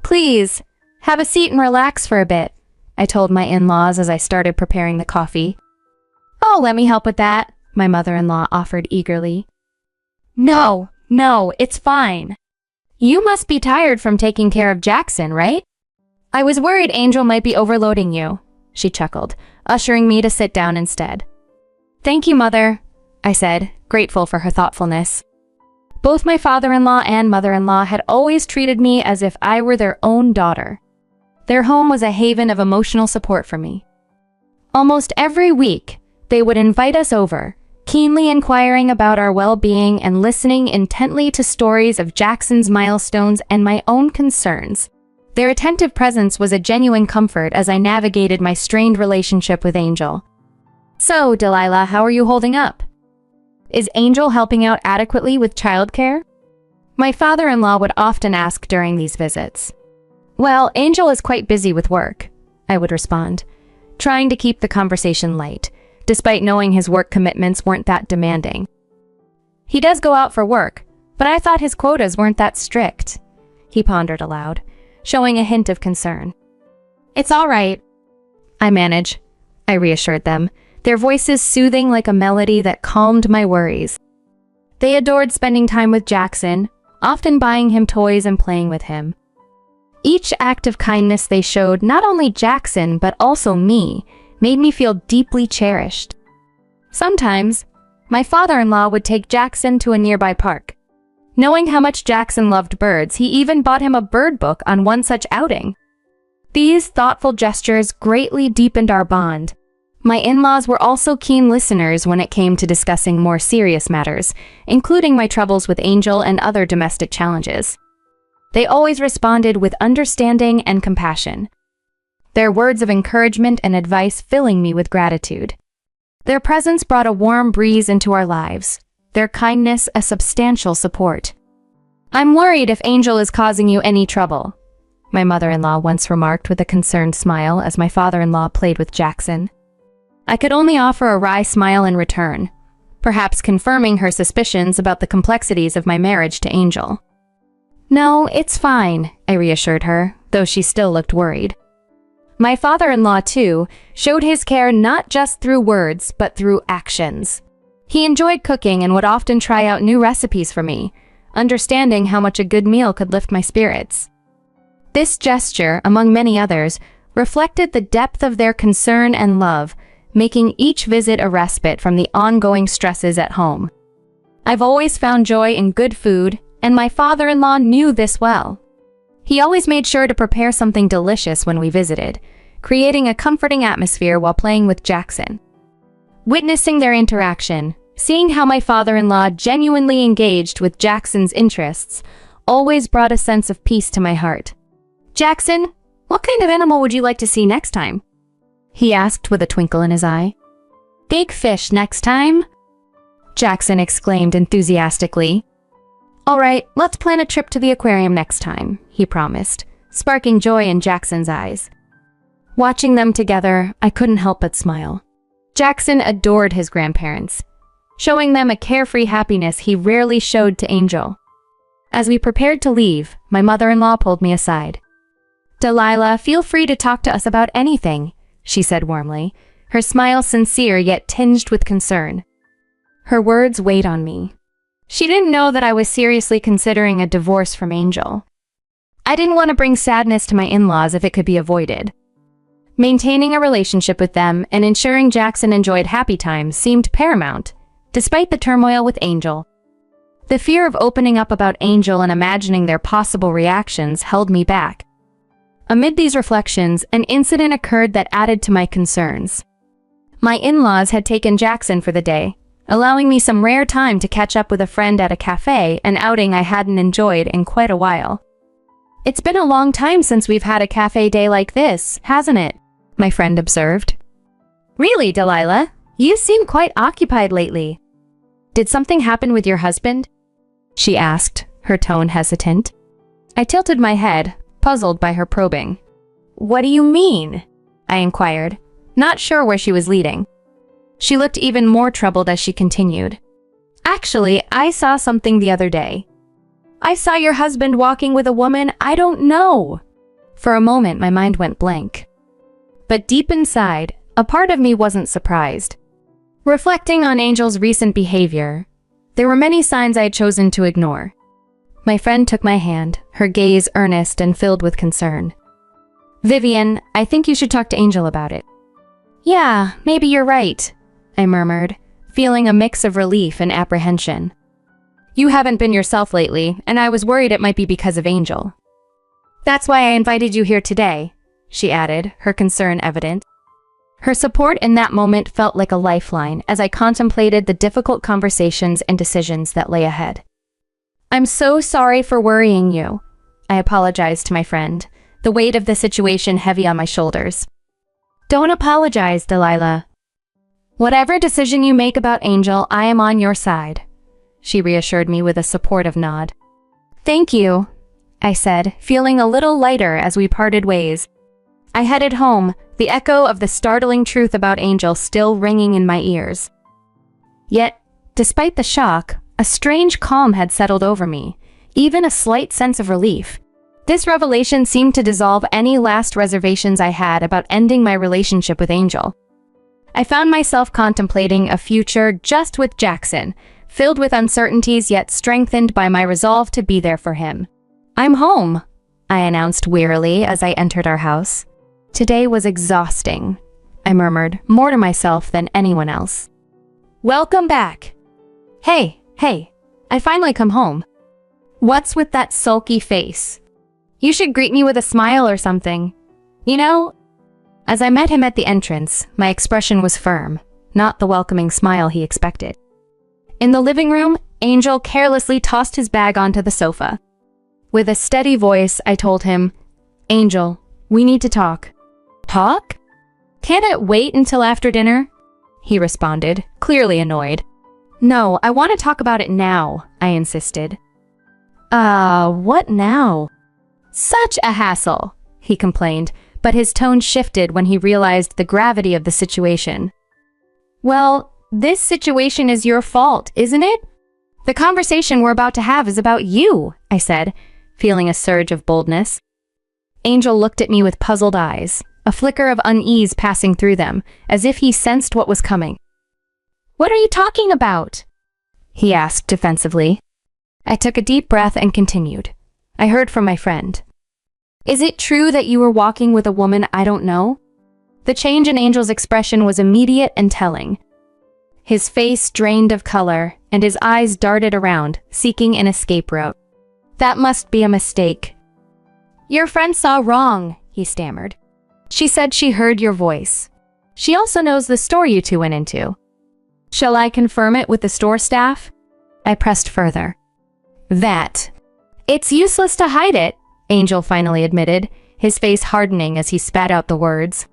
"Please, have a seat and relax for a bit," I told my in-laws as I started preparing the coffee. "Oh, let me help with that," my mother-in-law offered eagerly. No, it's fine. You must be tired from taking care of Jackson, right? I was worried Angel might be overloading you," she chuckled, ushering me to sit down instead. "Thank you, Mother," I said, grateful for her thoughtfulness. Both my father-in-law and mother-in-law had always treated me as if I were their own daughter. Their home was a haven of emotional support for me. Almost every week, they would invite us over, keenly inquiring about our well-being and listening intently to stories of Jackson's milestones and my own concerns. Their attentive presence was a genuine comfort as I navigated my strained relationship with Angel. "So, Delilah, how are you holding up? Is Angel helping out adequately with childcare?" My father-in-law would often ask during these visits. "Well, Angel is quite busy with work," I would respond, trying to keep the conversation light, despite knowing his work commitments weren't that demanding. "He does go out for work, but I thought his quotas weren't that strict," he pondered aloud, showing a hint of concern. "It's all right. I manage," I reassured them, their voices soothing like a melody that calmed my worries. They adored spending time with Jackson, often buying him toys and playing with him. Each act of kindness they showed not only Jackson but also me made me feel deeply cherished. Sometimes, my father-in-law would take Jackson to a nearby park. Knowing how much Jackson loved birds, he even bought him a bird book on one such outing. These thoughtful gestures greatly deepened our bond. My in-laws were also keen listeners when it came to discussing more serious matters, including my troubles with Angel and other domestic challenges. They always responded with understanding and compassion, their words of encouragement and advice filling me with gratitude. Their presence brought a warm breeze into our lives, their kindness a substantial support. "I'm worried if Angel is causing you any trouble," my mother-in-law once remarked with a concerned smile as my father-in-law played with Jackson. I could only offer a wry smile in return, perhaps confirming her suspicions about the complexities of my marriage to Angel. "No, it's fine," I reassured her, though she still looked worried. My father-in-law, too, showed his care not just through words, but through actions. He enjoyed cooking and would often try out new recipes for me, understanding how much a good meal could lift my spirits. This gesture, among many others, reflected the depth of their concern and love, making each visit a respite from the ongoing stresses at home. I've always found joy in good food, and my father-in-law knew this well. He always made sure to prepare something delicious when we visited, creating a comforting atmosphere while playing with Jackson. Witnessing their interaction, seeing how my father-in-law genuinely engaged with Jackson's interests, always brought a sense of peace to my heart. "Jackson, what kind of animal would you like to see next time?" he asked with a twinkle in his eye. "Big fish next time," Jackson exclaimed enthusiastically. "All right, let's plan a trip to the aquarium next time," he promised, sparking joy in Jackson's eyes. Watching them together, I couldn't help but smile. Jackson adored his grandparents, showing them a carefree happiness he rarely showed to Angel. As we prepared to leave, my mother-in-law pulled me aside. "Delilah, feel free to talk to us about anything," she said warmly, her smile sincere yet tinged with concern. Her words weighed on me. She didn't know that I was seriously considering a divorce from Angel. I didn't want to bring sadness to my in-laws if it could be avoided. Maintaining a relationship with them and ensuring Jackson enjoyed happy times seemed paramount, despite the turmoil with Angel. The fear of opening up about Angel and imagining their possible reactions held me back. Amid these reflections, an incident occurred that added to my concerns. My in-laws had taken Jackson for the day, allowing me some rare time to catch up with a friend at a cafe, an outing I hadn't enjoyed in quite a while. "It's been a long time since we've had a cafe day like this, hasn't it?" my friend observed. "Really, Delilah? You seem quite occupied lately. Did something happen with your husband?" she asked, her tone hesitant. I tilted my head, puzzled by her probing. "What do you mean?" I inquired, not sure where she was leading. She looked even more troubled as she continued. "Actually, I saw something the other day. I saw your husband walking with a woman I don't know." For a moment, my mind went blank. But deep inside, a part of me wasn't surprised. Reflecting on Angel's recent behavior, there were many signs I had chosen to ignore. My friend took my hand, her gaze earnest and filled with concern. "Vivian, I think you should talk to Angel about it." "Yeah, maybe you're right," I murmured, feeling a mix of relief and apprehension. "You haven't been yourself lately, and I was worried it might be because of Angel. That's why I invited you here today," she added, her concern evident. Her support in that moment felt like a lifeline as I contemplated the difficult conversations and decisions that lay ahead. "I'm so sorry for worrying you," I apologized to my friend, the weight of the situation heavy on my shoulders. "Don't apologize, Delilah. Whatever decision you make about Angel, I am on your side," she reassured me with a supportive nod. "Thank you," I said, feeling a little lighter as we parted ways. I headed home, the echo of the startling truth about Angel still ringing in my ears. Yet, despite the shock, a strange calm had settled over me, even a slight sense of relief. This revelation seemed to dissolve any last reservations I had about ending my relationship with Angel. I found myself contemplating a future just with Jackson, filled with uncertainties yet strengthened by my resolve to be there for him. "I'm home," I announced wearily as I entered our house. "Today was exhausting," I murmured, more to myself than anyone else. "Welcome back." Hey, I finally come home. What's with that sulky face? You should greet me with a smile or something. You know?" As I met him at the entrance, my expression was firm, not the welcoming smile he expected. In the living room, Angel carelessly tossed his bag onto the sofa. With a steady voice, I told him, "Angel, we need to talk." "Talk? Can't it wait until after dinner?" he responded, clearly annoyed. "No, I want to talk about it now," I insisted. What now?" "Such a hassle," he complained, but his tone shifted when he realized the gravity of the situation. "Well, this situation is your fault, isn't it? The conversation we're about to have is about you," I said, feeling a surge of boldness. Angel looked at me with puzzled eyes, a flicker of unease passing through them, as if he sensed what was coming. "What are you talking about?" he asked defensively. I took a deep breath and continued. I heard from my friend. "Is it true that you were walking with a woman I don't know?" The change in Angel's expression was immediate and telling. His face drained of color, and his eyes darted around, seeking an escape route. That must be a mistake. Your friend saw wrong, he stammered. She said she heard your voice. She also knows the store you two went into. Shall I confirm it with the store staff? I pressed further. It's useless to hide it, Angel finally admitted, his face hardening as he spat out the words.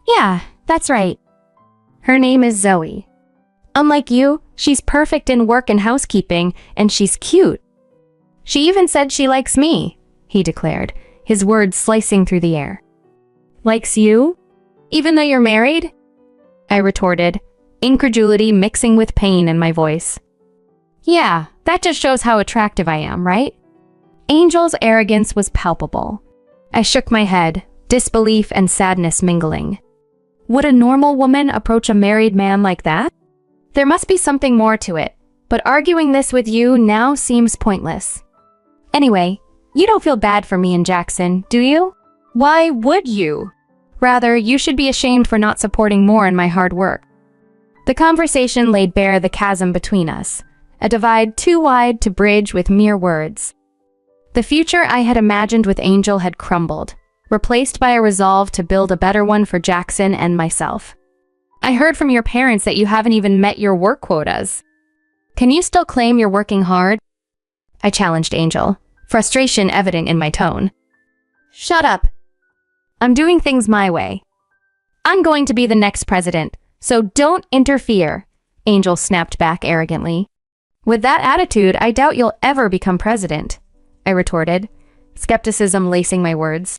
Yeah, that's right. Her name is Zoe. Unlike you, she's perfect in work and housekeeping, and she's cute. She even said she likes me, he declared, his words slicing through the air. Likes you? Even though you're married? I retorted, incredulity mixing with pain in my voice. Yeah, that just shows how attractive I am, right? Angel's arrogance was palpable. I shook my head, disbelief and sadness mingling. Would a normal woman approach a married man like that? There must be something more to it, but arguing this with you now seems pointless. Anyway, you don't feel bad for me and Jackson, do you? Why would you? Rather, you should be ashamed for not supporting more in my hard work. The conversation laid bare the chasm between us, a divide too wide to bridge with mere words. The future I had imagined with Angel had crumbled, replaced by a resolve to build a better one for Jackson and myself. I heard from your parents that you haven't even met your work quotas. Can you still claim you're working hard? I challenged Angel, frustration evident in my tone. Shut up. I'm doing things my way. I'm going to be the next president, so don't interfere, Angel snapped back arrogantly. With that attitude, I doubt you'll ever become president, I retorted, skepticism lacing my words.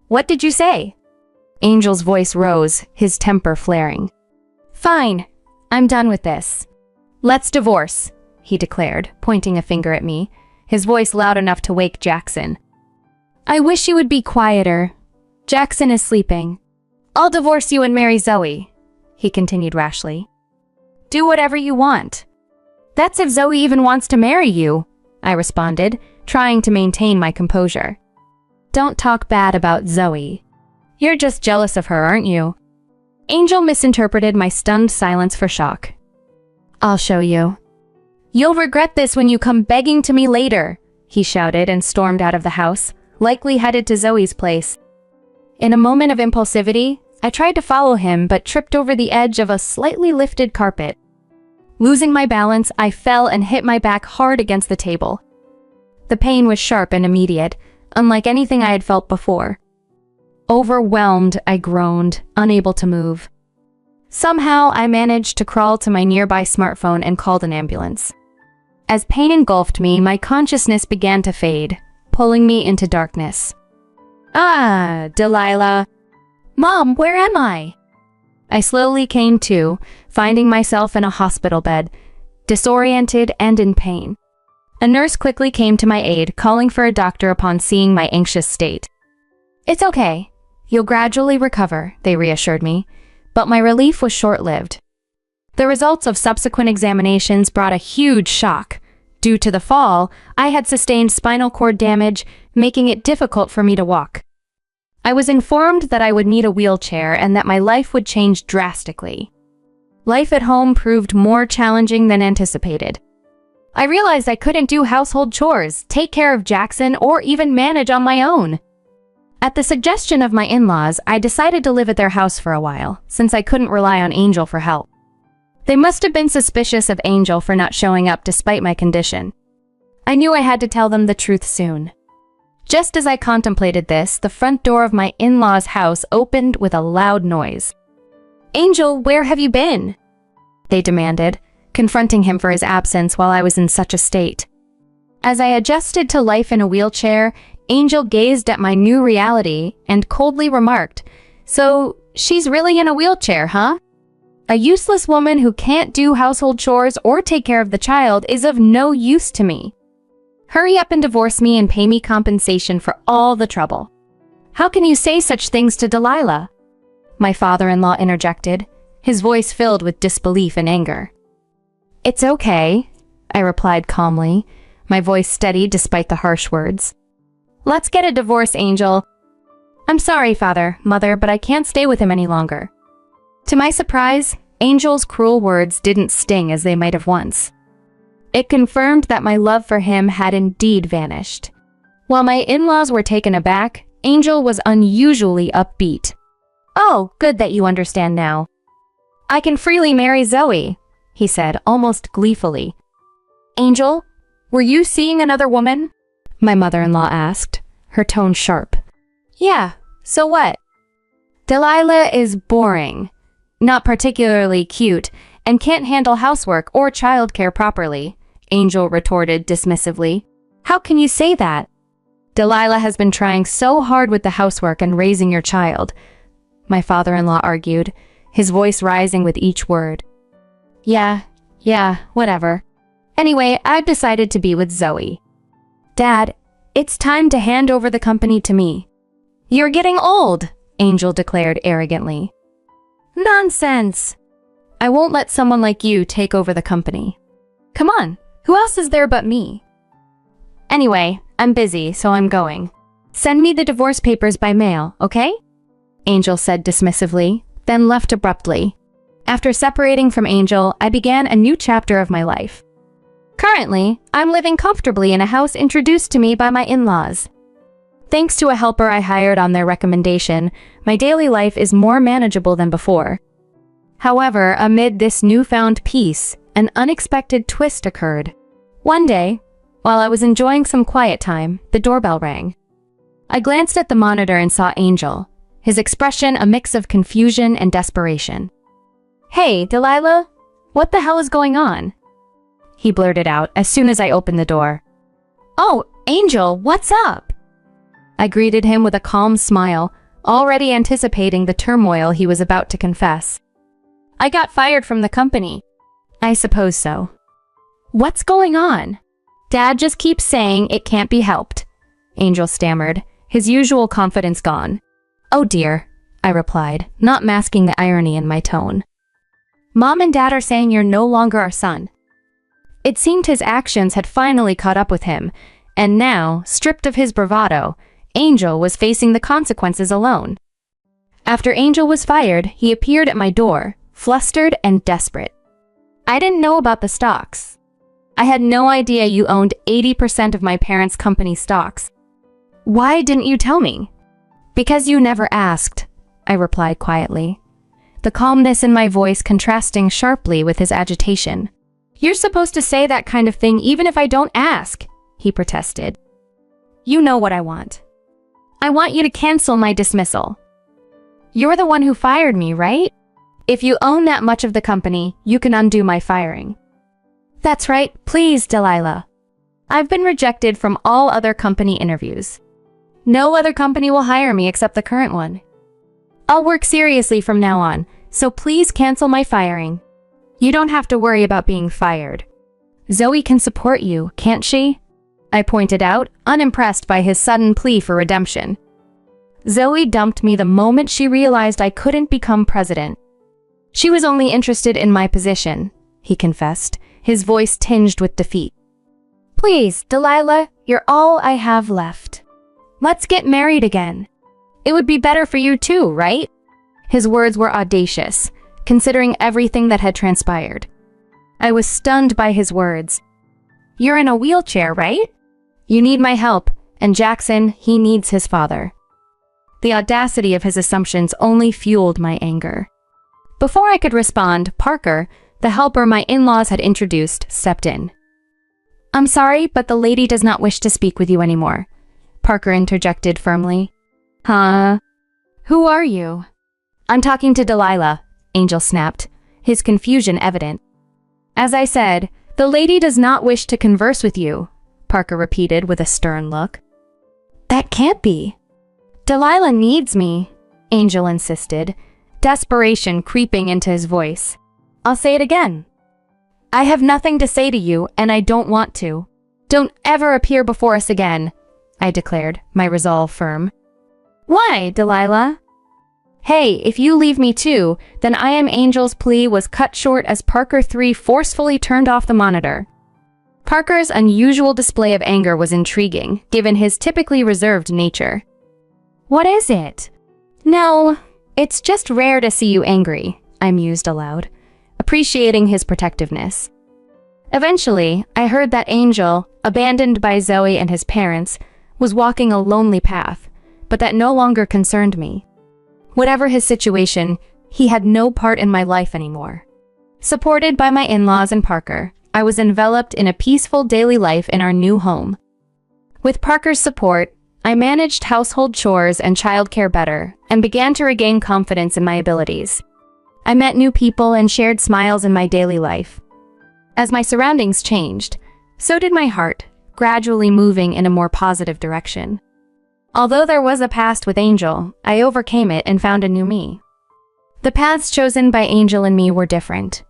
What did you say? Angel's voice rose, his temper flaring. Fine, I'm done with this. Let's divorce, he declared, pointing a finger at me, his voice loud enough to wake Jackson. I wish you would be quieter. Jackson is sleeping. I'll divorce you and marry Zoe, he continued rashly. Do whatever you want. That's if Zoe even wants to marry you, I responded, trying to maintain my composure. Don't talk bad about Zoe. You're just jealous of her, aren't you? Angel misinterpreted my stunned silence for shock. I'll show you. You'll regret this when you come begging to me later, he shouted and stormed out of the house, likely headed to Zoe's place. In a moment of impulsivity, I tried to follow him but tripped over the edge of a slightly lifted carpet. Losing my balance, I fell and hit my back hard against the table. The pain was sharp and immediate, unlike anything I had felt before. Overwhelmed, I groaned, unable to move. Somehow, I managed to crawl to my nearby smartphone and called an ambulance. As pain engulfed me, my consciousness began to fade, pulling me into darkness. Ah, Delilah. Mom, where am I? I slowly came to, finding myself in a hospital bed, disoriented and in pain. A nurse quickly came to my aid, calling for a doctor upon seeing my anxious state. It's okay. You'll gradually recover, they reassured me, but my relief was short-lived. The results of subsequent examinations brought a huge shock. Due to the fall, I had sustained spinal cord damage, making it difficult for me to walk. I was informed that I would need a wheelchair and that my life would change drastically. Life at home proved more challenging than anticipated. I realized I couldn't do household chores, take care of Jackson, or even manage on my own. At the suggestion of my in-laws, I decided to live at their house for a while, since I couldn't rely on Angel for help. They must have been suspicious of Angel for not showing up despite my condition. I knew I had to tell them the truth soon. Just as I contemplated this, the front door of my in-laws' house opened with a loud noise. Angel, where have you been? They demanded, confronting him for his absence while I was in such a state. As I adjusted to life in a wheelchair, Angel gazed at my new reality and coldly remarked, So, she's really in a wheelchair, huh? A useless woman who can't do household chores or take care of the child is of no use to me. Hurry up and divorce me and pay me compensation for all the trouble. How can you say such things to Delilah? My father-in-law interjected, his voice filled with disbelief and anger. It's okay, I replied calmly, my voice steady despite the harsh words. Let's get a divorce, Angel. I'm sorry, Father, Mother, but I can't stay with him any longer. To my surprise, Angel's cruel words didn't sting as they might have once. It confirmed that my love for him had indeed vanished. While my in-laws were taken aback, Angel was unusually upbeat. "Oh, good that you understand now. I can freely marry Zoe," he said, almost gleefully. "Angel, were you seeing another woman?" my mother-in-law asked, her tone sharp. "Yeah, so what?" "Delilah is boring, not particularly cute, and can't handle housework or childcare properly," Angel retorted dismissively. "How can you say that? Delilah has been trying so hard with the housework and raising your child," my father-in-law argued, his voice rising with each word. Yeah, whatever. Anyway, I've decided to be with Zoe. Dad, it's time to hand over the company to me. "You're getting old," Angel declared arrogantly. "Nonsense. I won't let someone like you take over the company. Come on, who else is there but me? Anyway, I'm busy, so I'm going. Send me the divorce papers by mail, okay?" Angel said dismissively, then left abruptly. After separating from Angel, I began a new chapter of my life. Currently, I'm living comfortably in a house introduced to me by my in-laws. Thanks to a helper I hired on their recommendation, my daily life is more manageable than before. However, amid this newfound peace, an unexpected twist occurred. One day, while I was enjoying some quiet time, the doorbell rang. I glanced at the monitor and saw Angel, his expression a mix of confusion and desperation. "Hey, Delilah, what the hell is going on?" he blurted out as soon as I opened the door. "Oh, Angel, what's up?" I greeted him with a calm smile, already anticipating the turmoil he was about to confess. "I got fired from the company." "I suppose so." "What's going on?" "Dad just keeps saying it can't be helped," Angel stammered, his usual confidence gone. "Oh dear," I replied, not masking the irony in my tone. "Mom and Dad are saying you're no longer our son." It seemed his actions had finally caught up with him, and now, stripped of his bravado, Angel was facing the consequences alone. After Angel was fired, he appeared at my door, flustered and desperate. "I didn't know about the stocks. I had no idea you owned 80% of my parents' company stocks. Why didn't you tell me?" "Because you never asked," I replied quietly, the calmness in my voice contrasting sharply with his agitation. "You're supposed to say that kind of thing even if I don't ask," he protested. "You know what I want. I want you to cancel my dismissal. You're the one who fired me, right? If you own that much of the company, you can undo my firing." "That's right, please, Delilah. I've been rejected from all other company interviews. No other company will hire me except the current one. I'll work seriously from now on, so please cancel my firing. You don't have to worry about being fired. Zoe can support you, can't she?" I pointed out, unimpressed by his sudden plea for redemption. "Zoe dumped me the moment she realized I couldn't become president. She was only interested in my position," he confessed, his voice tinged with defeat. "Please, Delilah, you're all I have left. Let's get married again. It would be better for you too, right?" His words were audacious, considering everything that had transpired. I was stunned by his words. "You're in a wheelchair, right? You need my help, and Jackson, he needs his father." The audacity of his assumptions only fueled my anger. Before I could respond, Parker, the helper my in-laws had introduced, stepped in. "I'm sorry, but the lady does not wish to speak with you anymore," Parker interjected firmly. "Huh? Who are you?" "I'm talking to Delilah," Angel snapped, his confusion evident. "As I said, the lady does not wish to converse with you," Parker repeated with a stern look. "That can't be. Delilah needs me," Angel insisted, desperation creeping into his voice. "I'll say it again. I have nothing to say to you, and I don't want to. Don't ever appear before us again," I declared, my resolve firm. "Why, Delilah?" "Hey, if you leave me too, then I am Angel's plea was cut short as Parker 3 forcefully turned off the monitor. Parker's unusual display of anger was intriguing, given his typically reserved nature. "What is it?" "No, it's just rare to see you angry," I mused aloud, appreciating his protectiveness. Eventually, I heard that Angel, abandoned by Zoe and his parents, was walking a lonely path, but that no longer concerned me. Whatever his situation, he had no part in my life anymore. Supported by my in-laws and Parker, I was enveloped in a peaceful daily life in our new home. With Parker's support, I managed household chores and childcare better and began to regain confidence in my abilities. I met new people and shared smiles in my daily life. As my surroundings changed, so did my heart, gradually moving in a more positive direction. Although there was a past with Angel, I overcame it and found a new me. The paths chosen by Angel and me were different.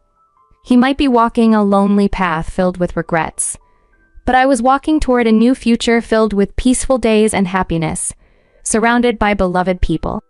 He might be walking a lonely path filled with regrets, but I was walking toward a new future filled with peaceful days and happiness, surrounded by beloved people.